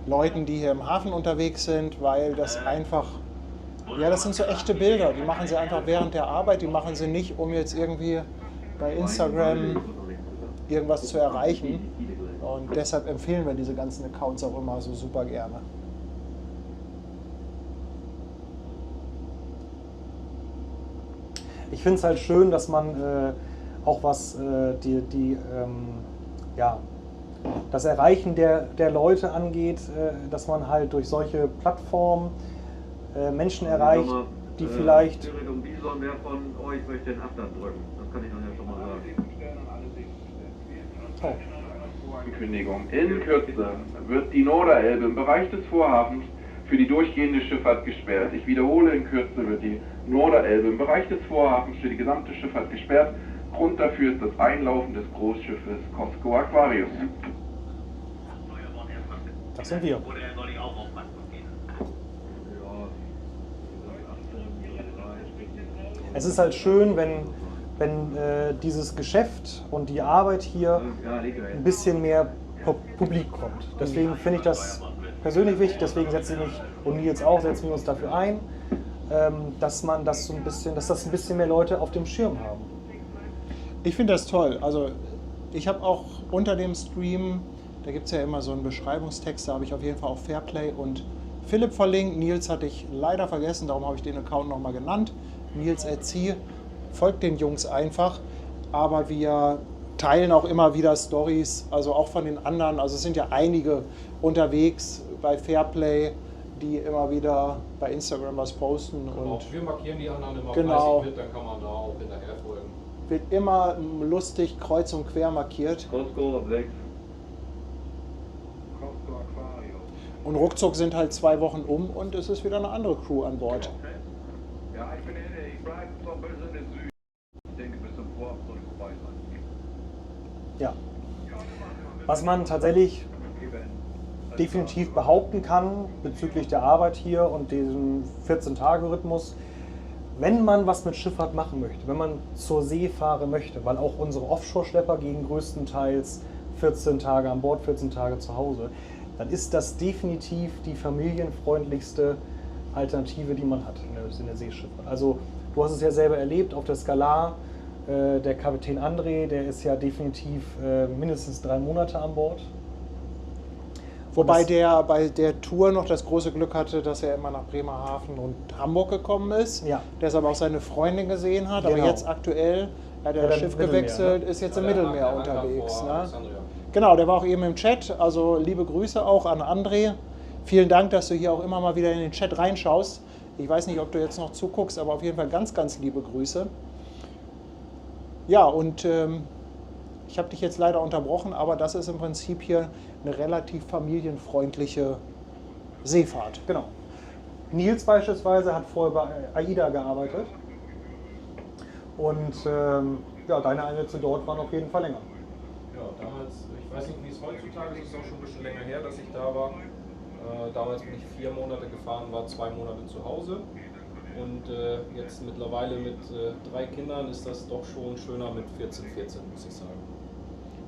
Leuten, die hier im Hafen unterwegs sind, weil das einfach, ja, das sind so echte Bilder. Die machen sie einfach während der Arbeit, die machen sie nicht, um jetzt irgendwie bei Instagram irgendwas zu erreichen. Und deshalb empfehlen wir diese ganzen Accounts auch immer so super gerne. Ich finde es halt schön, dass man auch was das Erreichen der Leute angeht, dass man halt durch solche Plattformen Menschen erreicht, die vielleicht... Um Bison, wer von euch möchte den Achtern drücken? Das kann ich nachher schon mal sagen. Ankündigung. In Kürze wird die Norderelbe im Bereich des Vorhafens für die durchgehende Schifffahrt gesperrt. Ich wiederhole, in Kürze wird die Norderelbe im Bereich des Vorhafens für die gesamte Schifffahrt gesperrt. Grund dafür ist das Einlaufen des Großschiffes Cosco Aquarius. Das sind wir. Es ist halt schön, wenn dieses Geschäft und die Arbeit hier ein bisschen mehr publik kommt. Deswegen finde ich das persönlich wichtig, deswegen setze ich mich und Nils auch, setzen wir uns dafür ein, dass das ein bisschen mehr Leute auf dem Schirm haben. Ich finde das toll. Also ich habe auch unter dem Stream, da gibt es ja immer so einen Beschreibungstext, da habe ich auf jeden Fall auch Fairplay und Philipp verlinkt. Nils hatte ich leider vergessen, darum habe ich den Account nochmal genannt. Nils@C. Folgt den Jungs einfach. Aber wir teilen auch immer wieder Stories, also auch von den anderen. Also es sind ja einige unterwegs bei Fairplay, die immer wieder bei Instagram was posten. Genau, Und wir markieren die anderen immer genau, fleißig mit, dann kann man da auch hinterher folgen. wird immer lustig kreuz und quer markiert. Costco auf 6. Costco Aquarius. Und ruckzuck sind halt 2 Wochen um und es ist wieder eine andere Crew an Bord. Ja, ich bleibe so ein bisschen in Süden. Ich denke, bis zum Vorab soll ich vorbei sein. Ja. Was man tatsächlich definitiv behaupten kann bezüglich der Arbeit hier und diesem 14-Tage-Rhythmus, wenn man was mit Schifffahrt machen möchte, wenn man zur See fahren möchte, weil auch unsere Offshore-Schlepper gehen größtenteils 14 Tage an Bord, 14 Tage zu Hause, dann ist das definitiv die familienfreundlichste Alternative, die man hat in der Seeschifffahrt. Also du hast es ja selber erlebt auf der Skalar, der Kapitän André, der ist ja definitiv mindestens 3 Monate an Bord. Wobei der bei der Tour noch das große Glück hatte, dass er immer nach Bremerhaven und Hamburg gekommen ist. Ja. Deshalb auch seine Freundin gesehen hat. Genau. Aber jetzt aktuell hat er Ja, das dann Schiff Mittelmeer, gewechselt, ne? ist jetzt Ja, im der Mittelmeer Anker unterwegs. vor Ne? Alexandria. Genau, der war auch eben im Chat. Also liebe Grüße auch an André. Vielen Dank, dass du hier auch immer mal wieder in den Chat reinschaust. Ich weiß nicht, ob du jetzt noch zuguckst, aber auf jeden Fall ganz, ganz liebe Grüße. Ja, und ich habe dich jetzt leider unterbrochen, aber das ist im Prinzip hier eine relativ familienfreundliche Seefahrt. Genau. Nils beispielsweise hat vorher bei AIDA gearbeitet. Und ja, deine Einsätze dort waren auf jeden Fall länger. Ja, damals, ich weiß nicht, wie es heutzutage ist, ist auch schon ein bisschen länger her, dass ich da war. Damals bin ich 4 Monate gefahren, war 2 Monate zu Hause. Und jetzt mittlerweile mit 3 Kindern ist das doch schon schöner mit 14, muss ich sagen.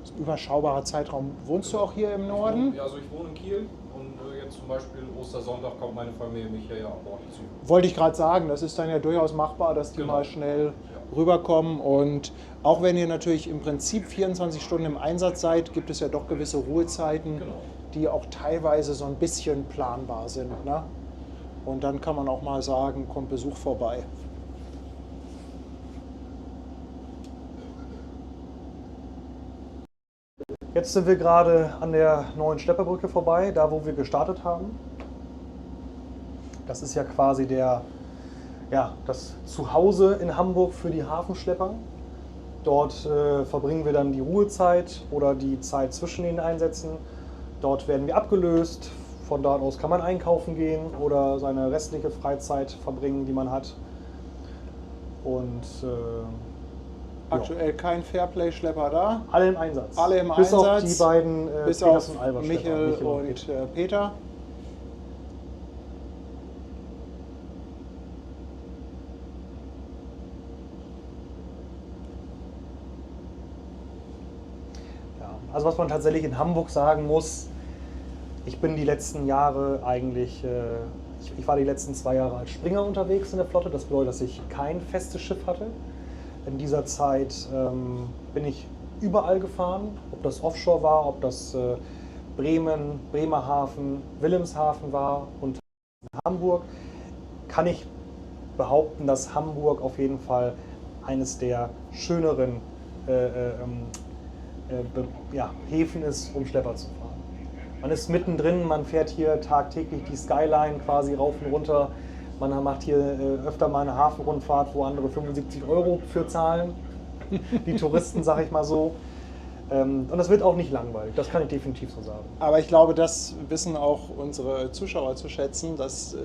Das ist ein überschaubarer Zeitraum. Wohnst du auch hier im Norden? Also ich wohne in Kiel und jetzt zum Beispiel Ostersonntag kommt meine Familie mich hier ja an Bord zu. Wollte ich gerade sagen, das ist dann ja durchaus machbar, dass die Genau. mal schnell rüberkommen. Und auch wenn ihr natürlich im Prinzip 24 Stunden im Einsatz seid, gibt es ja doch gewisse Ruhezeiten, Genau. die auch teilweise so ein bisschen planbar sind. Ne? Und dann kann man auch mal sagen, kommt Besuch vorbei. Jetzt sind wir gerade an der neuen Schlepperbrücke vorbei, da wo wir gestartet haben. Das ist ja quasi das Zuhause in Hamburg für die Hafenschlepper. Dort verbringen wir dann die Ruhezeit oder die Zeit zwischen den Einsätzen. Dort werden wir abgelöst. Von dort aus kann man einkaufen gehen oder seine restliche Freizeit verbringen, die man hat. Und Aktuell kein Fairplay-Schlepper da. alle im Einsatz. Alle im Bis Einsatz. auf die beiden Bis Peters auf und Albers Michel Schlepper. und Peter. Ja, also was man tatsächlich in Hamburg sagen muss, ich bin die letzten Jahre eigentlich, ich war die letzten 2 Jahre als Springer unterwegs in der Flotte. Das bedeutet, dass ich kein festes Schiff hatte. In dieser Zeit bin ich überall gefahren, ob das Offshore war, ob das Bremen, Bremerhaven, Wilhelmshaven war und Hamburg. Kann ich behaupten, dass Hamburg auf jeden Fall eines der schöneren Häfen ist, um Schlepper zu fahren. Man ist mittendrin, man fährt hier tagtäglich die Skyline quasi rauf und runter. Man macht hier öfter mal eine Hafenrundfahrt, wo andere 75 € für zahlen. Die Touristen, sag ich mal so. Und das wird auch nicht langweilig, das kann ich definitiv so sagen. Aber ich glaube, das wissen auch unsere Zuschauer zu schätzen. Das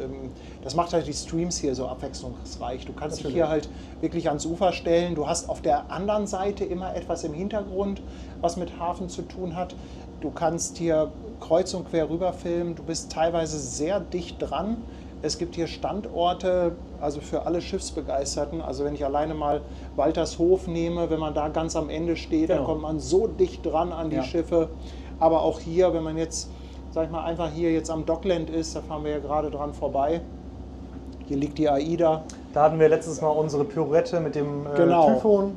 macht halt die Streams hier so abwechslungsreich. Du kannst dich Natürlich. hier halt wirklich ans Ufer stellen. Du hast auf der anderen Seite immer etwas im Hintergrund, was mit Hafen zu tun hat. Du kannst hier kreuz und quer rüber filmen. Du bist teilweise sehr dicht dran. Es gibt hier Standorte, also für alle Schiffsbegeisterten. Also wenn ich alleine mal Waltershof nehme, wenn man da ganz am Ende steht, dann Genau. kommt man so dicht dran an die Ja. Schiffe. Aber auch hier, wenn man jetzt, sag ich mal, einfach hier jetzt am Dockland ist, da fahren wir ja gerade dran vorbei. Hier liegt die AIDA. Da hatten wir letztes Mal unsere Pirouette mit dem Genau. Typhon.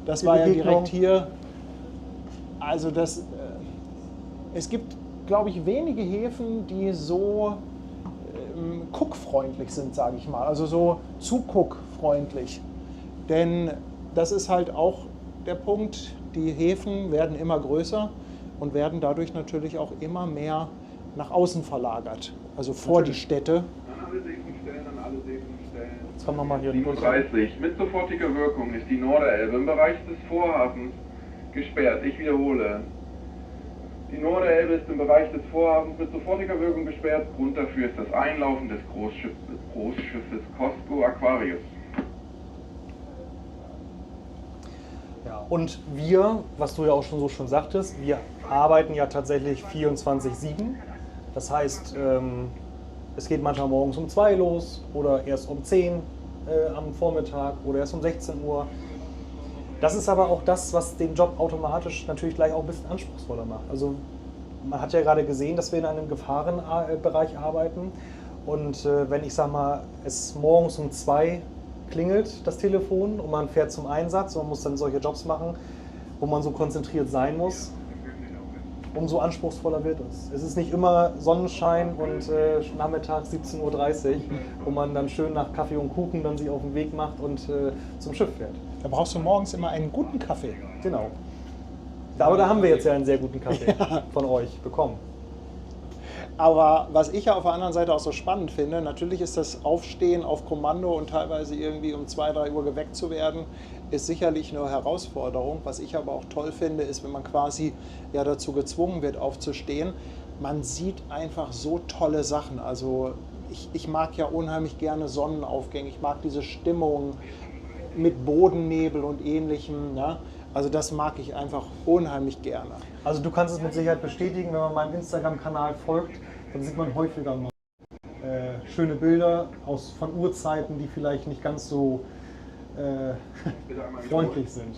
Das Die war ja Begegnung. direkt hier. Also es gibt, glaube ich, wenige Häfen, die so guckfreundlich sind, sage ich mal. Also so zuguckfreundlich. Denn das ist halt auch der Punkt, die Häfen werden immer größer und werden dadurch natürlich auch immer mehr nach außen verlagert. Also vor die Städte. An alle Seefenstellen, an alle Seefenstellen. Jetzt kommen wir mal hier 37. Mit sofortiger Wirkung ist die Norderelbe im Bereich des Vorhafens gesperrt. Ich wiederhole. Die Norderelbe ist im Bereich des Vorhafens mit sofortiger Wirkung gesperrt. Grund dafür ist das Einlaufen des Großschiffes Cosco Aquarius. Ja, und wir, was du ja auch schon so schön sagtest, wir arbeiten ja tatsächlich 24/7. Das heißt, es geht manchmal morgens um 2 los oder erst um 10 am Vormittag oder erst um 16 Uhr. Das ist aber auch das, was den Job automatisch natürlich gleich auch ein bisschen anspruchsvoller macht. Also man hat ja gerade gesehen, dass wir in einem Gefahrenbereich arbeiten Und wenn ich sag mal, es morgens um 2 klingelt das Telefon und man fährt zum Einsatz und man muss dann solche Jobs machen, wo man so konzentriert sein muss, umso anspruchsvoller wird es. Es ist nicht immer Sonnenschein und nachmittags 17:30 Uhr, wo man dann schön nach Kaffee und Kuchen dann sich auf den Weg macht und zum Schiff fährt. Da brauchst du morgens immer einen guten Kaffee. Genau. Aber da haben wir jetzt ja einen sehr guten Kaffee von euch bekommen. Aber was ich ja auf der anderen Seite auch so spannend finde, natürlich ist das Aufstehen auf Kommando und teilweise irgendwie um 2, 3 Uhr geweckt zu werden, ist sicherlich eine Herausforderung. Was ich aber auch toll finde, ist, wenn man quasi ja dazu gezwungen wird, aufzustehen. Man sieht einfach so tolle Sachen. Also ich mag ja unheimlich gerne Sonnenaufgänge. Ich mag diese Stimmung mit Bodennebel und Ähnlichem. Ne? Also das mag ich einfach unheimlich gerne. Also du kannst es mit Sicherheit bestätigen, wenn man meinem Instagram-Kanal folgt, dann sieht man häufiger mal schöne Bilder von Uhrzeiten, die vielleicht nicht ganz so freundlich sind.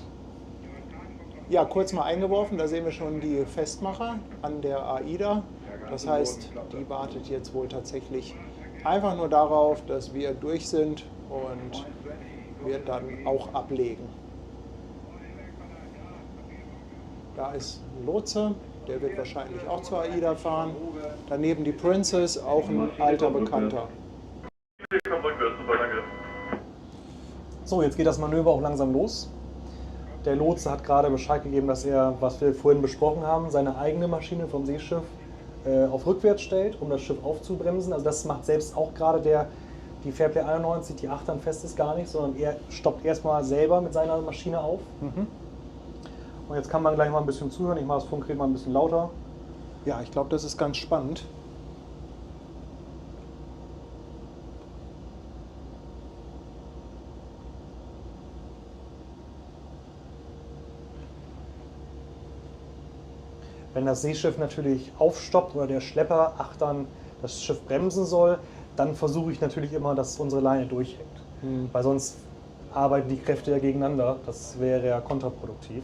Ja, kurz mal eingeworfen, da sehen wir schon die Festmacher an der AIDA. Das heißt, die wartet jetzt wohl tatsächlich einfach nur darauf, dass wir durch sind und wird dann auch ablegen. Da ist ein Lotse, der wird wahrscheinlich auch zur AIDA fahren. Daneben die Princess, auch ein alter Bekannter. So, jetzt geht das Manöver auch langsam los. Der Lotse hat gerade Bescheid gegeben, dass er, was wir vorhin besprochen haben, seine eigene Maschine vom Seeschiff auf rückwärts stellt, um das Schiff aufzubremsen. Also das macht selbst auch gerade die Fairplay 91, die Achtern fest ist gar nicht, sondern er stoppt erstmal selber mit seiner Maschine auf. Und jetzt kann man gleich mal ein bisschen zuhören. Ich mache das Funkgerät mal ein bisschen lauter. Ja, ich glaube, das ist ganz spannend. Wenn das Seeschiff natürlich aufstoppt oder der Schlepper Achtern das Schiff bremsen soll, dann versuche ich natürlich immer, dass unsere Leine durchhängt. Weil sonst arbeiten die Kräfte ja gegeneinander. Das wäre ja kontraproduktiv.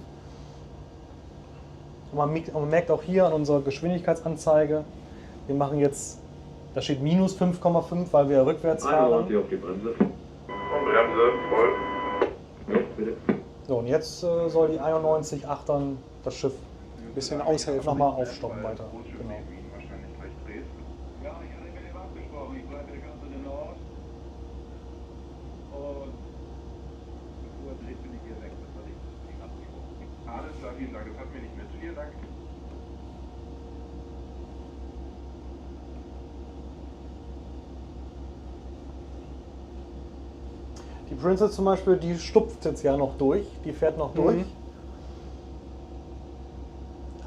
Und man merkt auch hier an unserer Geschwindigkeitsanzeige, wir machen jetzt, da steht minus 5,5, weil wir rückwärts fahren. Auf die Bremse. Und Bremse, voll. Ja, bitte. So, und jetzt soll die 91 Achtern das Schiff Ein bisschen aushelfen. nochmal aufstoppen weiter. Genau. Ja, ich hatte mit dem abgesprochen. Ich bleibe ganz in den Nord. Und bevor es dreht, bin ich hier weg. Das hatte ich abgesprochen. Alles klar, vielen Dank. Das hatten wir nicht mit. Vielen Dank. Die Princess zum Beispiel, die stupft jetzt ja noch durch, die fährt noch durch.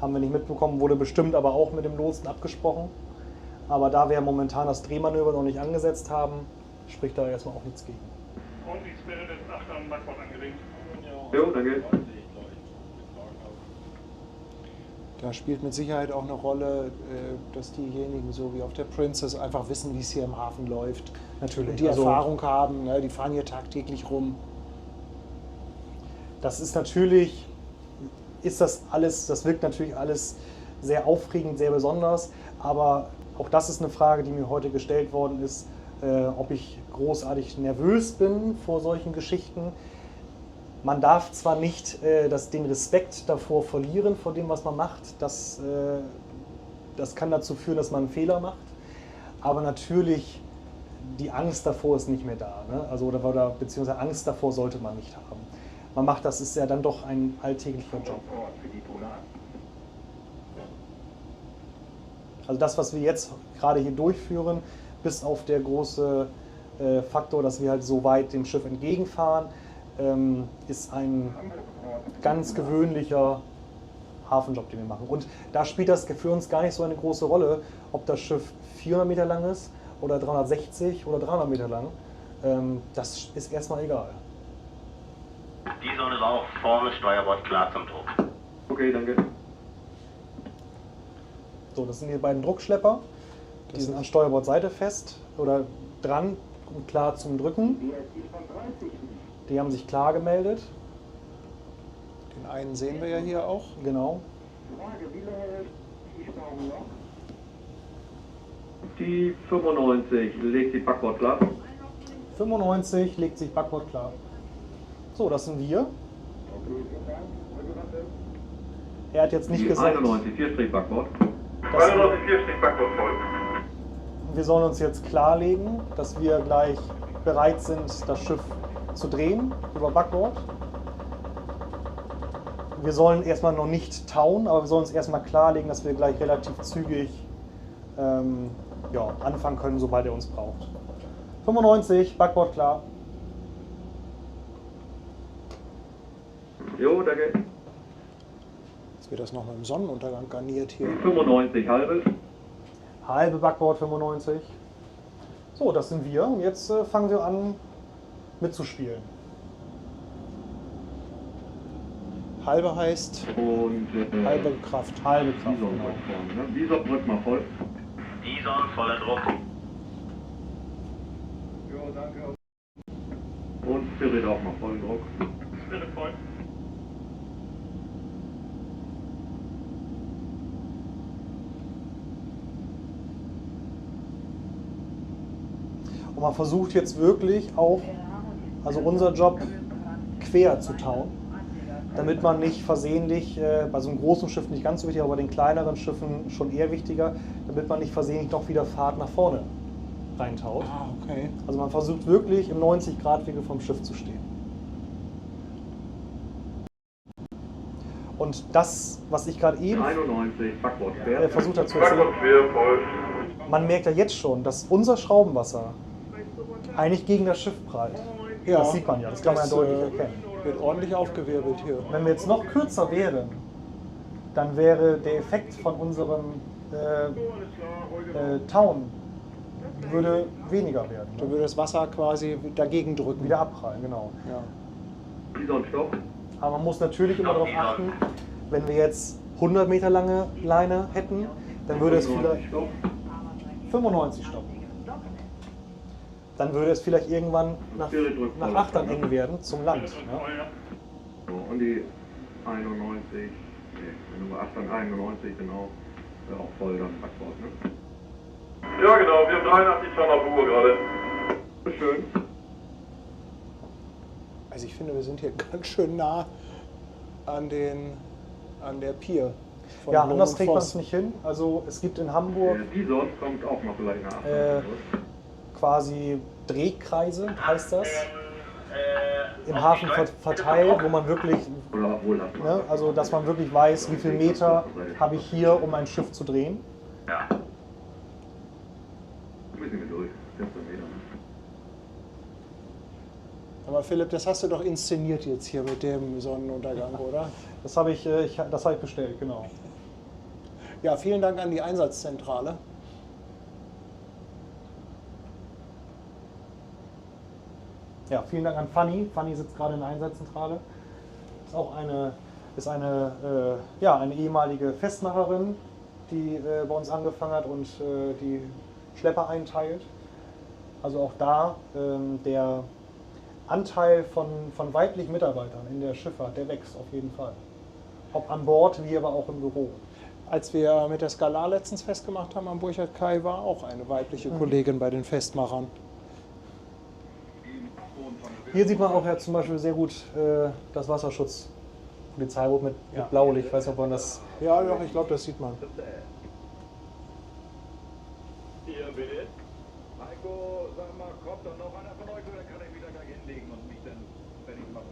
Haben wir nicht mitbekommen, wurde bestimmt aber auch mit dem Lotsen abgesprochen. Aber da wir momentan das Drehmanöver noch nicht angesetzt haben, spricht da erstmal auch nichts gegen. Und die Spirit ist Achtern Maxwort angelegt. Jo, danke. Da spielt mit Sicherheit auch eine Rolle, dass diejenigen, so wie auf der Princess, einfach wissen, wie es hier im Hafen läuft. Natürlich. Und die Also, Erfahrung haben, ne? Die fahren hier tagtäglich rum. das ist natürlich, das wirkt natürlich alles sehr aufregend, sehr besonders. Aber auch das ist eine Frage, die mir heute gestellt worden ist, ob ich großartig nervös bin vor solchen Geschichten. Man darf zwar nicht den Respekt davor verlieren, vor dem, was man macht. Das kann dazu führen, dass man einen Fehler macht. Aber natürlich, die Angst davor ist nicht mehr da. Ne? Also, beziehungsweise Angst davor sollte man nicht haben. Man macht, das ist ja dann doch ein alltäglicher Job. Also das, was wir jetzt gerade hier durchführen, bis auf der große Faktor, dass wir halt so weit dem Schiff entgegenfahren, ist ein ganz gewöhnlicher Hafenjob, den wir machen. Und da spielt das für uns gar nicht so eine große Rolle, ob das Schiff 400 Meter lang ist oder 360 oder 300 Meter lang. Das ist erstmal egal. Die Sonne ist auch vorne, Steuerbord klar zum Druck. Okay, danke. So, das sind die beiden Druckschlepper. Die sind an Steuerbordseite fest oder dran und klar zum Drücken. Die haben sich klar gemeldet. Den einen sehen wir ja hier auch. Genau. Die 95 legt sich Backbord klar. 95 legt sich Backbord klar. So, das sind wir. Er hat jetzt nicht Die gesagt, 91 4 Backbord. 91 4 Backbord voll. wir sollen uns jetzt klarlegen, dass wir gleich bereit sind, das Schiff zu drehen über Backbord. Wir sollen erstmal noch nicht tauen, aber wir sollen uns erstmal klarlegen, dass wir gleich relativ zügig ja, anfangen können, sobald er uns braucht. 95, Backbord klar. Jo, danke. Jetzt wird das noch mit dem Sonnenuntergang garniert hier. 95 halbe. Halbe Backbord 95. So, das sind wir und jetzt fangen wir an mitzuspielen. Halbe heißt Und halbe Kraft. Halbe Kraft, Bison genau. vorne, ne? Bison drückt mal voll. Bison, voller Druck. Jo, danke. Und Spirit auch mal vollen Druck. Spirit voll. Und man versucht jetzt wirklich auch, also unser Job, quer zu tauen, damit man nicht versehentlich, bei so einem großen Schiff nicht ganz so wichtig, aber bei den kleineren Schiffen schon eher wichtiger, damit man nicht versehentlich doch wieder Fahrt nach vorne reintaut. Ah, okay. Also man versucht wirklich im 90-Grad-Winkel vom Schiff zu stehen. Und das, was ich gerade eben 91 Backbord quer. versucht habe zu erzählen, Backbord quer voll. man merkt ja jetzt schon, dass unser Schraubenwasser eigentlich gegen das Schiff prallt. Ja, Das sieht man ja, das kann man ja deutlich erkennen. Wird ordentlich aufgewirbelt hier. Wenn wir jetzt noch kürzer wären, dann wäre der Effekt von unserem Tauen würde weniger werden. Da würde das Wasser quasi dagegen drücken. Wieder abprallen, genau. Ja. Bison Stopp. Aber man muss natürlich immer darauf achten, wenn wir jetzt 100 Meter lange Leine hätten, dann würde es vielleicht 95 stoppen. Dann würde es vielleicht irgendwann nach 8 dann eng werden zum Land. Ja? So, und die 91, nee, Nummer 8 dann 91, genau. Wäre auch voll dann Backbord, ne? Ja, genau, wir haben 83 Tonnen auf Uhr gerade. Schön. Also ich finde, wir sind hier ganz schön nah an der Pier. Von Ja, Lohn anders und kriegt man Voss. es nicht hin. Also es gibt in Hamburg Der Bison kommt auch noch vielleicht nach. quasi Drehkreise, heißt das, im Hafen verteilt, wo man wirklich, Oder wohl lassen. ne, also dass man wirklich weiß, wie viel Meter habe ich hier, um ein Schiff zu drehen. Ja. Müssen wir durch. 14 Meter. Aber Philipp, das hast du doch inszeniert jetzt hier mit dem Sonnenuntergang, oder? Das habe ich bestellt, genau. Ja, vielen Dank an die Einsatzzentrale. Ja, vielen Dank an Fanny. Fanny sitzt gerade in der Einsatzzentrale. Ist eine ehemalige Festmacherin, die bei uns angefangen hat und die Schlepper einteilt. Also auch da der Anteil von weiblichen Mitarbeitern in der Schifffahrt, der wächst auf jeden Fall. Ob an Bord, wie aber auch im Büro. Als wir mit der Skalar letztens festgemacht haben am Burchard Kai, war auch eine weibliche Kollegin bei den Festmachern. Hier sieht man auch ja zum Beispiel sehr gut das Wasserschutzpolizeiboot mit Blaulicht. Ich weiß nicht, ob man das... Ja, doch, ich glaube, das sieht man. Hier bitte. Heiko, sag mal, kommt doch noch einer von euch oder kann ich wieder gleich hinlegen und mich dann fertig machen?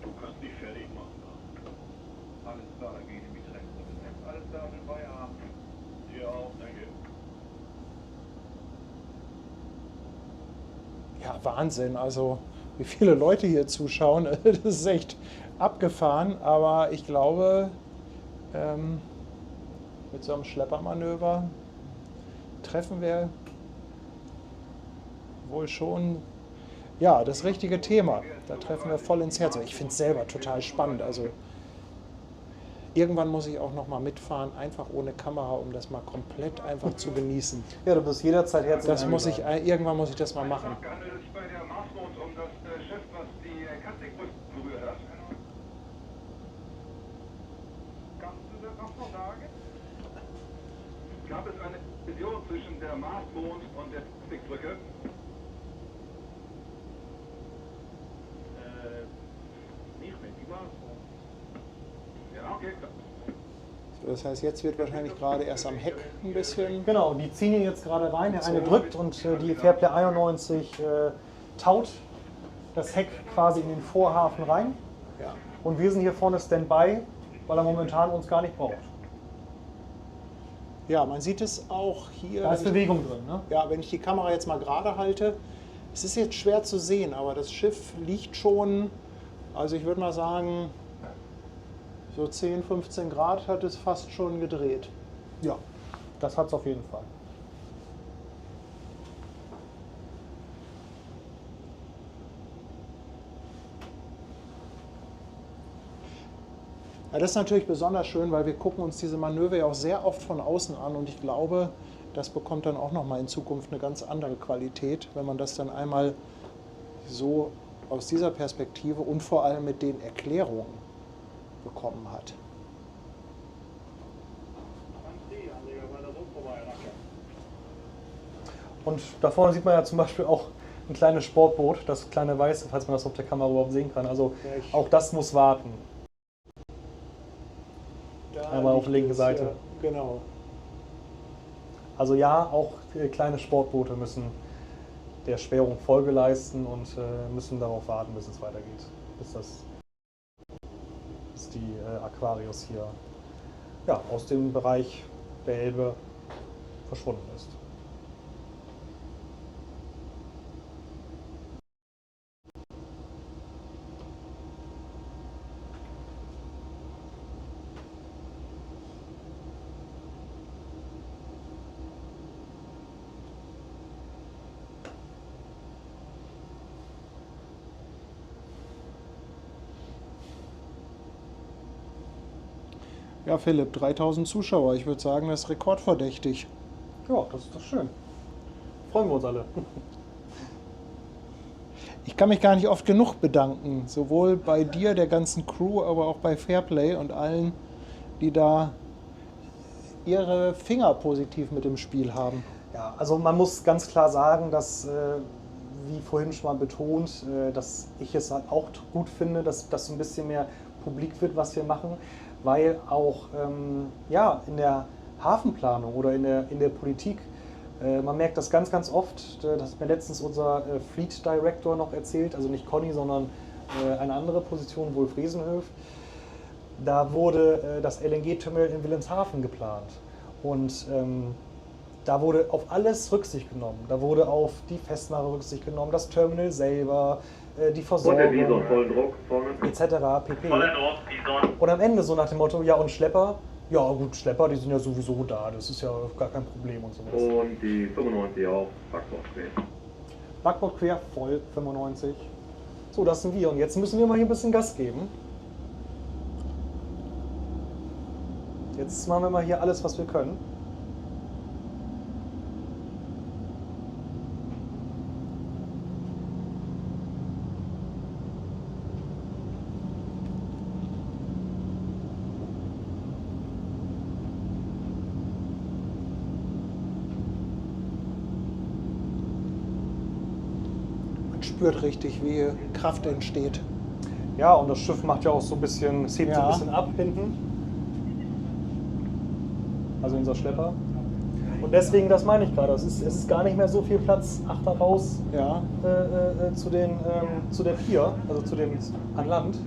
Du kannst dich fertig machen. Alles klar, dann gehe ich in die Tränke. Alles klar, schönen Feierabend. Dir auch, danke. Ja, Wahnsinn. Also, wie viele Leute hier zuschauen, das ist echt abgefahren. Aber ich glaube, mit so einem Schleppermanöver treffen wir wohl schon das richtige Thema. Da treffen wir voll ins Herz. Ich finde es selber total spannend. Also, irgendwann muss ich auch noch mal mitfahren, einfach ohne Kamera, um das mal komplett einfach zu genießen. Ja, du bist jederzeit herzlich eingeladen. Irgendwann muss ich das mal machen. Handelt es sich bei der Marsmond um das Schiff, was die Kantikbrüste berührt hat? Kannst du das noch sagen? Gab es eine Kollision zwischen der Marsmond und der Pazifikbrücke? Nicht mit die Marsmond. Ja, okay, klar. So, das heißt, jetzt wird wahrscheinlich gerade erst am Heck ein bisschen. Genau, die ziehen ihn jetzt gerade rein, der eine drückt und die Fairplay 91 taut das Heck quasi in den Vorhafen rein. Ja. Und wir sind hier vorne Standby, weil er momentan uns gar nicht braucht. Ja, man sieht es auch hier. Da ist Bewegung drin, ne? Ja, wenn ich die Kamera jetzt mal gerade halte, es ist jetzt schwer zu sehen, aber das Schiff liegt schon, also ich würde mal sagen, so 10, 15 Grad hat es fast schon gedreht. Ja, das hat es auf jeden Fall. Ja, das ist natürlich besonders schön, weil wir gucken uns diese Manöver ja auch sehr oft von außen an und ich glaube, das bekommt dann auch nochmal in Zukunft eine ganz andere Qualität, wenn man das dann einmal so aus dieser Perspektive und vor allem mit den Erklärungen bekommen hat. Und da vorne sieht man ja zum Beispiel auch ein kleines Sportboot, das kleine weiße, falls man das auf der Kamera überhaupt sehen kann. Also Ja, auch das muss warten. Da Aber auf liegt der linken es, Seite. Ja, genau. Also ja, auch kleine Sportboote müssen der Sperrung Folge leisten und müssen darauf warten, bis es weitergeht. Bis die Aquarius hier ja, aus dem Bereich der Elbe verschwunden ist. Ja, Philipp, 3000 Zuschauer. Ich würde sagen, das ist rekordverdächtig. Ja, das ist doch schön. Freuen wir uns alle. Ich kann mich gar nicht oft genug bedanken. Sowohl bei dir, der ganzen Crew, aber auch bei Fairplay und allen, die da ihre Finger positiv mit im Spiel haben. Ja, also man muss ganz klar sagen, dass, wie vorhin schon mal betont, dass ich es halt auch gut finde, dass das ein bisschen mehr publik wird, was wir machen, weil auch ja, in der Hafenplanung oder in der Politik, man merkt das ganz, ganz oft, das hat mir letztens unser Fleet Director noch erzählt, also nicht Conny, sondern eine andere Position, Wolf Riesenhöf. Da wurde das LNG-Terminal in Wilhelmshaven geplant und da wurde auf alles Rücksicht genommen. Da wurde auf die Festmache Rücksicht genommen, das Terminal selber, die Versorgung, Und der Bison, vollen Druck vorne. etc. pp. Voller Druck, Bison. Und am Ende so nach dem Motto, ja und Schlepper? Ja gut, Schlepper, die sind ja sowieso da, das ist ja gar kein Problem und sowas. Und die 95 auch, Backbord quer. Backbord quer, voll, 95. So, das sind wir und jetzt müssen wir mal hier ein bisschen Gas geben. Jetzt machen wir mal hier alles, was wir können. Man spürt richtig, wie Kraft entsteht. Ja, und das Schiff macht ja auch so ein bisschen, es hebt so ein Ja. bisschen ab hinten. Also unser Schlepper. Und deswegen, das meine ich gerade, es ist gar nicht mehr so viel Platz achter raus Ja. zu der Pier, also zu dem an Land.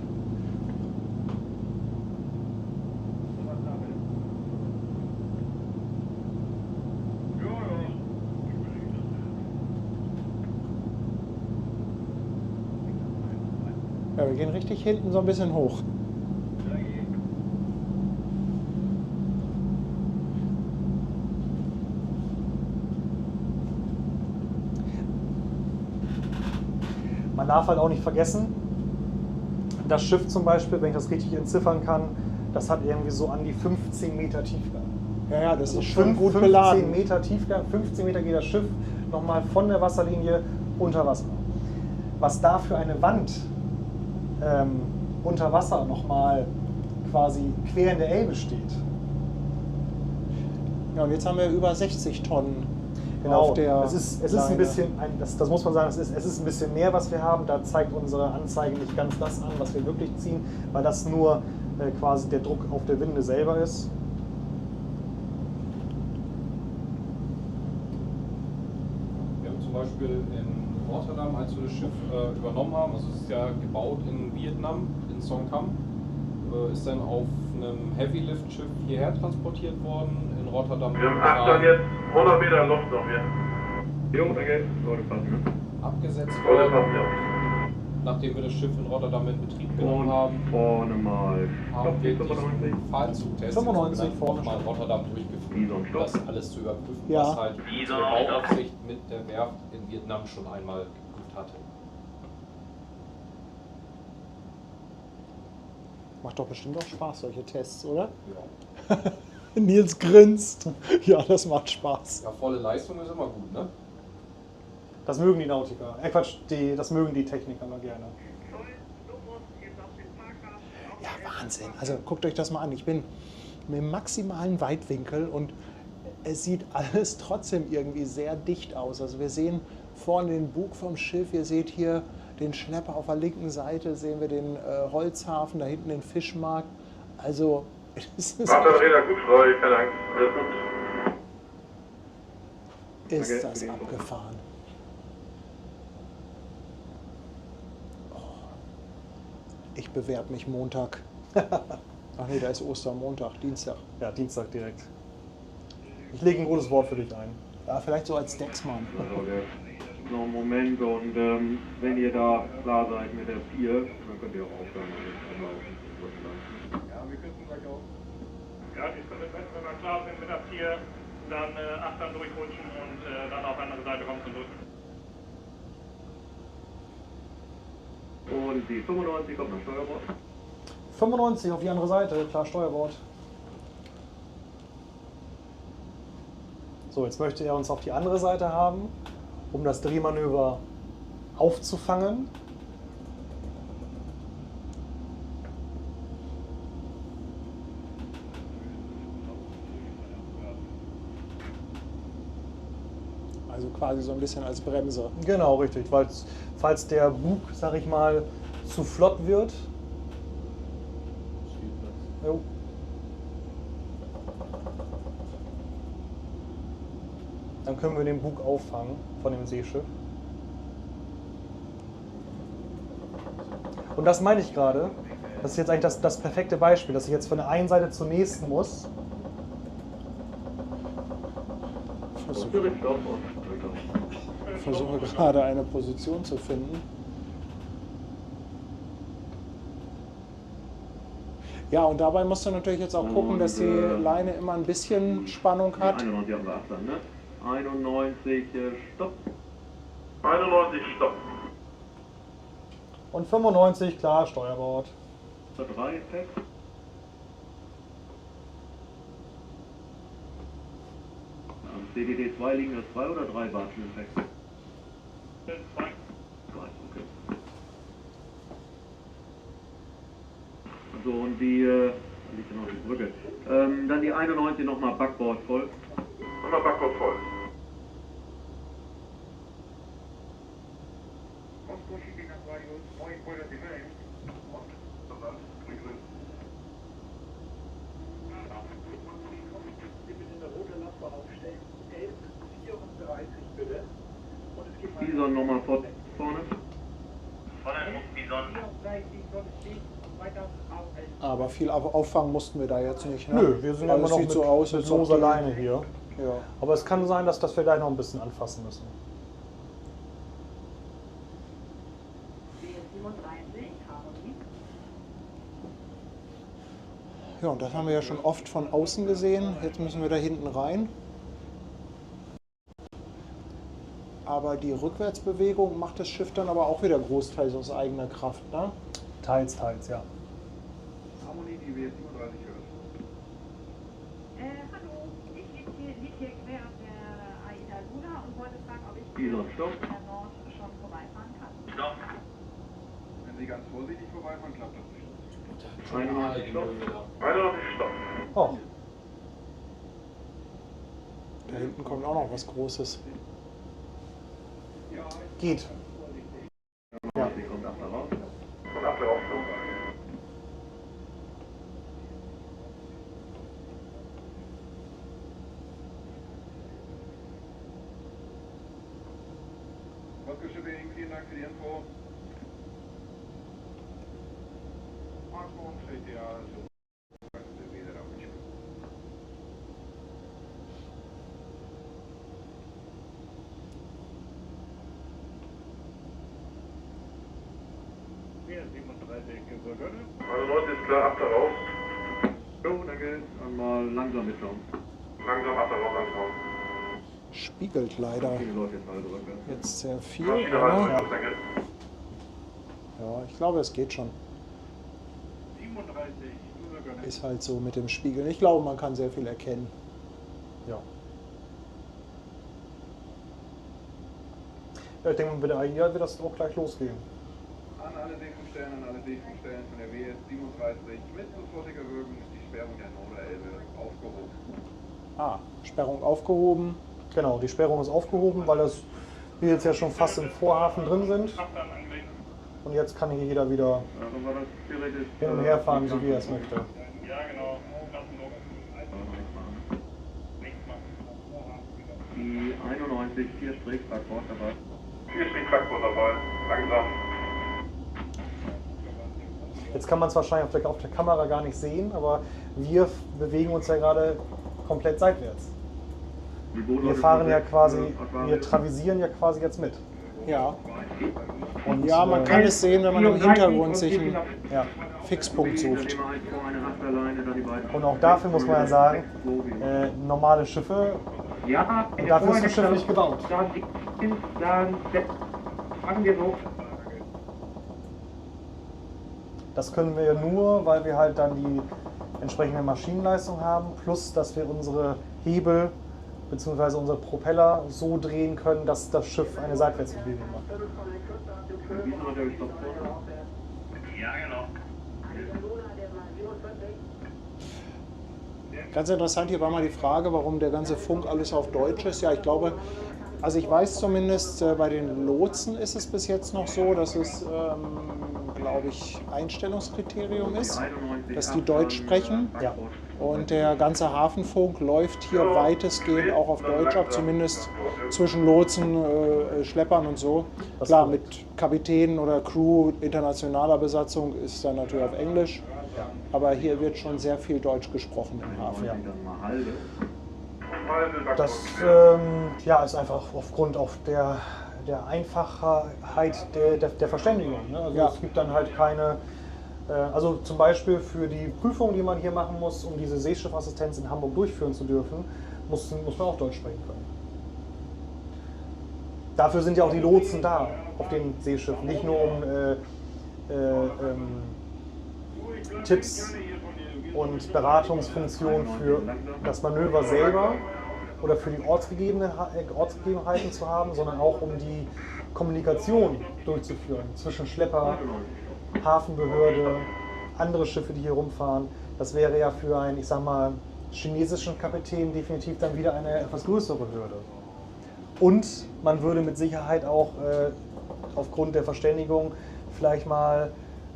Ja, wir gehen richtig hinten so ein bisschen hoch. Man darf halt auch nicht vergessen, das Schiff zum Beispiel, wenn ich das richtig entziffern kann, das hat irgendwie so an die 15 Meter Tiefgang. Ja, ja, das Also ist schon gut 15 beladen. Meter Tiefgang, 15 Meter geht das Schiff nochmal von der Wasserlinie unter Wasser. Was da für eine Wand unter Wasser nochmal quasi quer in der Elbe steht. Ja, und jetzt haben wir über 60 Tonnen Genau, auf der es ist ein Leine. bisschen, das muss man sagen, es ist ein bisschen mehr, was wir haben. Da zeigt unsere Anzeige nicht ganz das an, was wir wirklich ziehen, weil das nur quasi der Druck auf der Winde selber ist. Wir haben zum Beispiel in Rotterdam, als wir das Schiff übernommen haben, also es ist ja gebaut in Vietnam, in Song Cam, ist dann auf einem Heavy-Lift-Schiff hierher transportiert worden, in Rotterdam. Wir haben Achtung jetzt, 100 Meter Luft noch hier. Jo, danke. Sollte passen, ne? Abgesetzt Sollte worden. passen, ja. Nachdem wir das Schiff in Rotterdam in Betrieb genommen Und haben, vorne mal. haben wir 95. diesen Fallzugtest 95 vorne mal in Rotterdam durchgeführt, Bison, um Stopp. das alles zu überprüfen, Ja. was halt die Bison, Bauaufsicht mit der Werft in Vietnam schon einmal geprüft hatte. Macht doch bestimmt auch Spaß, solche Tests, oder? Ja. Nils grinst. Ja, das macht Spaß. Ja, volle Leistung ist immer gut, ne? Das mögen die Nautiker. Quatsch, das mögen die Techniker immer gerne. Ja, Wahnsinn. Also guckt euch das mal an. Ich bin mit dem maximalen Weitwinkel und es sieht alles trotzdem irgendwie sehr dicht aus. Also wir sehen vorne den Bug vom Schiff, ihr seht hier den Schlepper auf der linken Seite, sehen wir den Holzhafen, da hinten den Fischmarkt. Also es ist, Macht das Räder gut, Frau, keine Angst. Alles gut. ist das abgefahren. Oh. Ich bewerbe mich Montag. Ach nee, da ist Ostermontag, Dienstag. Ja, Dienstag direkt. Ich lege ein gutes Wort für dich ein. Ja, vielleicht so als Decksmann. Also, noch einen Moment und wenn ihr da klar seid mit der 4, dann könnt ihr auch aufhören. Ja, wir küssen gleich auf. Ja, die sind wenn wir klar sind mit der 4, dann Achtern durchrutschen und dann auf andere Seite kommen zum Drücken. Und die 95 kommt nach Steuerbord. 95 auf die andere Seite, klar Steuerbord. So, jetzt möchte er uns auf die andere Seite haben, um das Drehmanöver aufzufangen. Also quasi so ein bisschen als Bremse. Genau, richtig, weil falls der Bug, sag ich mal, zu flott wird. Jo. Dann können wir den Bug auffangen von dem Seeschiff. Und das meine ich gerade. Das ist jetzt eigentlich das perfekte Beispiel, dass ich jetzt von der einen Seite zur nächsten muss. Ich versuche gerade eine Position zu finden. Ja, und dabei musst du natürlich jetzt auch gucken, dass die Leine immer ein bisschen Spannung hat. 91 haben wir Abstand, ne? 91, Stopp. 91, Stopp. Und 95, klar, Steuerbord. 3, fest. Am CDD 2 liegen das 2 oder 3 Watschen im Fest? 2. 2, okay. So, und die, da liegt ja noch die Brücke. Dann die 91 nochmal Backbord voll. Nochmal Backbord voll. Costco Shipping Aquarius, moin, Brüder, die Welt. Bison nochmal vorne. Vorne, Bison. Aber viel auffangen mussten wir da jetzt nicht. Ne? Nö, wir sind Alles immer noch sieht mit, so aus, mit als ob loser die- Leine hier. Ja. Aber es kann sein, dass wir gleich noch ein bisschen anfassen müssen. Ja, und das haben wir ja schon oft von außen gesehen. Jetzt müssen wir da hinten rein. Aber die Rückwärtsbewegung macht das Schiff dann aber auch wieder großteils aus eigener Kraft. Ne? Teils, teils, ja. Harmonie, die wir 37 hören. Hallo, ich liege hier quer an der Aida Luna und wollte fragen, ob ich Bison, Stopp. in der Nord schon vorbeifahren kann. Stopp. Wenn Sie ganz vorsichtig vorbeifahren, klappt das nicht. 91, Stopp. 91, Stopp. Oh, Da hinten kommt auch noch was Großes. Geht. Ja. Die kommt ab da raus. Und ab der Aufzug. Costco Shipping, vielen Dank für die Info. Also Leute, ist klar, ab da raus. Jo, danke. Einmal langsam mitschauen. Langsam ab da raus anschauen. Spiegelt leider Viele Leute jetzt alle rückwärts. jetzt sehr viel. Maschine Aber, rein, ja, danke. ich glaube, es geht schon. Ist halt so mit dem Spiegeln. Ich glaube, man kann sehr viel erkennen. Ja. Ja, ich denke, mit der AIA wird das auch gleich losgehen. An alle Seefunkstellen, an alle Seefunkstellen von der WS 37 mit sofortiger Wirkung ist die Sperrung der Norderelbe aufgehoben. Ah, Sperrung aufgehoben. Genau, die Sperrung ist aufgehoben, weil wir jetzt ja schon fast im Vorhafen drin sind. Und jetzt kann hier jeder wieder Also war das theoretisch. hin und her fahren, so wie er es möchte. Ja, genau. Die 91, 4 Strich, Backbord dabei. 4 Frankfurt dabei. Langsam. Jetzt kann man es wahrscheinlich auf der Kamera gar nicht sehen, aber wir bewegen uns ja gerade komplett seitwärts. Wir fahren ja quasi, wir travisieren ja quasi jetzt mit. Ja. Und Ja, man kann es sehen, wenn man im Hintergrund sich einen ja. Fixpunkt sucht. Und auch dafür muss man ja sagen, normale Schiffe, Ja, und dafür ist das Schiff nicht gebaut. Dann machen wir so. Das können wir ja nur, weil wir halt dann die entsprechende Maschinenleistung haben, plus dass wir unsere Hebel bzw. unsere Propeller so drehen können, dass das Schiff eine Seitwärtsbewegung macht. Ja, genau. Ganz interessant, hier war mal die Frage, warum der ganze Funk alles auf Deutsch ist. Ja, ich glaube, also ich weiß zumindest, bei den Lotsen ist es bis jetzt noch so, dass es, glaube ich, Einstellungskriterium ist, dass die Deutsch sprechen. Ja. Und der ganze Hafenfunk läuft hier weitestgehend auch auf Deutsch ab, zumindest zwischen Lotsen, Schleppern und so. Klar, mit Kapitänen oder Crew internationaler Besatzung ist dann natürlich auf Englisch, aber hier wird schon sehr viel Deutsch gesprochen im Hafen. Ja. Halbe Das ja, ist einfach aufgrund der Einfachheit der Verständigung. Ne? Also Ja. es gibt dann halt keine, also zum Beispiel für die Prüfung, die man hier machen muss, um diese Seeschiffassistenz in Hamburg durchführen zu dürfen, muss man auch Deutsch sprechen können. Dafür sind ja auch die Lotsen da auf den Seeschiffen, nicht nur um Tipps und Beratungsfunktionen für das Manöver selber oder für die Ortsgegebenheiten zu haben, sondern auch um die Kommunikation durchzuführen zwischen Schlepper, Hafenbehörde, andere Schiffe, die hier rumfahren. Das wäre ja für einen, ich sag mal, chinesischen Kapitän definitiv dann wieder eine etwas größere Hürde. Und man würde mit Sicherheit auch aufgrund der Verständigung vielleicht mal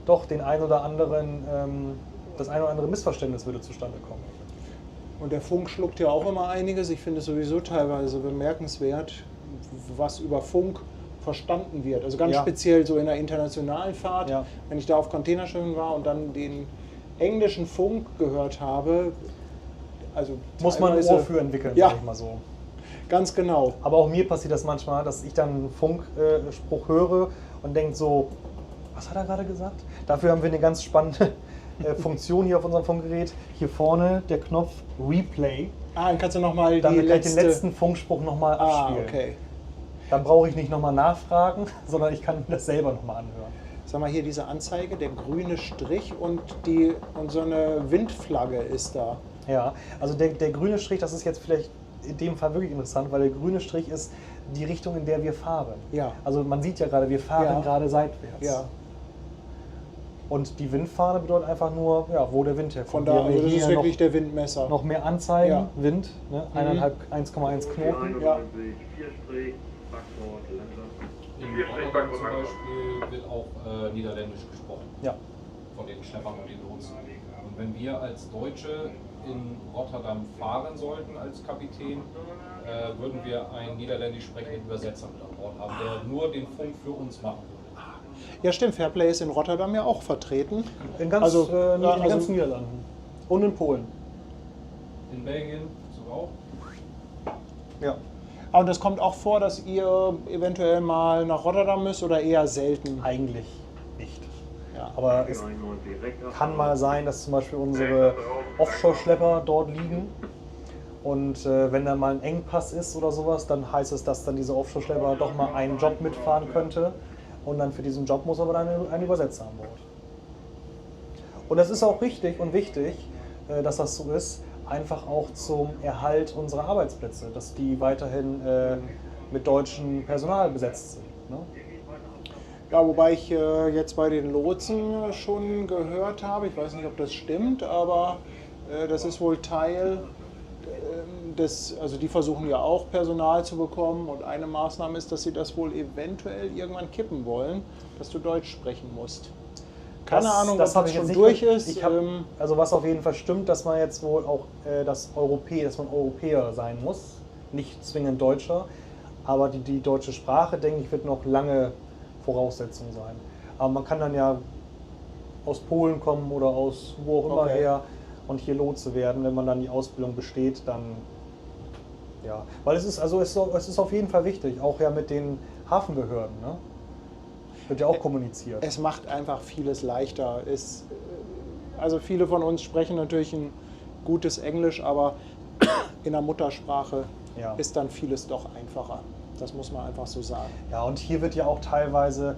doch den ein oder anderen, das ein oder andere Missverständnis würde zustande kommen. Und der Funk schluckt ja auch immer einiges. Ich finde es sowieso teilweise bemerkenswert, was über Funk verstanden wird. Also ganz speziell so in der internationalen Fahrt, wenn ich da auf Containerschiffen war und dann den englischen Funk gehört habe. Also muss man ein Ohr für entwickeln, sag ich mal so. Ganz genau. Aber auch mir passiert das manchmal, dass ich dann einen Funkspruch höre und denke so, was hat er gerade gesagt? Dafür haben wir eine ganz spannende Funktion hier auf unserem Funkgerät. Hier vorne der Knopf Replay. Ah, dann kannst du nochmal den letzten Funkspruch nochmal abspielen. Okay. Dann brauche ich nicht nochmal nachfragen, sondern ich kann mir das selber nochmal anhören. Sag mal, hier diese Anzeige, der grüne Strich und so eine Windflagge ist da. Ja, also der grüne Strich, das ist jetzt vielleicht in dem Fall wirklich interessant, weil der grüne Strich ist die Richtung, in der wir fahren. Ja. Also man sieht ja gerade, wir fahren gerade seitwärts. Ja. Und die Windfahne bedeutet einfach nur, ja, wo der Wind herkommt. Von da, Wir haben also das hier ist wirklich der Windmesser. noch mehr Anzeigen, Ja. Wind, ne? 1,1 Knoten. Ja. 4-Strich, Backbord, Länder. In Rotterdam zum Beispiel wird auch Niederländisch gesprochen. Ja. Von den Schleppern und den Lotsen. Und wenn wir als Deutsche in Rotterdam fahren sollten als Kapitän, würden wir einen niederländisch sprechenden Übersetzer mit an Bord haben, der nur den Funk für uns machen würde. Ja, stimmt. Fairplay ist in Rotterdam ja auch vertreten. In ganz, Also, in den also- ganzen Niederlanden. Und in Polen. In Belgien sogar auch. Ja. Und es kommt auch vor, dass ihr eventuell mal nach Rotterdam müsst oder eher selten? Eigentlich nicht. Ja. Aber es 93 rechts kann mal sein, dass zum Beispiel unsere Offshore-Schlepper dort liegen. Und wenn da mal ein Engpass ist oder sowas, dann heißt es, dass dann dieser Offshore-Schlepper doch mal einen Job mitfahren könnte. Und dann für diesen Job muss aber dann ein Übersetzer an Bord. Und das ist auch richtig und wichtig, dass das so ist, einfach auch zum Erhalt unserer Arbeitsplätze, dass die weiterhin mit deutschem Personal besetzt sind. Ne? Ja, wobei ich jetzt bei den Lotsen schon gehört habe, ich weiß nicht, ob das stimmt, aber das ist wohl Teil also die versuchen ja auch Personal zu bekommen und eine Maßnahme ist, dass sie das wohl eventuell irgendwann kippen wollen, dass du Deutsch sprechen musst. Keine Ahnung, ob das schon durch ist. Also was auf jeden Fall stimmt, dass man jetzt wohl auch dass man Europäer sein muss, nicht zwingend Deutscher, aber die deutsche Sprache, denke ich, wird noch lange Voraussetzung sein. Aber man kann dann ja aus Polen kommen oder aus wo auch immer her und hier Lotse werden, wenn man dann die Ausbildung besteht, dann ja. Weil es ist auf jeden Fall wichtig, auch ja mit den Hafenbehörden, ne? Wird ja auch kommuniziert. Es macht einfach vieles leichter. Also viele von uns sprechen natürlich ein gutes Englisch, aber in der Muttersprache ist dann vieles doch einfacher. Das muss man einfach so sagen. Ja, und hier wird ja auch teilweise,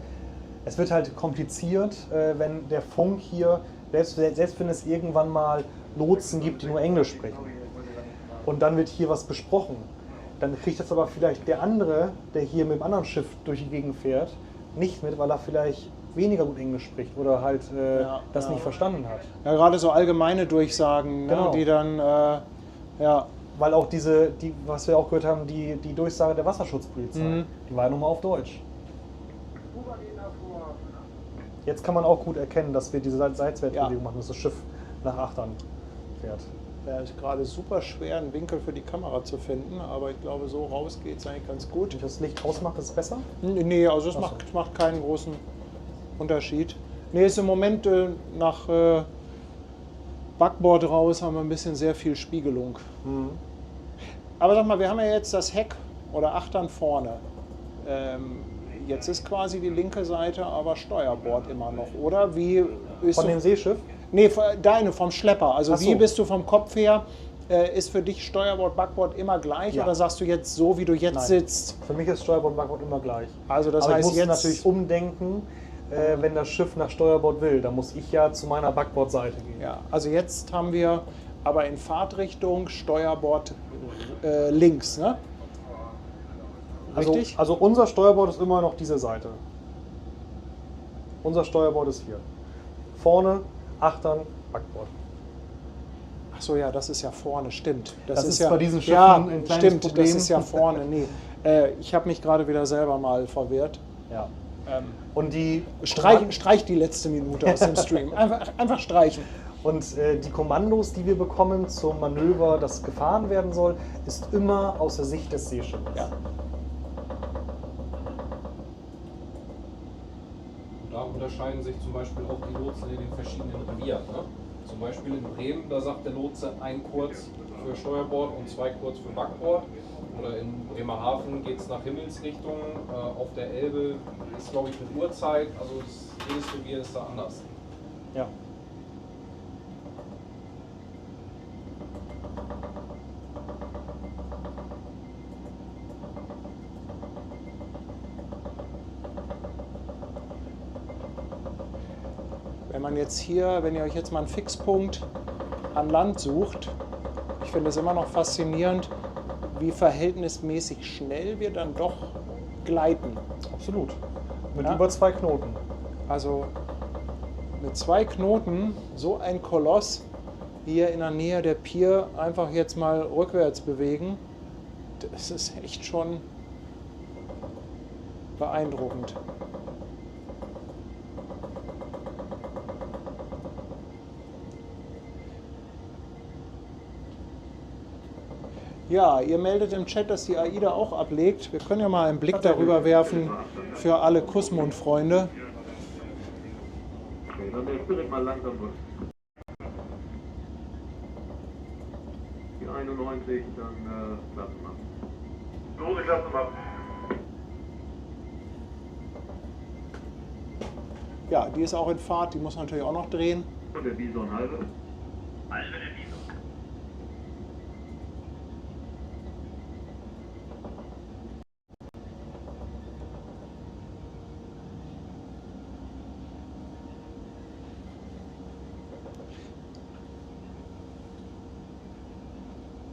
es wird halt kompliziert, wenn der Funk hier, selbst wenn es irgendwann mal Lotsen gibt, die nur Englisch sprechen. Und dann wird hier was besprochen. Dann kriegt das aber vielleicht der andere, der hier mit dem anderen Schiff durch die Gegend fährt, nicht mit, weil er vielleicht weniger gut Englisch spricht oder halt das nicht verstanden hat. Ja, gerade so allgemeine Durchsagen, Genau. ne, die dann, Weil auch was wir auch gehört haben, die Durchsage der Wasserschutzpolizei, die war ja nun mal auf Deutsch. Jetzt kann man auch gut erkennen, dass wir diese Seitwärtsbewegung machen, dass das Schiff nach Achtern fährt. Ja, ist gerade super schwer, einen Winkel für die Kamera zu finden, aber ich glaube, so raus geht es eigentlich ganz gut. Wenn ich das Licht ausmache, ist es besser? Nee, also es macht keinen großen Unterschied. Nee, ist im Moment nach Backbord raus haben wir ein bisschen sehr viel Spiegelung. Aber sag mal, wir haben ja jetzt das Heck oder Achtern vorne. Jetzt ist quasi die linke Seite aber Steuerbord immer noch, oder? Wie bist Von dem Seeschiff? Nee, deine vom Schlepper. Also Ach so. wie bist du vom Kopf her? Ist für dich Steuerbord, Backbord immer gleich oder sagst du jetzt so, wie du jetzt sitzt? Für mich ist Steuerbord und Backbord immer gleich. Also das Aber heißt ich muss jetzt natürlich umdenken, wenn das Schiff nach Steuerbord will. Dann muss ich ja zu meiner Backbordseite gehen. Ja, also jetzt haben wir aber in Fahrtrichtung Steuerbord links, ne? Richtig? Also unser Steuerbord ist immer noch diese Seite. Unser Steuerbord ist hier. Vorne, Achtern, Backbord. Ach so, ja, das ist ja vorne, stimmt. Das ist ja bei diesen Schiffen ja, ein kleines stimmt, Problem. das ist ja vorne. Nee, ich habe mich gerade wieder selber mal verwirrt. Ja. Und die Streich die letzte Minute aus dem Stream. Einfach streichen. Und die Kommandos, die wir bekommen zum Manöver, das gefahren werden soll, ist immer aus der Sicht des Seeschiffes. Ja. Da unterscheiden sich zum Beispiel auch die Lotsen in den verschiedenen Revieren. Ne? Zum Beispiel in Bremen, da sagt der Lotse ein Kurz für Steuerbord und 2 Kurz für Backbord. Oder in Bremerhaven geht es nach Himmelsrichtung. Auf der Elbe ist, glaube ich, eine Uhrzeit. Also jedes Revier ist da anders. Ja. Wenn ihr euch jetzt mal einen Fixpunkt an Land sucht, ich finde es immer noch faszinierend, wie verhältnismäßig schnell wir dann doch gleiten. Absolut. Mit über 2 Knoten. Also mit 2 Knoten so ein Koloss hier in der Nähe der Pier einfach jetzt mal rückwärts bewegen, das ist echt schon beeindruckend. Ja, ihr meldet im Chat, dass die AIDA auch ablegt. Wir können ja mal einen Blick darüber werfen für alle Kussmund-Freunde. Okay, dann der Spirit mal langsam durch. Die 91 dann Klassen machen. Lose Klassen machen. Ja, die ist auch in Fahrt, die muss natürlich auch noch drehen. Und der Bison halbe. Halbe der Bison.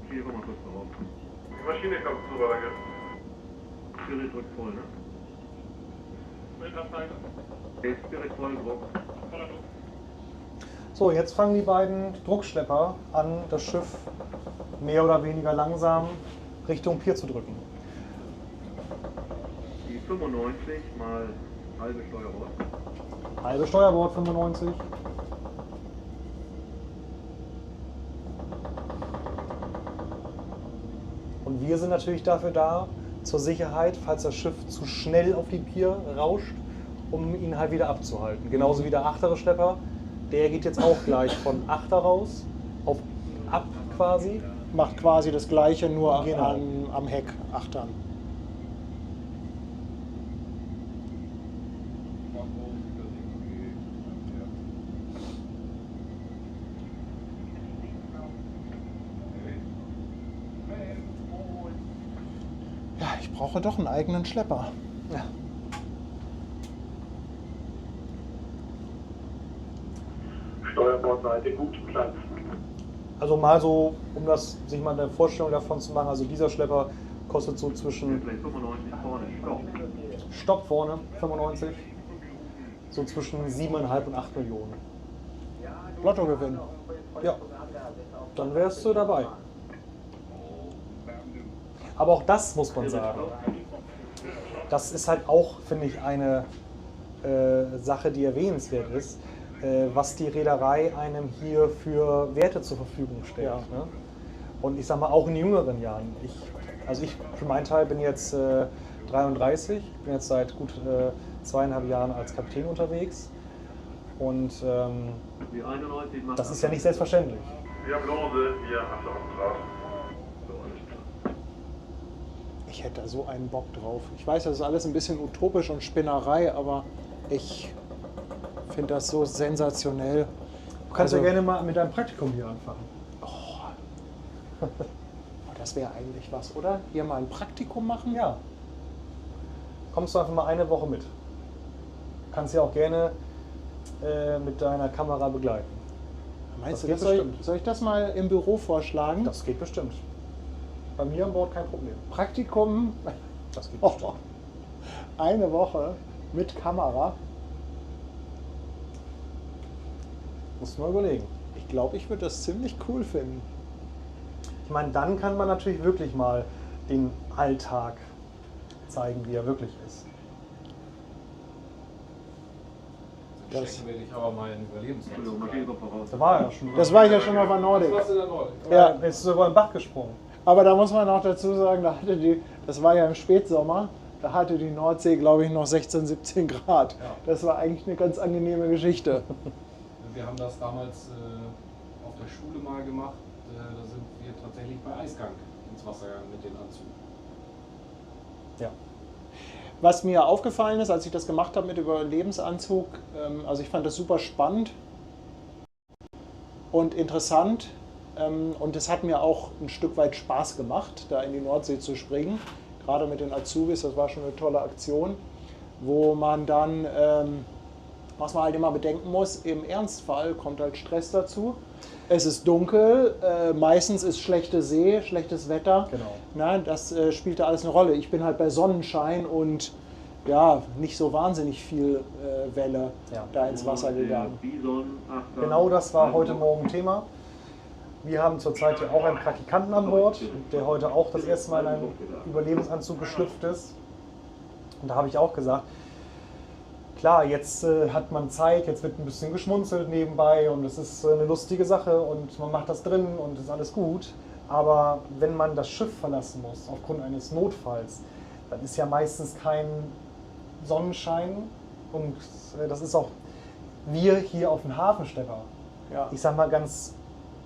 Hier komm mal kurz drauf. Die Maschine kommt zu, danke. Spirit drückt voll, ne? Okay, Spirit voll, Druck. So, jetzt fangen die beiden Druckschlepper an, das Schiff mehr oder weniger langsam Richtung Pier zu drücken. Die 95 mal halbe Steuerbord. Halbe Steuerbord 95. Und wir sind natürlich dafür da, zur Sicherheit, falls das Schiff zu schnell auf die Pier rauscht, um ihn halt wieder abzuhalten. Genauso wie der achtere Schlepper, der geht jetzt auch gleich von Achter raus auf ab quasi. Macht quasi das Gleiche, nur Genau. am Heck achtern. Ja, ich brauche doch einen eigenen Schlepper. Ja. Steuerbordseite gut Platz. Also mal so, um das sich mal eine Vorstellung davon zu machen, also dieser Schlepper kostet so zwischen Vielleicht 95 vorne, Stopp. Stopp vorne 95, so zwischen 7,5 und 8 Millionen. Lottogewinn. Ja, dann wärst du dabei. Aber auch das muss man sagen. Das ist halt auch, finde ich, eine Sache, die erwähnenswert ist, was die Reederei einem hier für Werte zur Verfügung stellt. Ja. Ne? Und ich sag mal, auch in jüngeren Jahren. Ich für meinen Teil bin jetzt 33, bin jetzt seit gut 2,5 Jahren als Kapitän unterwegs. Und Die 91 macht das ist ja nicht selbstverständlich. Wir haben Lose, hier hast du auch drauf. so, alles klar. Ich hätte da so einen Bock drauf. Ich weiß, das ist alles ein bisschen utopisch und Spinnerei, aber ich finde das so sensationell. Du kannst Also- ja gerne mal mit deinem Praktikum hier anfangen. Oh, das wäre eigentlich was, oder? Hier mal ein Praktikum machen? Ja. Kommst du einfach mal eine Woche mit. Kannst ja auch gerne mit deiner Kamera begleiten. Meinst du, Das das geht soll, bestimmt. soll ich das mal im Büro vorschlagen? Das geht bestimmt. Bei mir an Bord kein Problem. Praktikum, Das geht oh, bestimmt. eine Woche mit Kamera. Musst du mal überlegen. Ich glaube, ich würde das ziemlich cool finden. Ich meine, dann kann man natürlich wirklich mal den Alltag zeigen, wie er wirklich ist. Dann stecken wir dich aber mal in Überlebensanzug. Entschuldigung, Maschine kommt voraus. Da war er ja schon. Das war ich ja schon auf der Nordic. Was in der Nordic? Ja. Jetzt ist er sogar im Bach gesprungen. Aber da muss man auch dazu sagen, das war ja im Spätsommer, da hatte die Nordsee, glaube ich, noch 16, 17 Grad. Ja. Das war eigentlich eine ganz angenehme Geschichte. Wir haben das damals auf der Schule mal gemacht. Da sind wir tatsächlich bei Eisgang ins Wasser gegangen mit dem Anzug. Ja. Was mir aufgefallen ist, als ich das gemacht habe mit dem Überlebensanzug, also ich fand das super spannend und interessant. Und es hat mir auch ein Stück weit Spaß gemacht, da in die Nordsee zu springen. Gerade mit den Azubis, das war schon eine tolle Aktion, wo man dann, was man halt immer bedenken muss, im Ernstfall kommt halt Stress dazu. Es ist dunkel, meistens ist schlechte See, schlechtes Wetter. Genau. Na, das spielt da alles eine Rolle. Ich bin halt bei Sonnenschein und ja, nicht so wahnsinnig viel Welle Ja. da ins Wasser gegangen. Genau das war heute Morgen Thema. Wir haben zurzeit hier auch einen Praktikanten an Bord, der heute auch das erste Mal in einen Überlebensanzug geschlüpft ist. Und da habe ich auch gesagt, klar, jetzt hat man Zeit, jetzt wird ein bisschen geschmunzelt nebenbei und es ist eine lustige Sache und man macht das drin und es ist alles gut. Aber wenn man das Schiff verlassen muss aufgrund eines Notfalls, dann ist ja meistens kein Sonnenschein und das ist auch wir hier auf dem Hafenstepper. Ja. Ich sag mal ganz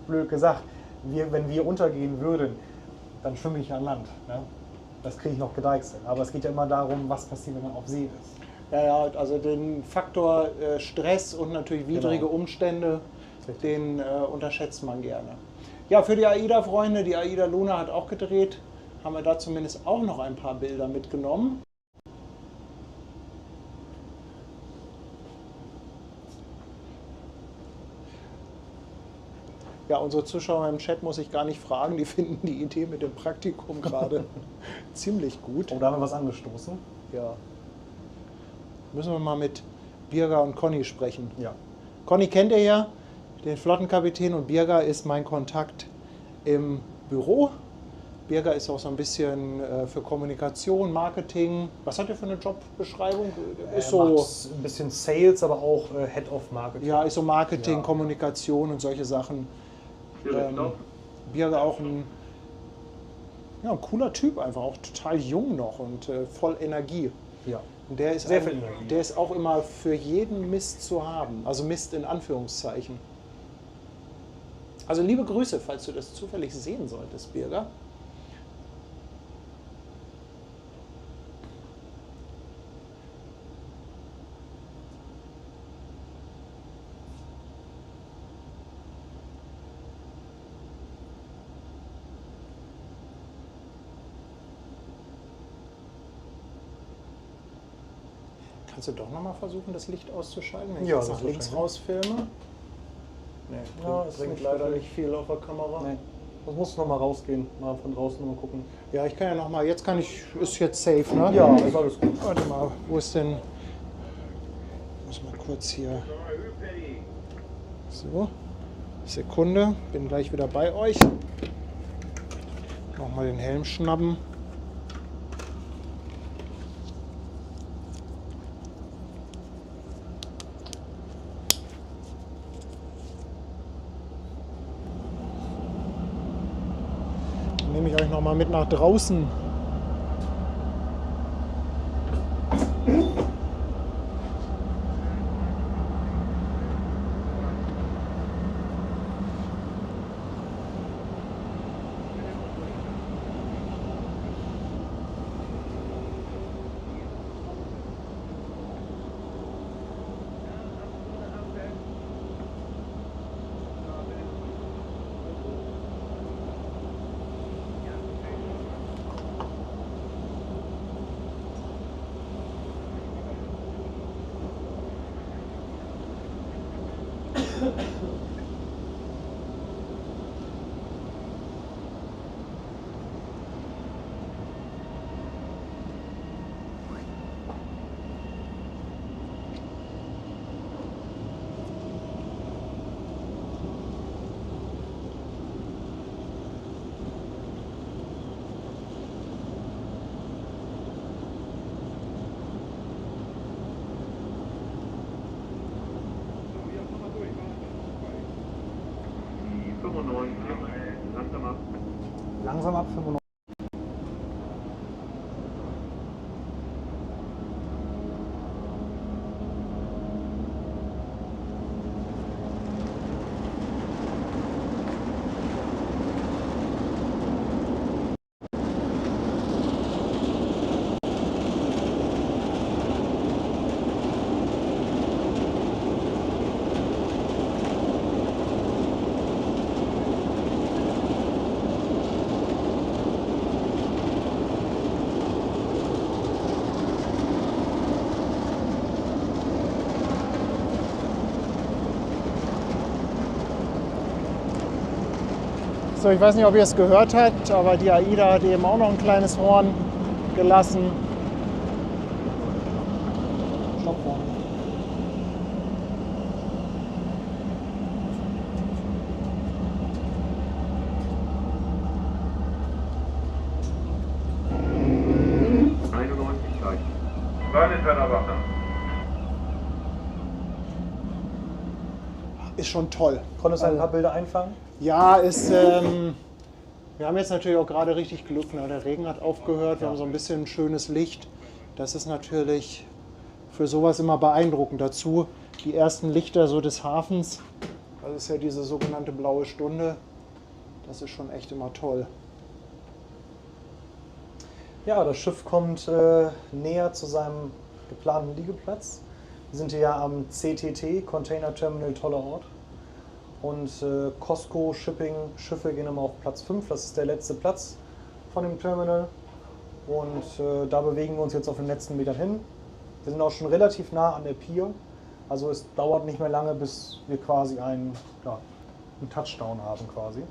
blöd gesagt, wenn wir untergehen würden, dann schwimme ich an Land. Ne? Das kriege ich noch gedeichselt. Aber es geht ja immer darum, was passiert, wenn man auf See ist. Ja, ja, also den Faktor Stress und natürlich widrige Genau. Umstände, den unterschätzt man gerne. Ja, für die AIDA-Freunde, die AIDA Luna hat auch gedreht, haben wir da zumindest auch noch ein paar Bilder mitgenommen. Ja, unsere Zuschauer im Chat muss ich gar nicht fragen, die finden die Idee mit dem Praktikum gerade ziemlich gut. Oh, da haben wir was angestoßen. Ja. Müssen wir mal mit Birger und Conny sprechen. Ja. Conny kennt ihr ja, den Flottenkapitän, und Birger ist mein Kontakt im Büro. Birger ist auch so ein bisschen für Kommunikation, Marketing. Was hat er für eine Jobbeschreibung? Ist so, macht ein bisschen Sales, aber auch Head of Marketing. ja, ist so Marketing, Ja. Kommunikation und solche Sachen. Birger auch ein cooler Typ, einfach auch total jung noch und voll Energie. Ja. Und der ist, Sehr viel Energie. der ist auch immer für jeden Mist zu haben. Also Mist in Anführungszeichen. Also liebe Grüße, falls du das zufällig sehen solltest, Birger. Kannst du doch nochmal versuchen, das Licht auszuschalten, wenn ich Ja, jetzt nach links selbstverständlich. rausfilme? Nee, Ja, bringt, ist bringt nicht leider wirklich- nicht viel auf der Kamera. Nee. Das muss noch mal rausgehen, mal von draußen mal gucken. Ja, ich kann ja nochmal, jetzt kann ich, ist jetzt safe, ne? Ja, ist alles gut. Warte mal, wo ist denn, muss mal kurz hier, so, Sekunde, bin gleich wieder bei euch. Nochmal den Helm schnappen. Dann nehme ich euch nochmal mit nach draußen. Die 95, langsam ab. Langsam ab 95. So, ich weiß nicht, ob ihr es gehört habt, aber die AIDA hat eben auch noch ein kleines Horn gelassen. Stopp vorne. Ist schon toll. Konntest du ein paar Bilder einfangen? Ja, wir haben jetzt natürlich auch gerade richtig Glück. Ne? Der Regen hat aufgehört, wir haben so ein bisschen schönes Licht. Das ist natürlich für sowas immer beeindruckend. Dazu die ersten Lichter so des Hafens. Das ist ja diese sogenannte blaue Stunde. Das ist schon echt immer toll. Ja, das Schiff kommt näher zu seinem geplanten Liegeplatz. Wir sind hier ja am CTT, Container Terminal Toller Ort. Und COSCO Shipping Schiffe gehen immer auf Platz 5. Das ist der letzte Platz von dem Terminal. Und da bewegen wir uns jetzt auf den letzten Metern hin. Wir sind auch schon relativ nah an der Pier. Also es dauert nicht mehr lange, bis wir quasi einen Touchdown haben quasi.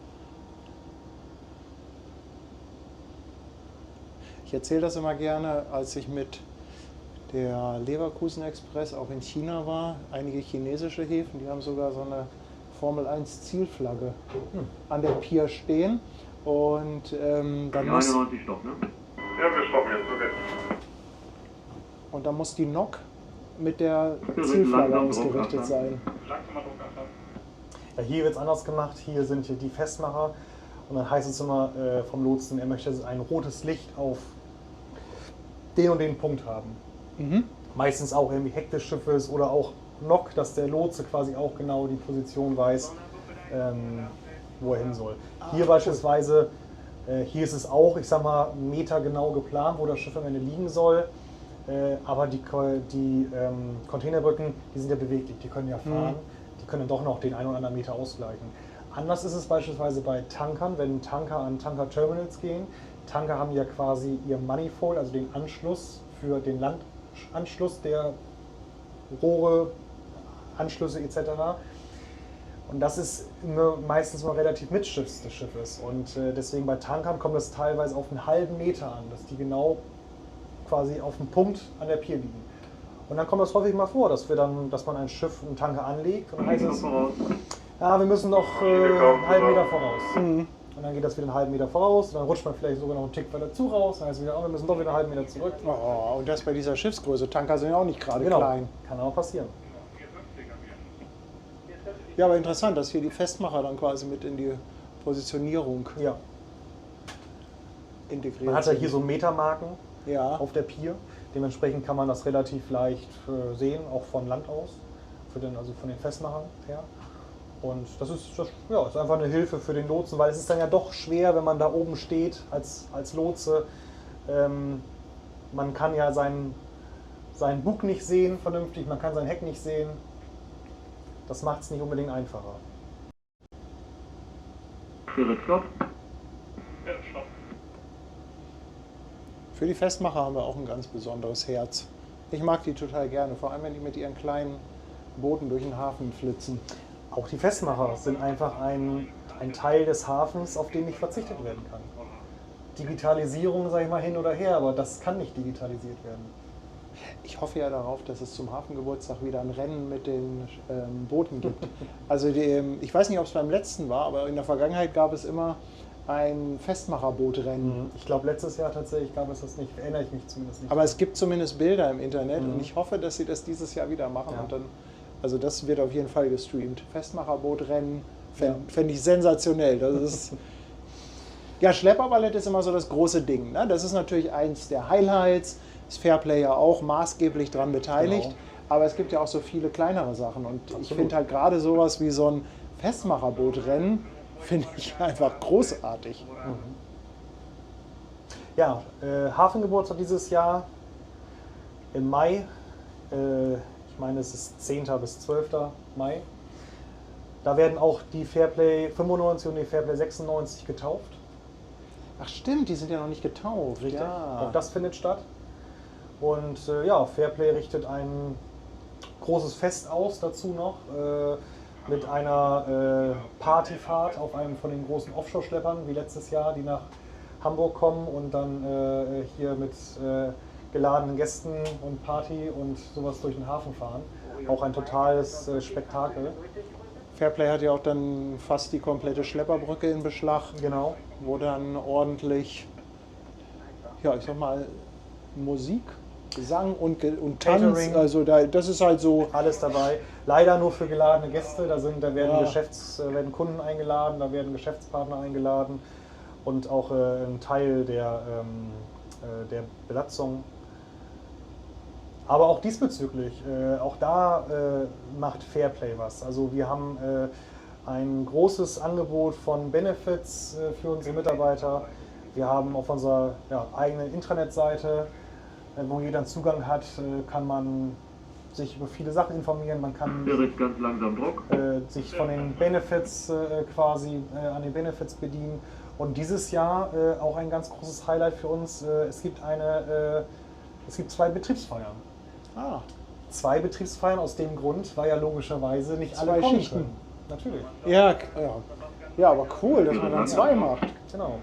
Ich erzähle das immer gerne, als ich mit der Leverkusen Express auch in China war. Einige chinesische Häfen, die haben sogar so eine Formel 1 Zielflagge an der Pier stehen. Und dann muss, 91 Stopp, ne? Ja, wir stoppen jetzt, okay. und dann muss die NOC mit der Zielflagge ausgerichtet sein. Langsam mal Druck anfangen. Ja, hier wird es anders gemacht. Hier sind die Festmacher. Und dann heißt es immer vom Lotsen, er möchte ein rotes Licht auf den und den Punkt haben. Meistens auch irgendwie Heck des Schiffes oder auch NOC, dass der Lotse quasi auch genau die Position weiß, wo er hin soll. Hier beispielsweise, hier ist es auch, ich sag mal, metergenau geplant, wo das Schiff am Ende liegen soll. Aber die Containerbrücken, die sind ja beweglich, die können ja fahren, die können doch noch den einen oder anderen Meter ausgleichen. Anders ist es beispielsweise bei Tankern, wenn Tanker an Tanker-Terminals gehen. Tanker haben ja quasi ihr Manifold, also den Anschluss für den Landanschluss der Rohre, Anschlüsse etc. Und das ist meistens mal relativ mitschiffs des Schiffes. Und deswegen bei Tankern kommt es teilweise auf einen halben Meter an, dass die genau quasi auf dem Punkt an der Pier liegen. Und dann kommt es häufig mal vor, dass man ein Schiff, einen Tanker anlegt und dann heißt es, ja, wir müssen noch einen halben Meter voraus. Und dann geht das wieder einen halben Meter voraus, und dann rutscht man vielleicht sogar noch einen Tick weiter zu raus, dann heißt es wieder, wir müssen doch wieder einen halben Meter zurück. Oh, und das bei dieser Schiffsgröße. Tanker sind ja auch nicht gerade klein. Kann auch passieren. Ja, aber interessant, dass hier die Festmacher dann quasi mit in die Positionierung integriert Man hat ja sind. hier so Metermarken auf der Pier. Dementsprechend kann man das relativ leicht sehen, auch von Land aus, also von den Festmachern her. Und das ist einfach eine Hilfe für den Lotsen, weil es ist dann ja doch schwer, wenn man da oben steht als Lotse. Man kann ja seinen Bug nicht sehen vernünftig, man kann sein Heck nicht sehen. Das macht es nicht unbedingt einfacher. Stopp. Ja, stopp. Für die Festmacher haben wir auch ein ganz besonderes Herz. Ich mag die total gerne, vor allem wenn die mit ihren kleinen Booten durch den Hafen flitzen. Auch die Festmacher sind einfach ein Teil des Hafens, auf den nicht verzichtet werden kann. Digitalisierung, sage ich mal, hin oder her, aber das kann nicht digitalisiert werden. Ich hoffe ja darauf, dass es zum Hafengeburtstag wieder ein Rennen mit den Booten gibt. Also ich weiß nicht, ob es beim letzten war, aber in der Vergangenheit gab es immer ein Festmacherbootrennen. Ich glaube, letztes Jahr tatsächlich gab es das nicht, erinnere ich mich zumindest nicht. Aber es gibt zumindest Bilder im Internet und ich hoffe, dass sie das dieses Jahr wieder machen. Und dann, also das wird auf jeden Fall gestreamt. Festmacherbootrennen fände ich sensationell. Das ist ja, Schlepperballett ist immer so das große Ding. Ne? Das ist natürlich eins der Highlights. Das Fairplay ja auch maßgeblich daran beteiligt. Genau. Aber es gibt ja auch so viele kleinere Sachen. Und ich finde halt gerade sowas wie so ein Festmacherbootrennen, finde ich einfach großartig. Ja, Hafengeburtstag dieses Jahr im Mai. Ich meine, es ist 10. bis 12. Mai. Da werden auch die Fairplay 95 und die Fairplay 96 getauft. Ach stimmt, die sind ja noch nicht getauft. Richtig. Ja. Auch das findet statt. Und Fairplay richtet ein großes Fest aus dazu noch. Mit einer Partyfahrt auf einem von den großen Offshore-Schleppern, wie letztes Jahr, die nach Hamburg kommen und dann hier mit geladenen Gästen und Party und sowas durch den Hafen fahren. Auch ein totales Spektakel. Fairplay hat ja auch dann fast die komplette Schlepperbrücke in Beschlag, Genau. wo dann ordentlich, ja, ich sag mal, Musik, Gesang und Tanz, Catering. also das ist halt so. Alles dabei. Leider nur für geladene Gäste. Da werden, Ja. werden Kunden eingeladen, da werden Geschäftspartner eingeladen und auch ein Teil der Besatzung. Aber auch diesbezüglich, auch da macht Fairplay was. Also wir haben ein großes Angebot von Benefits für unsere Mitarbeiter. Wir haben auf unserer eigenen Internetseite, wo jeder einen Zugang hat, kann man sich über viele Sachen informieren. Man kann Direkt ganz langsam Druck. sich von den Benefits an den Benefits bedienen. Und dieses Jahr auch ein ganz großes Highlight für uns. Es gibt 2 Betriebsfeiern. Ah, 2 Betriebsfeiern aus dem Grund, weil ja logischerweise nicht alle 2 kommen Schichten. können. Natürlich. Ja, aber cool, dass man dann 2 macht. Genau.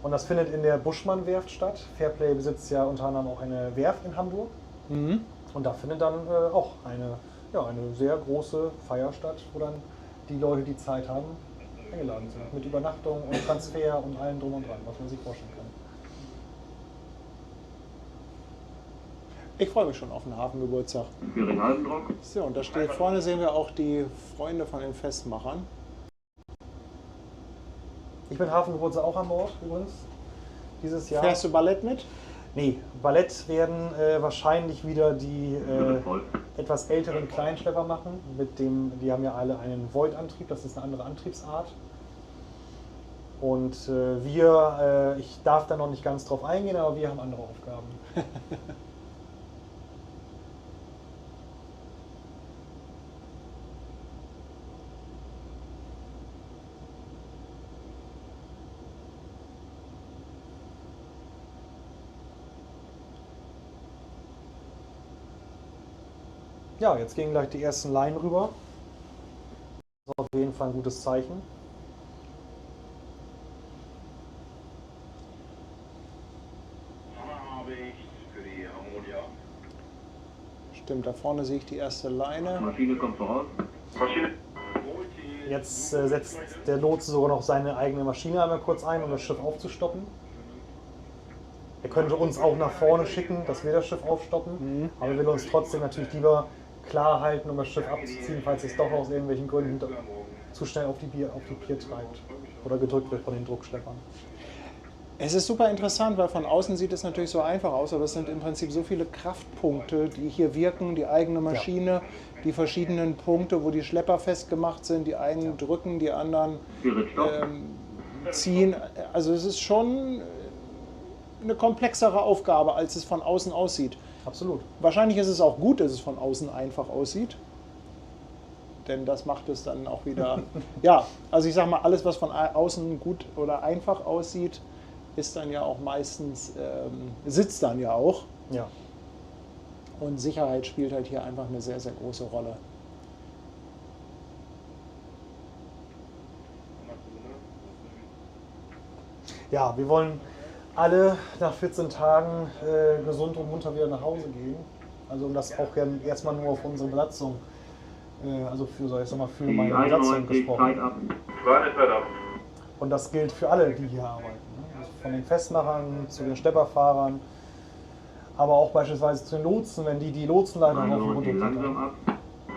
Und das findet in der Buschmann-Werft statt. Fairplay besitzt ja unter anderem auch eine Werft in Hamburg. Mhm. Und da findet dann auch eine sehr große Feier statt, wo dann die Leute, die Zeit haben, eingeladen sind. Mit Übernachtung und Transfer und allem drum und dran, was man sich vorstellen kann. Ich freue mich schon auf den Hafengeburtstag. Gering halben Druck. So, und da steht vorne, sehen wir auch die Freunde von den Festmachern. Ich bin Hafengeburtstag auch an Bord übrigens, dieses Jahr. Fährst du Ballett mit? Nee, Ballett werden wahrscheinlich wieder die Voll. etwas älteren Kleinschlepper machen. Die haben ja alle einen Void-Antrieb, das ist eine andere Antriebsart. Und ich darf da noch nicht ganz drauf eingehen, aber wir haben andere Aufgaben. Ja, jetzt gehen gleich die ersten Leinen rüber. Das ist auf jeden Fall ein gutes Zeichen. Für die Harmonia. Stimmt, da vorne sehe ich die erste Leine. Maschine kommt voraus. Maschine. Jetzt setzt der Lotse sogar noch seine eigene Maschine einmal kurz ein, um das Schiff aufzustoppen. Er könnte uns auch nach vorne schicken, dass wir das Schiff aufstoppen, aber wir will uns trotzdem natürlich lieber klar halten, um das Schiff abzuziehen, falls es doch aus irgendwelchen Gründen zu schnell auf die Pier treibt oder gedrückt wird von den Druckschleppern. Es ist super interessant, weil von außen sieht es natürlich so einfach aus, aber es sind im Prinzip so viele Kraftpunkte, die hier wirken, die eigene Maschine, die verschiedenen Punkte, wo die Schlepper festgemacht sind, die einen drücken, die anderen ziehen. Also es ist schon eine komplexere Aufgabe, als es von außen aussieht. Absolut. Wahrscheinlich ist es auch gut, dass es von außen einfach aussieht. Denn das macht es dann auch wieder. Ja, also ich sag mal, alles, was von außen gut oder einfach aussieht, ist dann ja auch meistens, sitzt dann ja auch. Ja. Und Sicherheit spielt halt hier einfach eine sehr, sehr große Rolle. Ja, wir wollen alle nach 14 Tagen gesund und munter wieder nach Hause gehen. Also das auch erstmal nur auf unsere Besatzung, also für Die meine Besatzung 91 Zeit gesprochen. ab. Zweite Zeit ab. Und das gilt für alle, die hier arbeiten. Ne? Also von den Festmachern zu den Schlepperfahrern, aber auch beispielsweise zu den Lotsen, wenn die Lotsenleiter rauf und runter 91 langsam ab.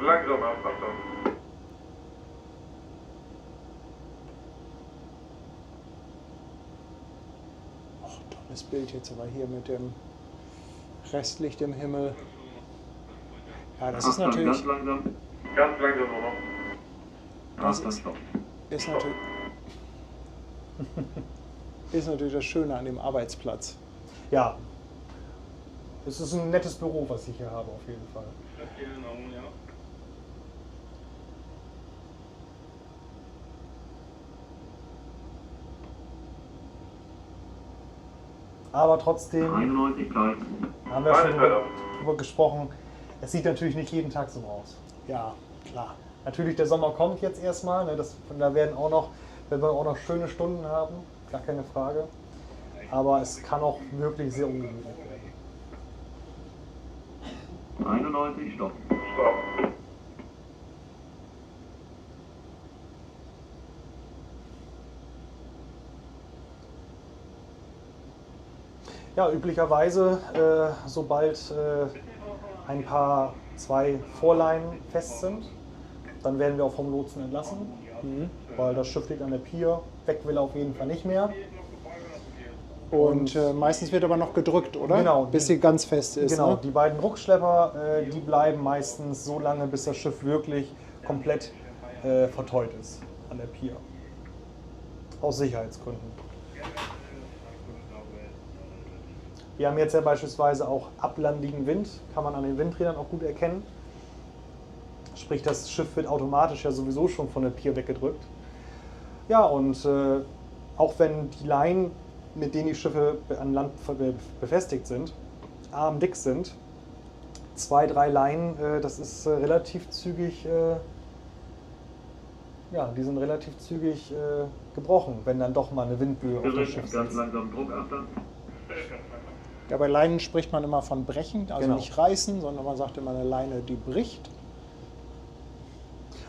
Langsam ab, Achtung. Tolles Bild jetzt aber hier mit dem Restlicht im Himmel. Ja, das ist Abstand natürlich, ganz langsam. Ganz langsam nur noch. das Abstand stopp. ist natürlich das Schöne an dem Arbeitsplatz. Ja, es ist ein nettes Büro, was ich hier habe, auf jeden Fall. Aber trotzdem 91 Zeit. haben wir schon darüber gesprochen, es sieht natürlich nicht jeden Tag so aus. Ja, klar. Natürlich, der Sommer kommt jetzt erstmal, ne, da werden wir auch noch schöne Stunden haben, gar keine Frage. Aber es kann auch wirklich sehr ungemütlich werden. 91, Stopp. Stopp. Ja, üblicherweise, sobald ein paar, zwei Vorleinen fest sind, dann werden wir auch vom Lotsen entlassen, weil das Schiff liegt an der Pier, weg will er auf jeden Fall nicht mehr. Und meistens wird aber noch gedrückt, oder? Genau. Bis sie ganz fest ist. Genau, Ne? die beiden Druckschlepper, die bleiben meistens so lange, bis das Schiff wirklich komplett verteut ist an der Pier. Aus Sicherheitsgründen. Wir haben jetzt ja beispielsweise auch ablandigen Wind, kann man an den Windrädern auch gut erkennen. Sprich, das Schiff wird automatisch ja sowieso schon von der Pier weggedrückt. Ja, und auch wenn die Leinen, mit denen die Schiffe an Land befestigt sind, armdick sind, 2, 3 Leinen, das ist relativ zügig, ja, die sind relativ zügig gebrochen, wenn dann doch mal eine Windböe auf das Schiff Ganz sitzt. langsam Druckabstand. Ja, bei Leinen spricht man immer von brechen, also Genau. nicht reißen, sondern man sagt immer eine Leine, die bricht.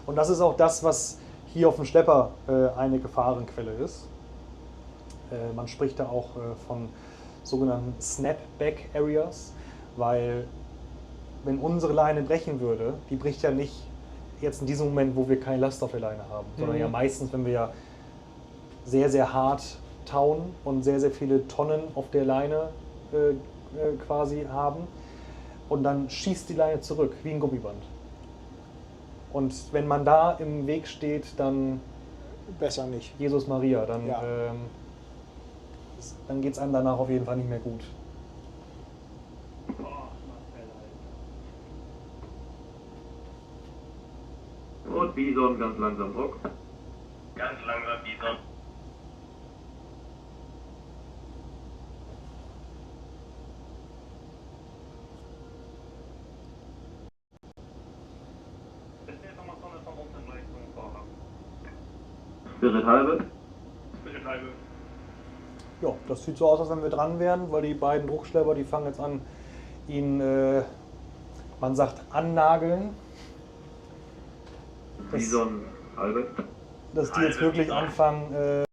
Und das ist auch das, was hier auf dem Schlepper eine Gefahrenquelle ist. Man spricht da auch von sogenannten Snapback Areas, weil wenn unsere Leine brechen würde, die bricht ja nicht jetzt in diesem Moment, wo wir keine Last auf der Leine haben, sondern ja meistens, wenn wir ja sehr, sehr hart tauen und sehr, sehr viele Tonnen auf der Leine quasi haben und dann schießt die Leine zurück, wie ein Gummiband. Und wenn man da im Weg steht, dann Besser nicht. Jesus Maria, dann, Ja. dann geht es einem danach auf jeden Fall nicht mehr gut. Und Bison, ganz langsam Druck. Ganz langsam, Bison. Spirit halbe. Ja, das sieht so aus, als wenn wir dran wären, weil die beiden Druckschlepper, die fangen jetzt an, ihn, man sagt, annageln. Bison halbe. Dass die jetzt wirklich anfangen,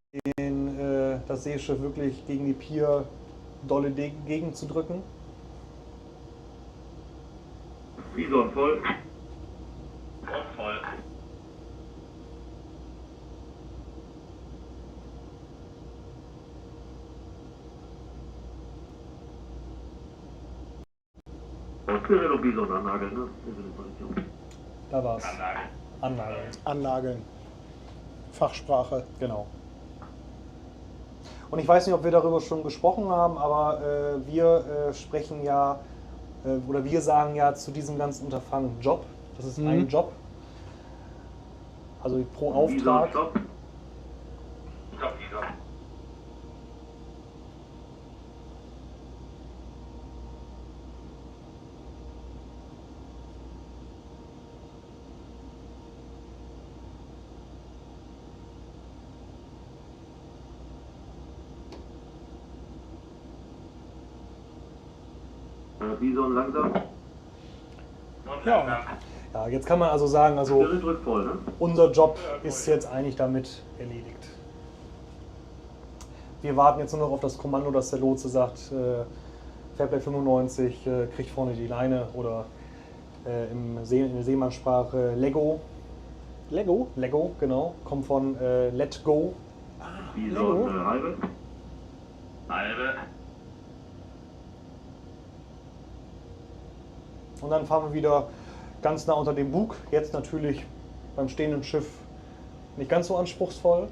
das Seeschiff wirklich gegen die Pier dolle gegenzudrücken. Bison voll. Und voll. Und Spirit und Bison annageln, ne? Wir sind in Position. Da war's. Anlage. Annageln. Annageln. Fachsprache. Genau. Und ich weiß nicht, ob wir darüber schon gesprochen haben, aber wir sprechen ja, oder wir sagen ja zu diesem ganzen Unterfangen Job. Das ist ein Job. Also pro Bison, Auftrag. Stopp. Stopp, Bison. Bison langsam. Und Ja. langsam. Ja, jetzt kann man also sagen, also Spirit drückt voll, ne? unser Job ist jetzt eigentlich damit erledigt. Wir warten jetzt nur noch auf das Kommando, dass der Lotse sagt, Fairplay 95 kriegt vorne die Leine oder in der Seemannssprache Lego. Lego? Lego, genau. Kommt von Let Go. Bison halbe. Halbe. Und dann fahren wir wieder ganz nah unter dem Bug. Jetzt natürlich beim stehenden Schiff nicht ganz so anspruchsvoll,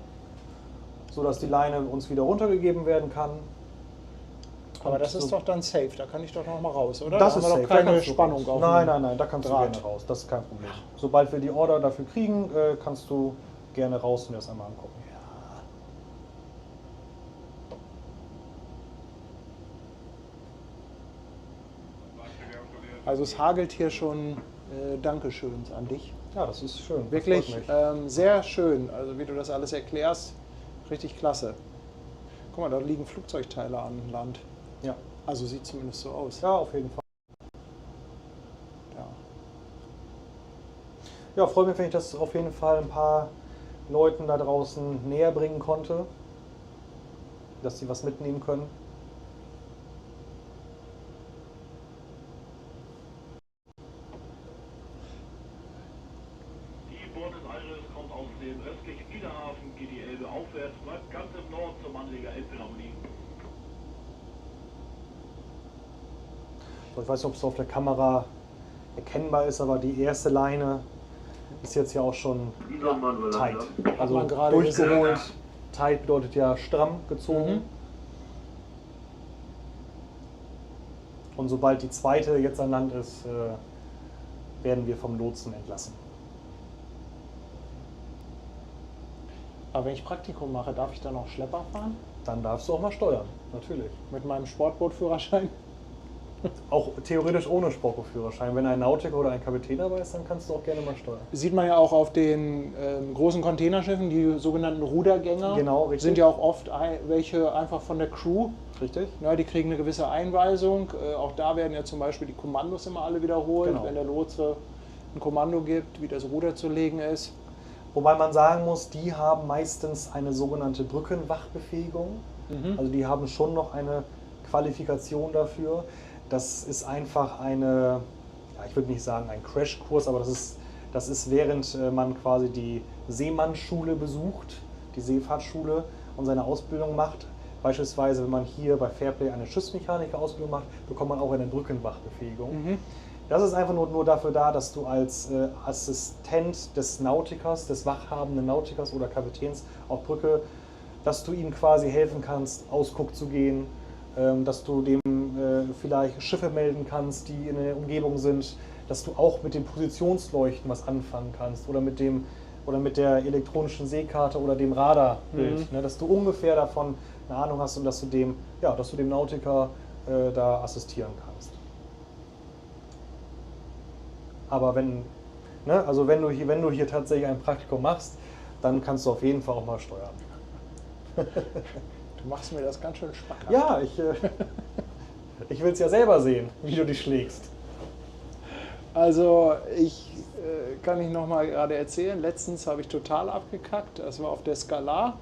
sodass die Leine uns wieder runtergegeben werden kann. Aber Und das ist so- doch dann safe, da kann ich doch noch mal raus, oder? Das da ist haben wir safe. doch Da keine kannst du Spannung raus. auf Nein, dem nein, nein, da kannst Draht. du gerne raus. Das ist kein Problem. Sobald wir die Order dafür kriegen, kannst du gerne raus und dir das einmal angucken. Also es hagelt hier schon Dankeschöns an dich. Ja, das ist schön. Das Wirklich freut mich. sehr schön, also wie du das alles erklärst, richtig klasse. Guck mal, da liegen Flugzeugteile an Land. Ja. Also sieht zumindest so aus. Ja, auf jeden Fall. Ja, freue mich, wenn ich das auf jeden Fall ein paar Leuten da draußen näher bringen konnte, dass sie was mitnehmen können. Die Buenos Aires kommt aus dem östlichen Niederhafen, geht die Elbe aufwärts, bleibt ganz im Norden zum Anleger Elbphilharmonie. Ich weiß nicht, ob es auf der Kamera erkennbar ist, aber die erste Leine ist jetzt ja auch schon tight. Also man gerade durchgeholt. Tight bedeutet ja stramm gezogen. Und sobald die zweite jetzt an Land ist, werden wir vom Lotsen entlassen. Aber wenn ich Praktikum mache, darf ich dann auch Schlepper fahren? Dann darfst du auch mal steuern, natürlich. Mit meinem Sportbootführerschein? Auch theoretisch ohne Sportbootführerschein. Wenn ein Nautiker oder ein Kapitän dabei ist, dann kannst du auch gerne mal steuern. Sieht man ja auch auf den großen Containerschiffen, die sogenannten Rudergänger. Genau, richtig. Sind ja auch oft welche einfach von der Crew. Richtig. Ja, die kriegen eine gewisse Einweisung. Auch da werden ja zum Beispiel die Kommandos immer alle wiederholt, Genau. wenn der Lotse ein Kommando gibt, wie das Ruder zu legen ist. Wobei man sagen muss, die haben meistens eine sogenannte Brückenwachbefähigung. Also die haben schon noch eine Qualifikation dafür. Das ist einfach eine, ja, ich würde nicht sagen ein Crashkurs, aber das ist während man quasi die Seemannsschule besucht, die Seefahrtsschule und seine Ausbildung macht. Beispielsweise, wenn man hier bei Fairplay eine Schiffsmechaniker-Ausbildung macht, bekommt man auch eine Brückenwachbefähigung. Das ist einfach nur dafür da, dass du als Assistent des Nautikers, des wachhabenden Nautikers oder Kapitäns auf Brücke, dass du ihm quasi helfen kannst, Ausguck zu gehen, dass du dem vielleicht Schiffe melden kannst, die in der Umgebung sind, dass du auch mit dem Positionsleuchten was anfangen kannst oder mit der elektronischen Seekarte oder dem Radarbild, ne, dass du ungefähr davon eine Ahnung hast und dass du dem Nautiker da assistieren kannst. Aber wenn du hier tatsächlich ein Praktikum machst, dann kannst du auf jeden Fall auch mal steuern. Du machst mir das ganz schön schmackhaft. Ja, ich will es ja selber sehen, wie du dich schlägst. Also ich kann ich noch mal gerade erzählen, letztens habe ich total abgekackt, das war auf der Skalar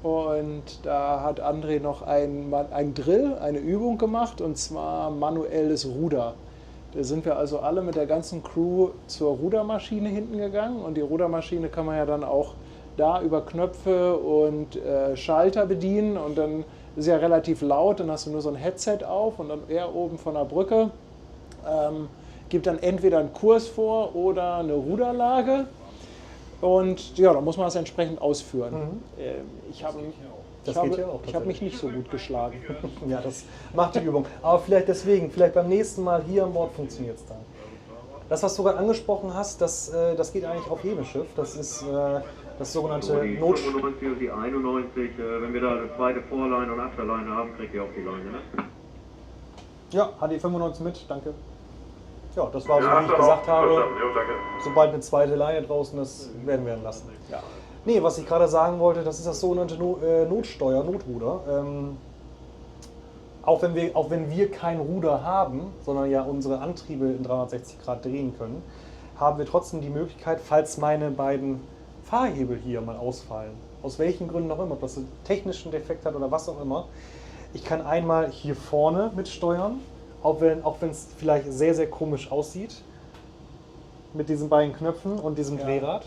und da hat André noch ein Drill, eine Übung gemacht und zwar manuelles Ruder. Da sind wir also alle mit der ganzen Crew zur Rudermaschine hinten gegangen und die Rudermaschine kann man ja dann auch da über Knöpfe und Schalter bedienen und dann ist ja relativ laut, dann hast du nur so ein Headset auf und dann er oben von der Brücke gibt dann entweder einen Kurs vor oder eine Ruderlage und ja, da muss man das entsprechend ausführen. Ich habe mich nicht so gut geschlagen. Ja, das macht die Übung. Aber vielleicht beim nächsten Mal hier an Bord funktioniert es dann. Das, was du gerade angesprochen hast, das geht eigentlich auf jedem Schiff. Das ist das sogenannte Die 95 und die 91, wenn wir da eine zweite Vorleine und Achterleine haben, kriegt ihr auch die Leine, ne? Ja, HD95 mit, danke. Ja, das war so, wie ich gesagt habe. Sobald eine zweite Leine draußen ist, werden wir ihn lassen. Ja. Nee, was ich gerade sagen wollte, das ist das sogenannte Notsteuer, Notruder. Auch wenn wir kein Ruder haben, sondern ja unsere Antriebe in 360 Grad drehen können, haben wir trotzdem die Möglichkeit, falls meine beiden Fahrhebel hier mal ausfallen, aus welchen Gründen auch immer, ob das einen technischen Defekt hat oder was auch immer, ich kann einmal hier vorne mitsteuern, auch wenn es vielleicht sehr, sehr komisch aussieht, mit diesen beiden Knöpfen und diesem Drehrad.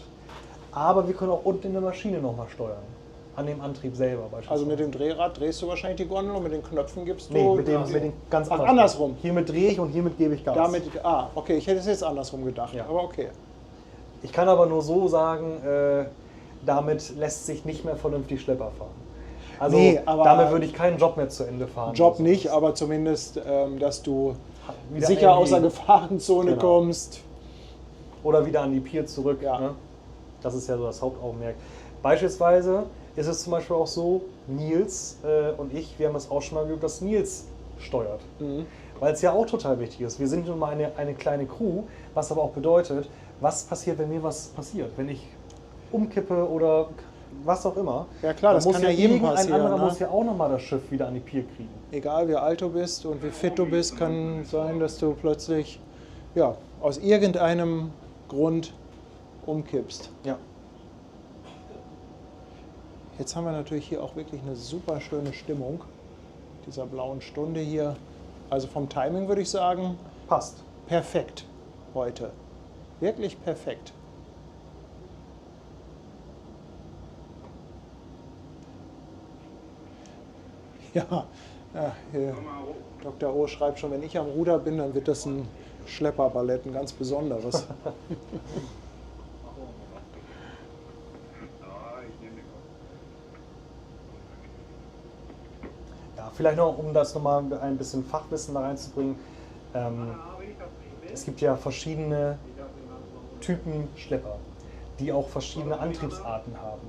Aber wir können auch unten in der Maschine nochmal steuern. An dem Antrieb selber beispielsweise. Also mit dem Drehrad drehst du wahrscheinlich die Gondel und mit den Knöpfen gibst du... Nee, mit dem ganz andersrum. Hiermit drehe ich und hiermit gebe ich Gas. Okay, ich hätte es jetzt andersrum gedacht, Ja. aber okay. Ich kann aber nur so sagen, damit lässt sich nicht mehr vernünftig Schlepper fahren. Also aber damit würde ich keinen Job mehr zu Ende fahren. Job nicht, aber zumindest, dass du Wieder sicher irgendwie- aus der Gefahrenzone Genau. kommst. Oder wieder an die Pier zurück. Ja. Ne? Das ist ja so das Hauptaugenmerk. Beispielsweise ist es zum Beispiel auch so, Nils und ich, wir haben es auch schon mal geübt, dass Nils steuert. Weil es ja auch total wichtig ist. Wir sind nun mal eine kleine Crew, was aber auch bedeutet, was passiert, wenn mir was passiert? Wenn ich umkippe oder was auch immer. Ja klar, das dann kann muss ja jedem irgendein passieren, anderer ne? muss ja auch nochmal das Schiff wieder an die Pier kriegen. Egal wie alt du bist und wie fit du bist, kann sein, dass du plötzlich aus irgendeinem Grund umkippst. Ja. Jetzt haben wir natürlich hier auch wirklich eine super schöne Stimmung dieser blauen Stunde hier. Also vom Timing würde ich sagen, Passt. perfekt heute. Wirklich perfekt. Ja, hier, Dr. O schreibt schon, wenn ich am Ruder bin, dann wird das ein Schlepperballett, ein ganz besonderes. Ja, vielleicht noch, um das nochmal ein bisschen Fachwissen da reinzubringen. Es gibt ja verschiedene Typen Schlepper, die auch verschiedene Antriebsarten haben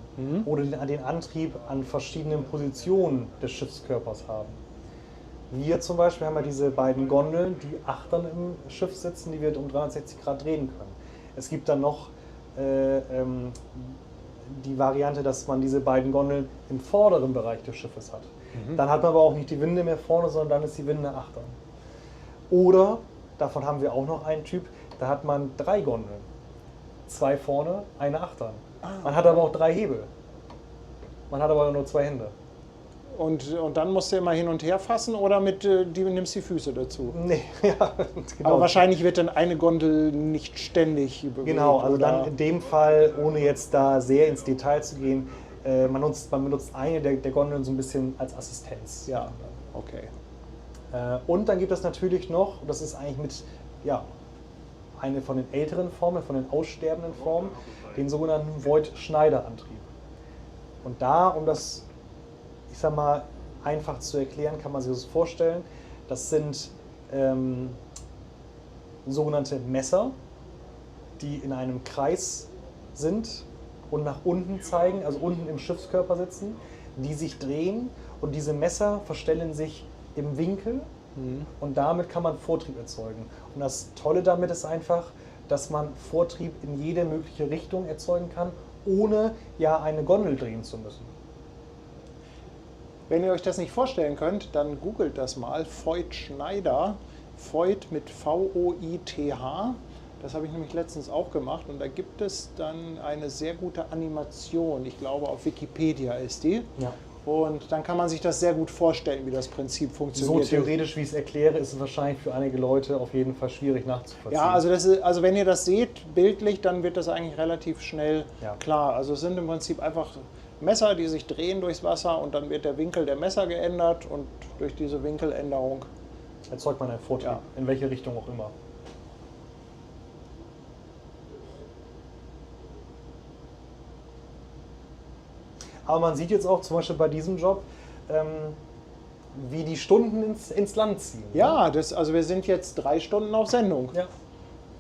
oder den Antrieb an verschiedenen Positionen des Schiffskörpers haben. Wir zum Beispiel haben ja diese beiden Gondeln, die achtern im Schiff sitzen, die wir um 360 Grad drehen können. Es gibt dann noch die Variante, dass man diese beiden Gondeln im vorderen Bereich des Schiffes hat. Dann hat man aber auch nicht die Winde mehr vorne, sondern dann ist die Winde achtern. Oder, davon haben wir auch noch einen Typ, da hat man 3 Gondeln. 2 vorne, eine achtern. Man hat aber auch 3 Hebel. Man hat aber nur 2 Hände. Und dann musst du immer hin und her fassen oder nimmst die Füße dazu? Nee, ja, genau. Aber wahrscheinlich wird dann eine Gondel nicht ständig bewegt. Genau, also oder? dann in dem Fall, ohne jetzt da sehr ins Detail zu gehen, man benutzt eine der Gondeln so ein bisschen als Assistenz. Ja, okay. Und dann gibt es natürlich noch, und das ist eigentlich mit, ja, eine von den älteren Formen, von den aussterbenden Formen, den sogenannten Voigt-Schneider-Antrieb. Und da, um das, ich sag mal, einfach zu erklären, kann man sich das vorstellen, das sind sogenannte Messer, die in einem Kreis sind und nach unten zeigen, also unten im Schiffskörper sitzen, die sich drehen und diese Messer verstellen sich im Winkel und damit kann man Vortrieb erzeugen. Und das Tolle damit ist einfach, dass man Vortrieb in jede mögliche Richtung erzeugen kann, ohne ja eine Gondel drehen zu müssen. Wenn ihr euch das nicht vorstellen könnt, dann googelt das mal. Voigt-Schneider. Voigt mit V-O-I-T-H. Das habe ich nämlich letztens auch gemacht und da gibt es dann eine sehr gute Animation. Ich glaube, auf Wikipedia ist die. Ja. Und dann kann man sich das sehr gut vorstellen, wie das Prinzip So funktioniert. theoretisch, wie ich es erkläre, ist es wahrscheinlich für einige Leute auf jeden Fall schwierig nachzuvollziehen. Ja, also wenn ihr das seht, bildlich, dann wird das eigentlich relativ schnell klar. Also es sind im Prinzip einfach Messer, die sich drehen durchs Wasser und dann wird der Winkel der Messer geändert und durch diese Winkeländerung erzeugt man einen Vortrieb, in welche Richtung auch immer. Aber man sieht jetzt auch zum Beispiel bei diesem Job, wie die Stunden ins Land ziehen. Ja, also wir sind jetzt 3 Stunden auf Sendung. Ja.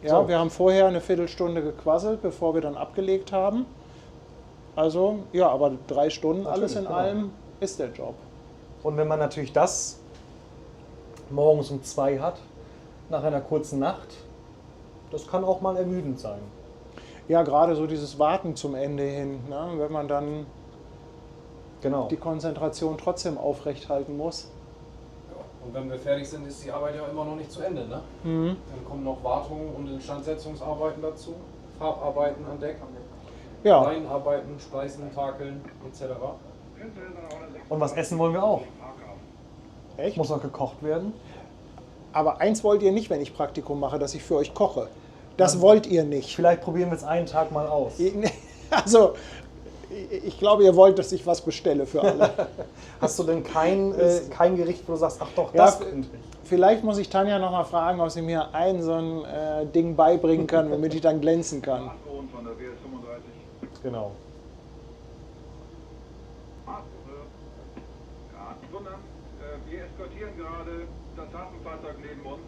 Ja, So. wir haben vorher eine Viertelstunde gequasselt, bevor wir dann abgelegt haben. Also, ja, aber 3 Stunden, alles in genau. allem, ist der Job. Und wenn man natürlich das morgens um 2 hat, nach einer kurzen Nacht, das kann auch mal ermüdend sein. Ja, gerade so dieses Warten zum Ende hin, ne? Wenn man dann Genau. die Konzentration trotzdem aufrechthalten muss. Und wenn wir fertig sind, ist die Arbeit ja immer noch nicht zu Ende. Ne? Dann kommen noch Wartungen und Instandsetzungsarbeiten dazu, Farbarbeiten an Deck, Ja, Leinenarbeiten, Spleißen, Takeln etc. Und was essen wollen wir auch? echt? Muss noch gekocht werden. Aber eins wollt ihr nicht, wenn ich Praktikum mache, dass ich für euch koche. Das wollt ihr nicht. Vielleicht probieren wir es einen Tag mal aus. Also, ich glaube, ihr wollt, dass ich was bestelle für alle. Hast du denn kein Gericht, wo du sagst, ach doch, Ja, das könnte ich? vielleicht muss ich Tanja noch mal fragen, ob sie mir so ein Ding beibringen kann, womit ich dann glänzen kann. Von der WS 35. Genau. Ja, sondern wir eskortieren gerade das Hafenfahrzeug neben uns.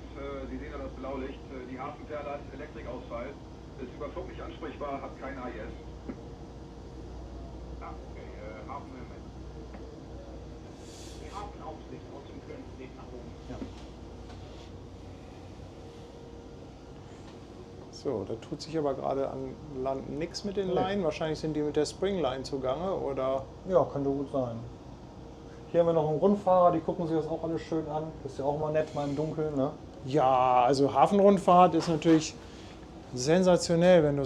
Sie sehen ja das Blaulicht. Die Hafenperle hat Elektrikausfall. Ist über Funk nicht ansprechbar, hat kein AIS. Okay, Hafenmoment. Die Hafenaufsicht aus dem Köln steht nach oben. Ja. So, da tut sich aber gerade an Land nichts mit den Leinen. Wahrscheinlich sind die mit der Springline zugange, oder? Ja, könnte gut sein. Hier haben wir noch einen Rundfahrer, die gucken sich das auch alles schön an. Das ist ja auch mal nett, mal im Dunkeln, ne? Ja, also Hafenrundfahrt ist natürlich sensationell, wenn du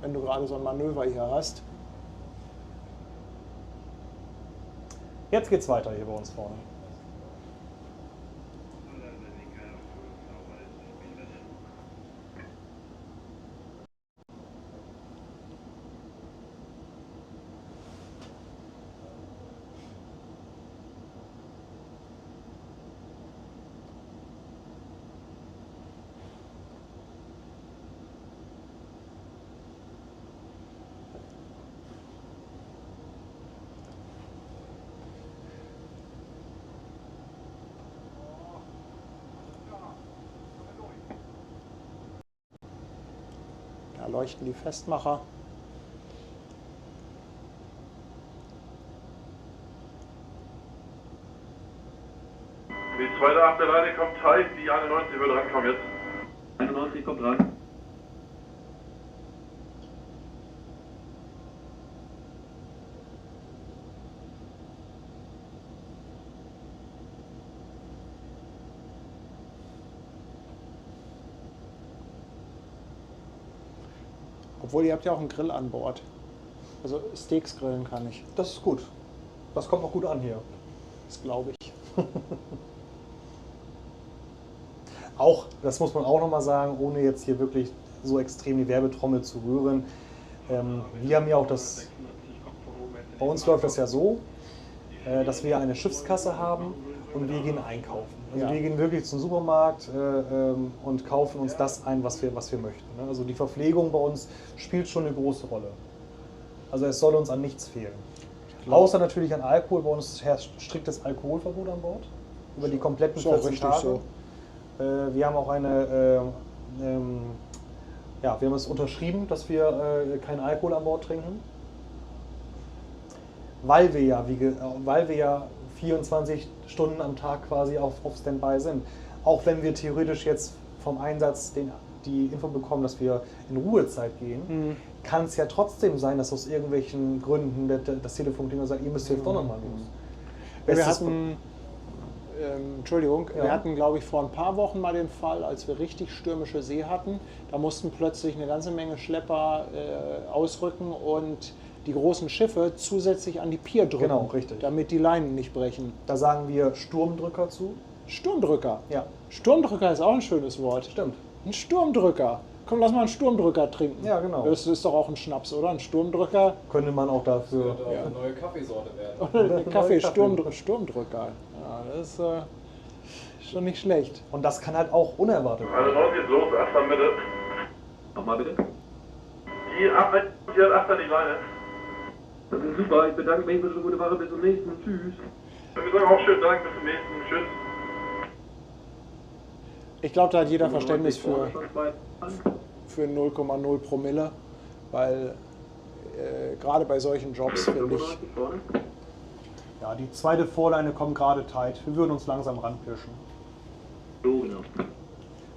wenn du gerade so ein Manöver hier hast. Jetzt geht's weiter hier bei uns vorne. Da leuchten die Festmacher. Die zweite achte Leine kommt tight, die 91 wird rankommen jetzt. 91 kommt ran. Obwohl, ihr habt ja auch einen Grill an Bord. Also Steaks grillen kann ich. Das ist gut. Das kommt auch gut an hier. Das glaube ich. Auch, das muss man auch nochmal sagen, ohne jetzt hier wirklich so extrem die Werbetrommel zu rühren. Wir haben ja auch bei uns läuft das ja so, dass wir eine Schiffskasse haben und wir gehen einkaufen. Also Ja. wir gehen wirklich zum Supermarkt und kaufen uns das ein, was wir möchten. Ne? Also die Verpflegung bei uns spielt schon eine große Rolle. Also es soll uns an nichts fehlen. Außer natürlich an Alkohol. Bei uns herrscht striktes Alkoholverbot an Bord. Über die kompletten Ist auch 14 richtig Tage. so. Wir haben auch wir haben es unterschrieben, dass wir keinen Alkohol an Bord trinken. Weil wir ja 24 Stunden am Tag quasi auf Standby sind. Auch wenn wir theoretisch jetzt vom Einsatz die Info bekommen, dass wir in Ruhezeit gehen, kann es ja trotzdem sein, dass aus irgendwelchen Gründen das Telefon klingelt und sagt, ihr müsst jetzt doch nochmal los. Wir Bestes- hatten, Entschuldigung, Ja. wir hatten, glaube ich, vor ein paar Wochen mal den Fall, als wir richtig stürmische See hatten. Da mussten plötzlich eine ganze Menge Schlepper ausrücken und die großen Schiffe zusätzlich an die Pier drücken, Genau, richtig. damit die Leinen nicht brechen. Da sagen wir Sturmdrücker zu. Sturmdrücker. Ja, Sturmdrücker ist auch ein schönes Wort. stimmt. Ein Sturmdrücker. Komm, lass mal einen Sturmdrücker trinken. Ja, genau. Das ist doch auch ein Schnaps, oder? Ein Sturmdrücker. Könnte man auch dafür. Könnte auch eine neue Kaffeesorte werden. Oder Neue Kaffee, Kaffee. Sturmdrücker. Ja, das ist schon nicht schlecht. Und das kann halt auch unerwartet werden. Also 90 ist los, 8 Mitte. Nochmal bitte. Die hat 8 die Leine. Das ist super. Ich bedanke mich für so gute Woche. Bis zum nächsten. Tschüss. Wir sagen auch schönen Dank, bis zum nächsten. Tschüss. Ich glaube, da hat jeder Verständnis Vorne schon zwei. für 0,0 Promille, weil gerade bei solchen Jobs finde ich, 95 vorne. Ja, die zweite Vorleine kommt gerade tight. Wir würden uns langsam ranpirschen. So, genau.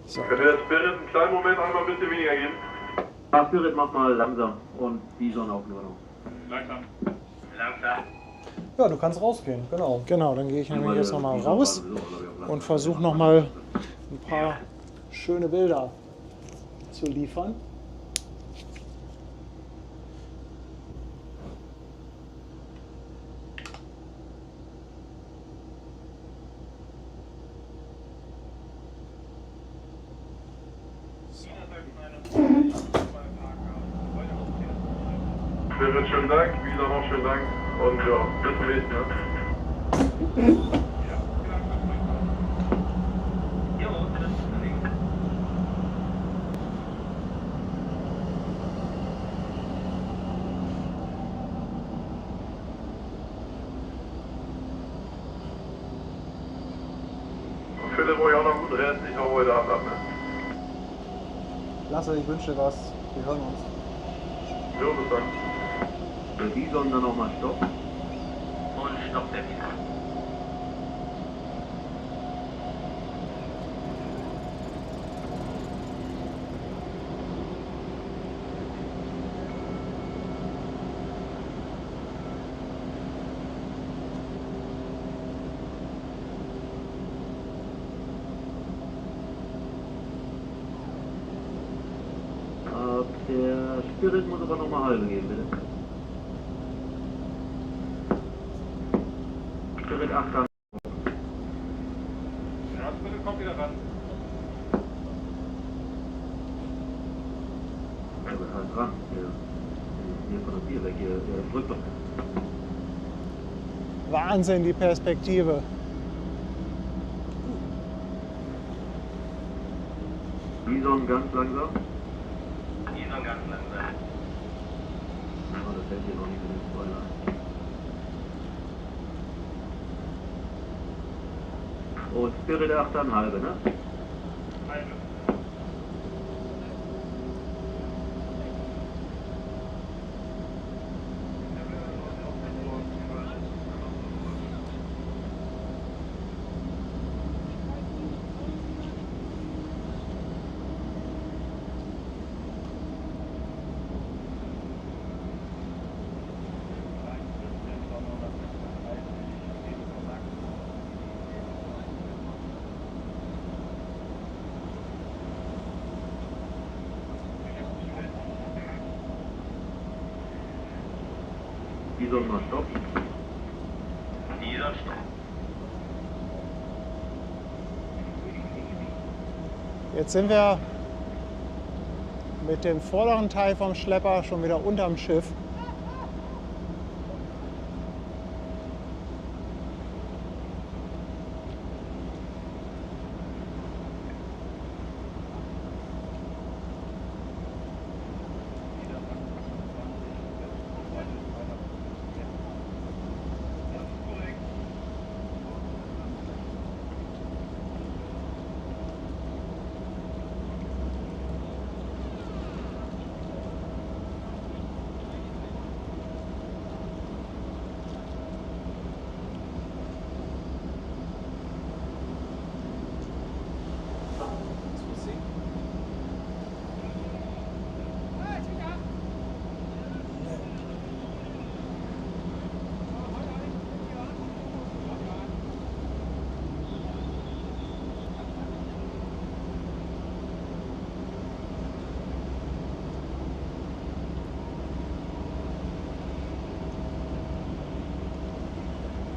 so, Könnte der Spirit einen kleinen Moment einmal ein bisschen weniger geben? Spirit, mach mal langsam. Und Bison auch nur noch. Langsam. Ja, du kannst rausgehen, genau. genau, dann gehe ich nämlich jetzt nochmal raus und versuche nochmal ein paar schöne Bilder zu liefern. Spirit, schönen Dank. Bison auch schönen Dank. Und ja, bis zum nächsten Mal. Und Philipp, euch auch noch einen guten Rest. Ich hoffe, heute Abend ab. Ne? Lasse, ich wünsche dir was. Wir hören uns. Jo, bis dann. Der Bison dann nochmal Stopp. Und Stopp der Bison. Spirit muss aber nochmal halbe geben, bitte. Spirit 8 an. Ja, Spirit kommt wieder ran. Ja, aber halt ran. Hier von der 4 weg, hier drückt doch. Wahnsinn, die Perspektive. Bison ganz langsam. Bison ganz langsam. Oh, das hält hier noch nicht mit dem Spoiler. Und Spirit 8 an halbe, ne? Halbe. Bison mal Stopp. Bison stopp. Jetzt sind wir mit dem vorderen Teil vom Schlepper schon wieder unterm Schiff.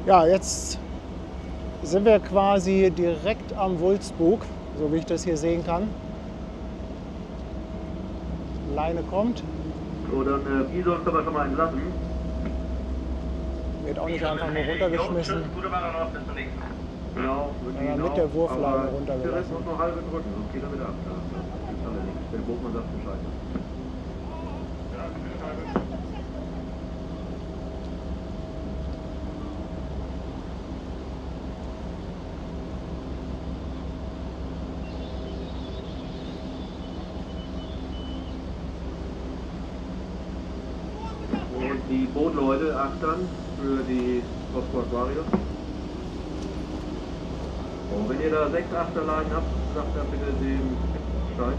Ja, jetzt sind wir quasi direkt am Wulfsbug, so wie ich das hier sehen kann. Leine kommt. So, dann Bison können wir schon mal entlassen. Wird auch nicht einfach nur runtergeschmissen. Gute Fahrt noch, bis zum nächsten Mal. Genau, Ja, mit der Wurfleine runtergelassen. Spirit muss noch halbe drücken, sonst geht er wieder ab. Ja, das ist alle nichts. Der Bogmann sagt Bescheid. Und die Bootleute achtern für die Cosco Aquarius. Und wenn ihr da 6 Achterlagen habt, sagt er bitte dem Bescheid.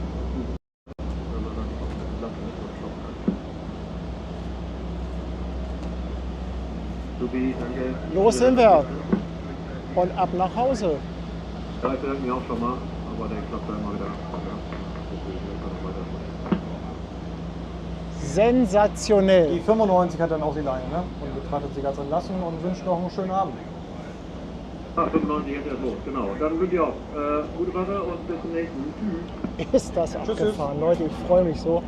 Supi, danke. Los sind wir. Und ab nach Hause. Ja, ich bedanke mich auch schon mal, aber der klappt dann mal wieder. Sensationell. Die 95 hat dann auch die Leine, ne? Und betrachtet sie ganz entlassen und wünscht noch einen schönen Abend. Ah, 95 jetzt erst los, genau. Dann wünsche ich auch gute Woche und bis zum nächsten. Tschüss. Ist das abgefahren, Leute, ich freue mich so.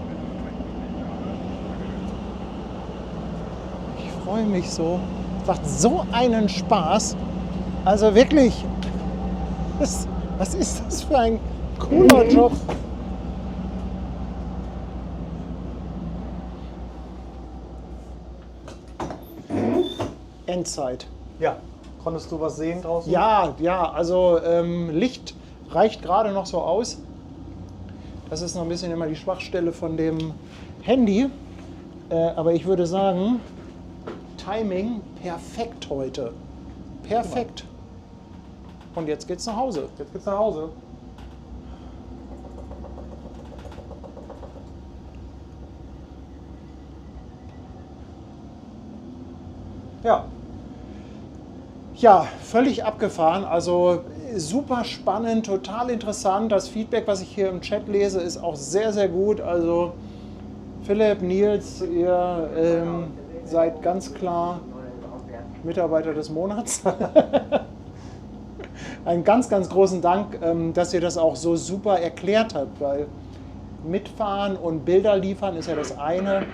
Ich freue mich so. Macht so einen Spaß. Also wirklich, was ist das für ein cooler Job? Endzeit. Ja, konntest du was sehen draußen? Ja, also Licht reicht gerade noch so aus. Das ist noch ein bisschen immer die Schwachstelle von dem Handy. Aber ich würde sagen, Timing perfekt heute. Perfekt. Und jetzt geht's nach Hause. Jetzt geht's nach Hause. Ja. Ja, völlig abgefahren. Also super spannend, total interessant. Das Feedback, was ich hier im Chat lese, ist auch sehr, sehr gut. Also Philipp, Nils, ihr seid ganz klar Mitarbeiter des Monats. Einen ganz, ganz großen Dank, dass ihr das auch so super erklärt habt, weil mitfahren und Bilder liefern ist ja das eine,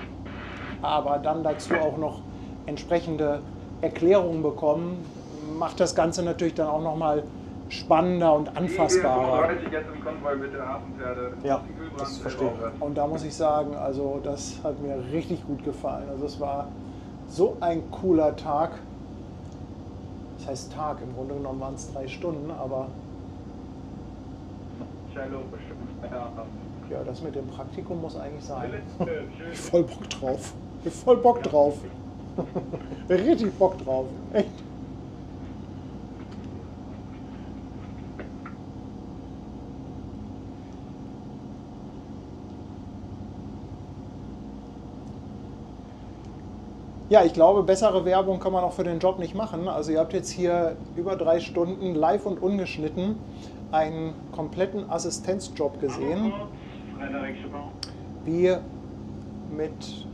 aber dann dazu auch noch entsprechende Erklärungen bekommen, macht das Ganze natürlich dann auch nochmal spannender und anfassbarer. Ich jetzt im Konvoi mit der Hafenpferde. Ja, das verstehe ich. Und da muss ich sagen, also das hat mir richtig gut gefallen. Also es war so ein cooler Tag. Das heißt Tag, im Grunde genommen waren es 3 Stunden, aber ja, das mit dem Praktikum muss eigentlich sein. Ich hab voll Bock drauf. Ich hab voll Bock drauf. Richtig Bock drauf. Echt. Ja, ich glaube, bessere Werbung kann man auch für den Job nicht machen. Also ihr habt jetzt hier über 3 Stunden live und ungeschnitten einen kompletten Assistenzjob gesehen, wie mit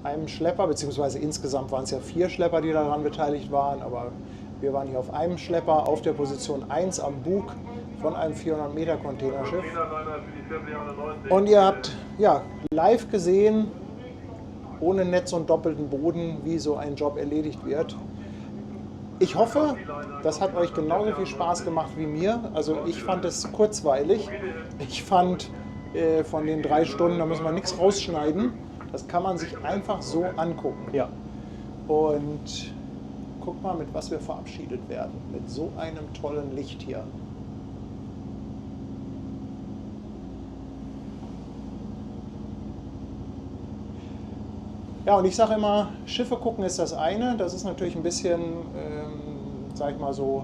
einem Schlepper, beziehungsweise insgesamt waren es ja 4 Schlepper, die daran beteiligt waren, aber wir waren hier auf einem Schlepper auf der Position 1 am Bug von einem 400-Meter-Containerschiff. Und ihr habt ja live gesehen, ohne Netz und doppelten Boden, wie so ein Job erledigt wird. Ich hoffe, das hat euch genauso viel Spaß gemacht wie mir. Also ich fand es kurzweilig. Ich fand von den 3 Stunden, da müssen wir nichts rausschneiden. Das kann man sich einfach so angucken. Ja. Und guck mal, mit was wir verabschiedet werden. Mit so einem tollen Licht hier. Ja, und ich sage immer, Schiffe gucken ist das eine. Das ist natürlich ein bisschen, sag ich mal so,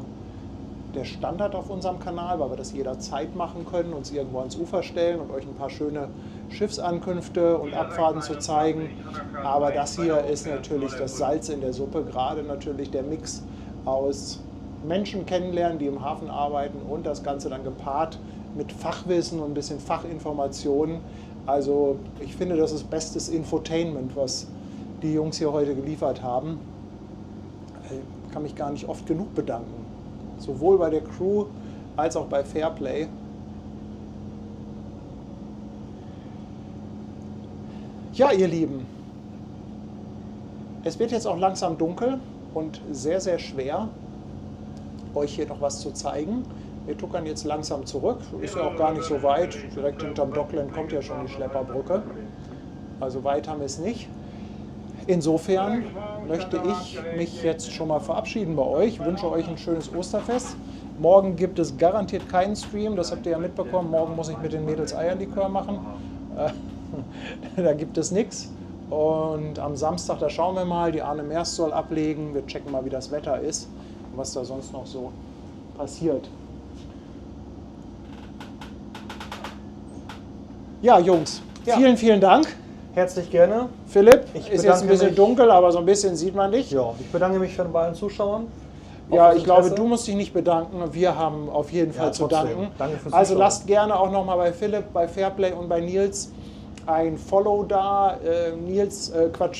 der Standard auf unserem Kanal, weil wir das jederzeit machen können, uns irgendwo ans Ufer stellen und euch ein paar schöne Schiffsankünfte und Abfahrten zu zeigen. Aber das hier ist natürlich das Salz in der Suppe, gerade natürlich der Mix aus Menschen kennenlernen, die im Hafen arbeiten und das Ganze dann gepaart mit Fachwissen und ein bisschen Fachinformationen. Also ich finde, das ist bestes Infotainment, was die Jungs hier heute geliefert haben. Ich kann mich gar nicht oft genug bedanken. Sowohl bei der Crew als auch bei Fairplay. Ja, ihr Lieben, es wird jetzt auch langsam dunkel und sehr, sehr schwer, euch hier noch was zu zeigen. Wir tuckern jetzt langsam zurück, ist ja auch gar nicht so weit. Direkt hinterm Dockland kommt ja schon die Schlepperbrücke. Also weit haben wir es nicht. Insofern möchte ich mich jetzt schon mal verabschieden bei euch. Ich wünsche euch ein schönes Osterfest. Morgen gibt es garantiert keinen Stream, das habt ihr ja mitbekommen. Morgen muss ich mit den Mädels Eierlikör machen. Da gibt es nichts. Und am Samstag, da schauen wir mal, die Arne Merst soll ablegen. Wir checken mal, wie das Wetter ist und was da sonst noch so passiert. Ja, Jungs, vielen, vielen Dank. Herzlich gerne. Philipp, Ich ist jetzt ein bisschen mich- dunkel, aber so ein bisschen sieht man dich. Ja, ich bedanke mich bei allen Zuschauern. Ja, Auf ich glaube, Interesse. du musst dich nicht bedanken. Wir haben auf jeden Fall zu trotzdem. danken. Danke fürs Also Zuschauen. lasst gerne auch nochmal bei Philipp, bei Fairplay und bei Nils ein Follow da.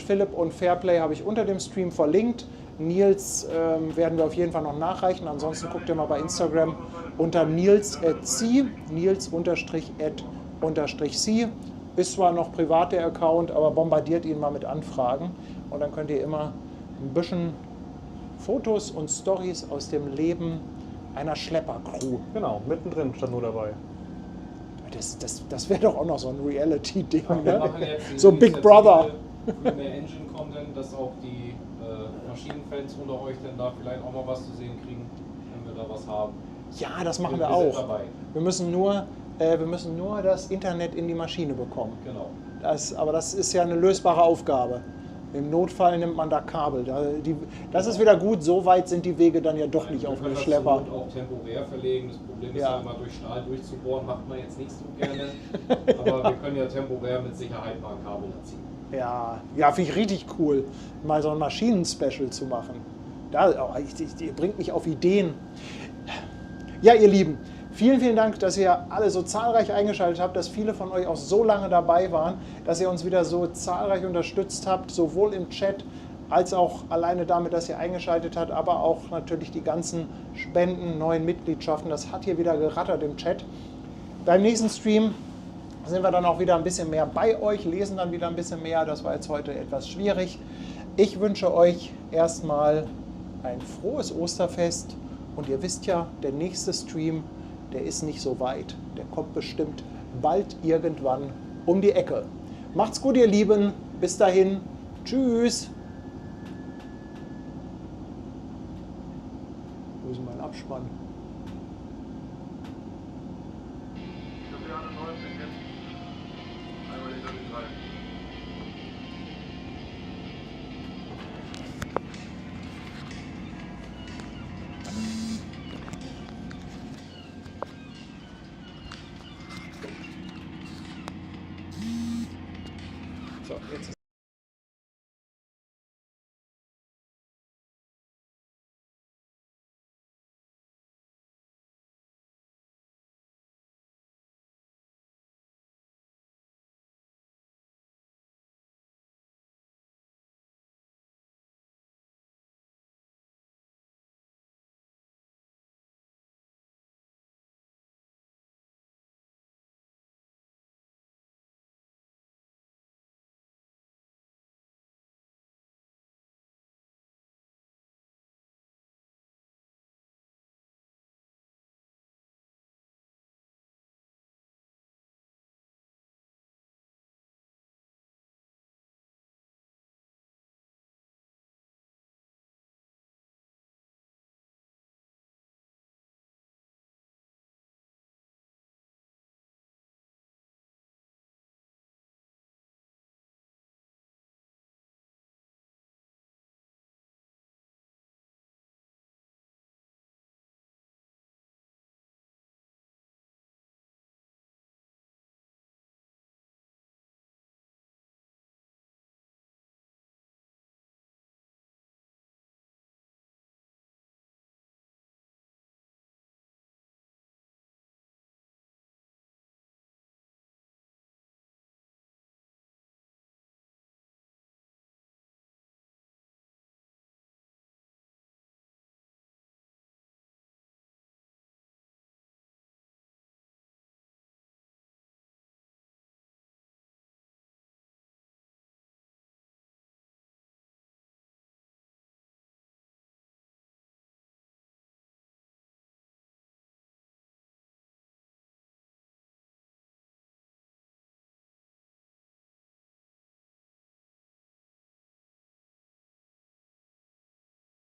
Philipp und Fairplay habe ich unter dem Stream verlinkt. Nils werden wir auf jeden Fall noch nachreichen. Ansonsten guckt ihr mal bei Instagram unter Nils@C, Nils_@_C. Ist zwar noch privat der Account, aber bombardiert ihn mal mit Anfragen. Und dann könnt ihr immer ein bisschen Fotos und Stories aus dem Leben einer Schleppercrew. Genau, mittendrin stand nur dabei. Das wäre doch auch noch so ein Reality-Ding, Wir ne? machen jetzt die So Big Brother. Für mehr Engine Content, dass auch die Maschinenfans unter euch dann da vielleicht auch mal was zu sehen kriegen, wenn wir da was haben. Ja, das machen wir Wir sind auch. dabei. Wir müssen nur das Internet in die Maschine bekommen. Genau. Aber das ist ja eine lösbare Aufgabe. Im Notfall nimmt man da Kabel. Das ist wieder gut, so weit sind die Wege dann ja doch nicht auf einem Schlepper. Und auch temporär verlegen. Das Problem ist Ja. ja immer durch Stahl durchzubohren, macht man jetzt nicht so gerne. Aber wir können ja temporär mit Sicherheit mal ein Kabel erziehen. Ja, finde ich richtig cool, mal so ein Maschinen-Special zu machen. Ihr bringt mich auf Ideen. Ja, ihr Lieben, Vielen, vielen Dank, dass ihr alle so zahlreich eingeschaltet habt, dass viele von euch auch so lange dabei waren, dass ihr uns wieder so zahlreich unterstützt habt, sowohl im Chat als auch alleine damit, dass ihr eingeschaltet habt, aber auch natürlich die ganzen Spenden, neuen Mitgliedschaften. Das hat hier wieder gerattert im Chat. Beim nächsten Stream sind wir dann auch wieder ein bisschen mehr bei euch, lesen dann wieder ein bisschen mehr. Das war jetzt heute etwas schwierig. Ich wünsche euch erstmal ein frohes Osterfest und ihr wisst ja, der nächste Stream, der ist nicht so weit. Der kommt bestimmt bald irgendwann um die Ecke. Macht's gut, ihr Lieben. Bis dahin. Tschüss. Wo ist mein Abspann?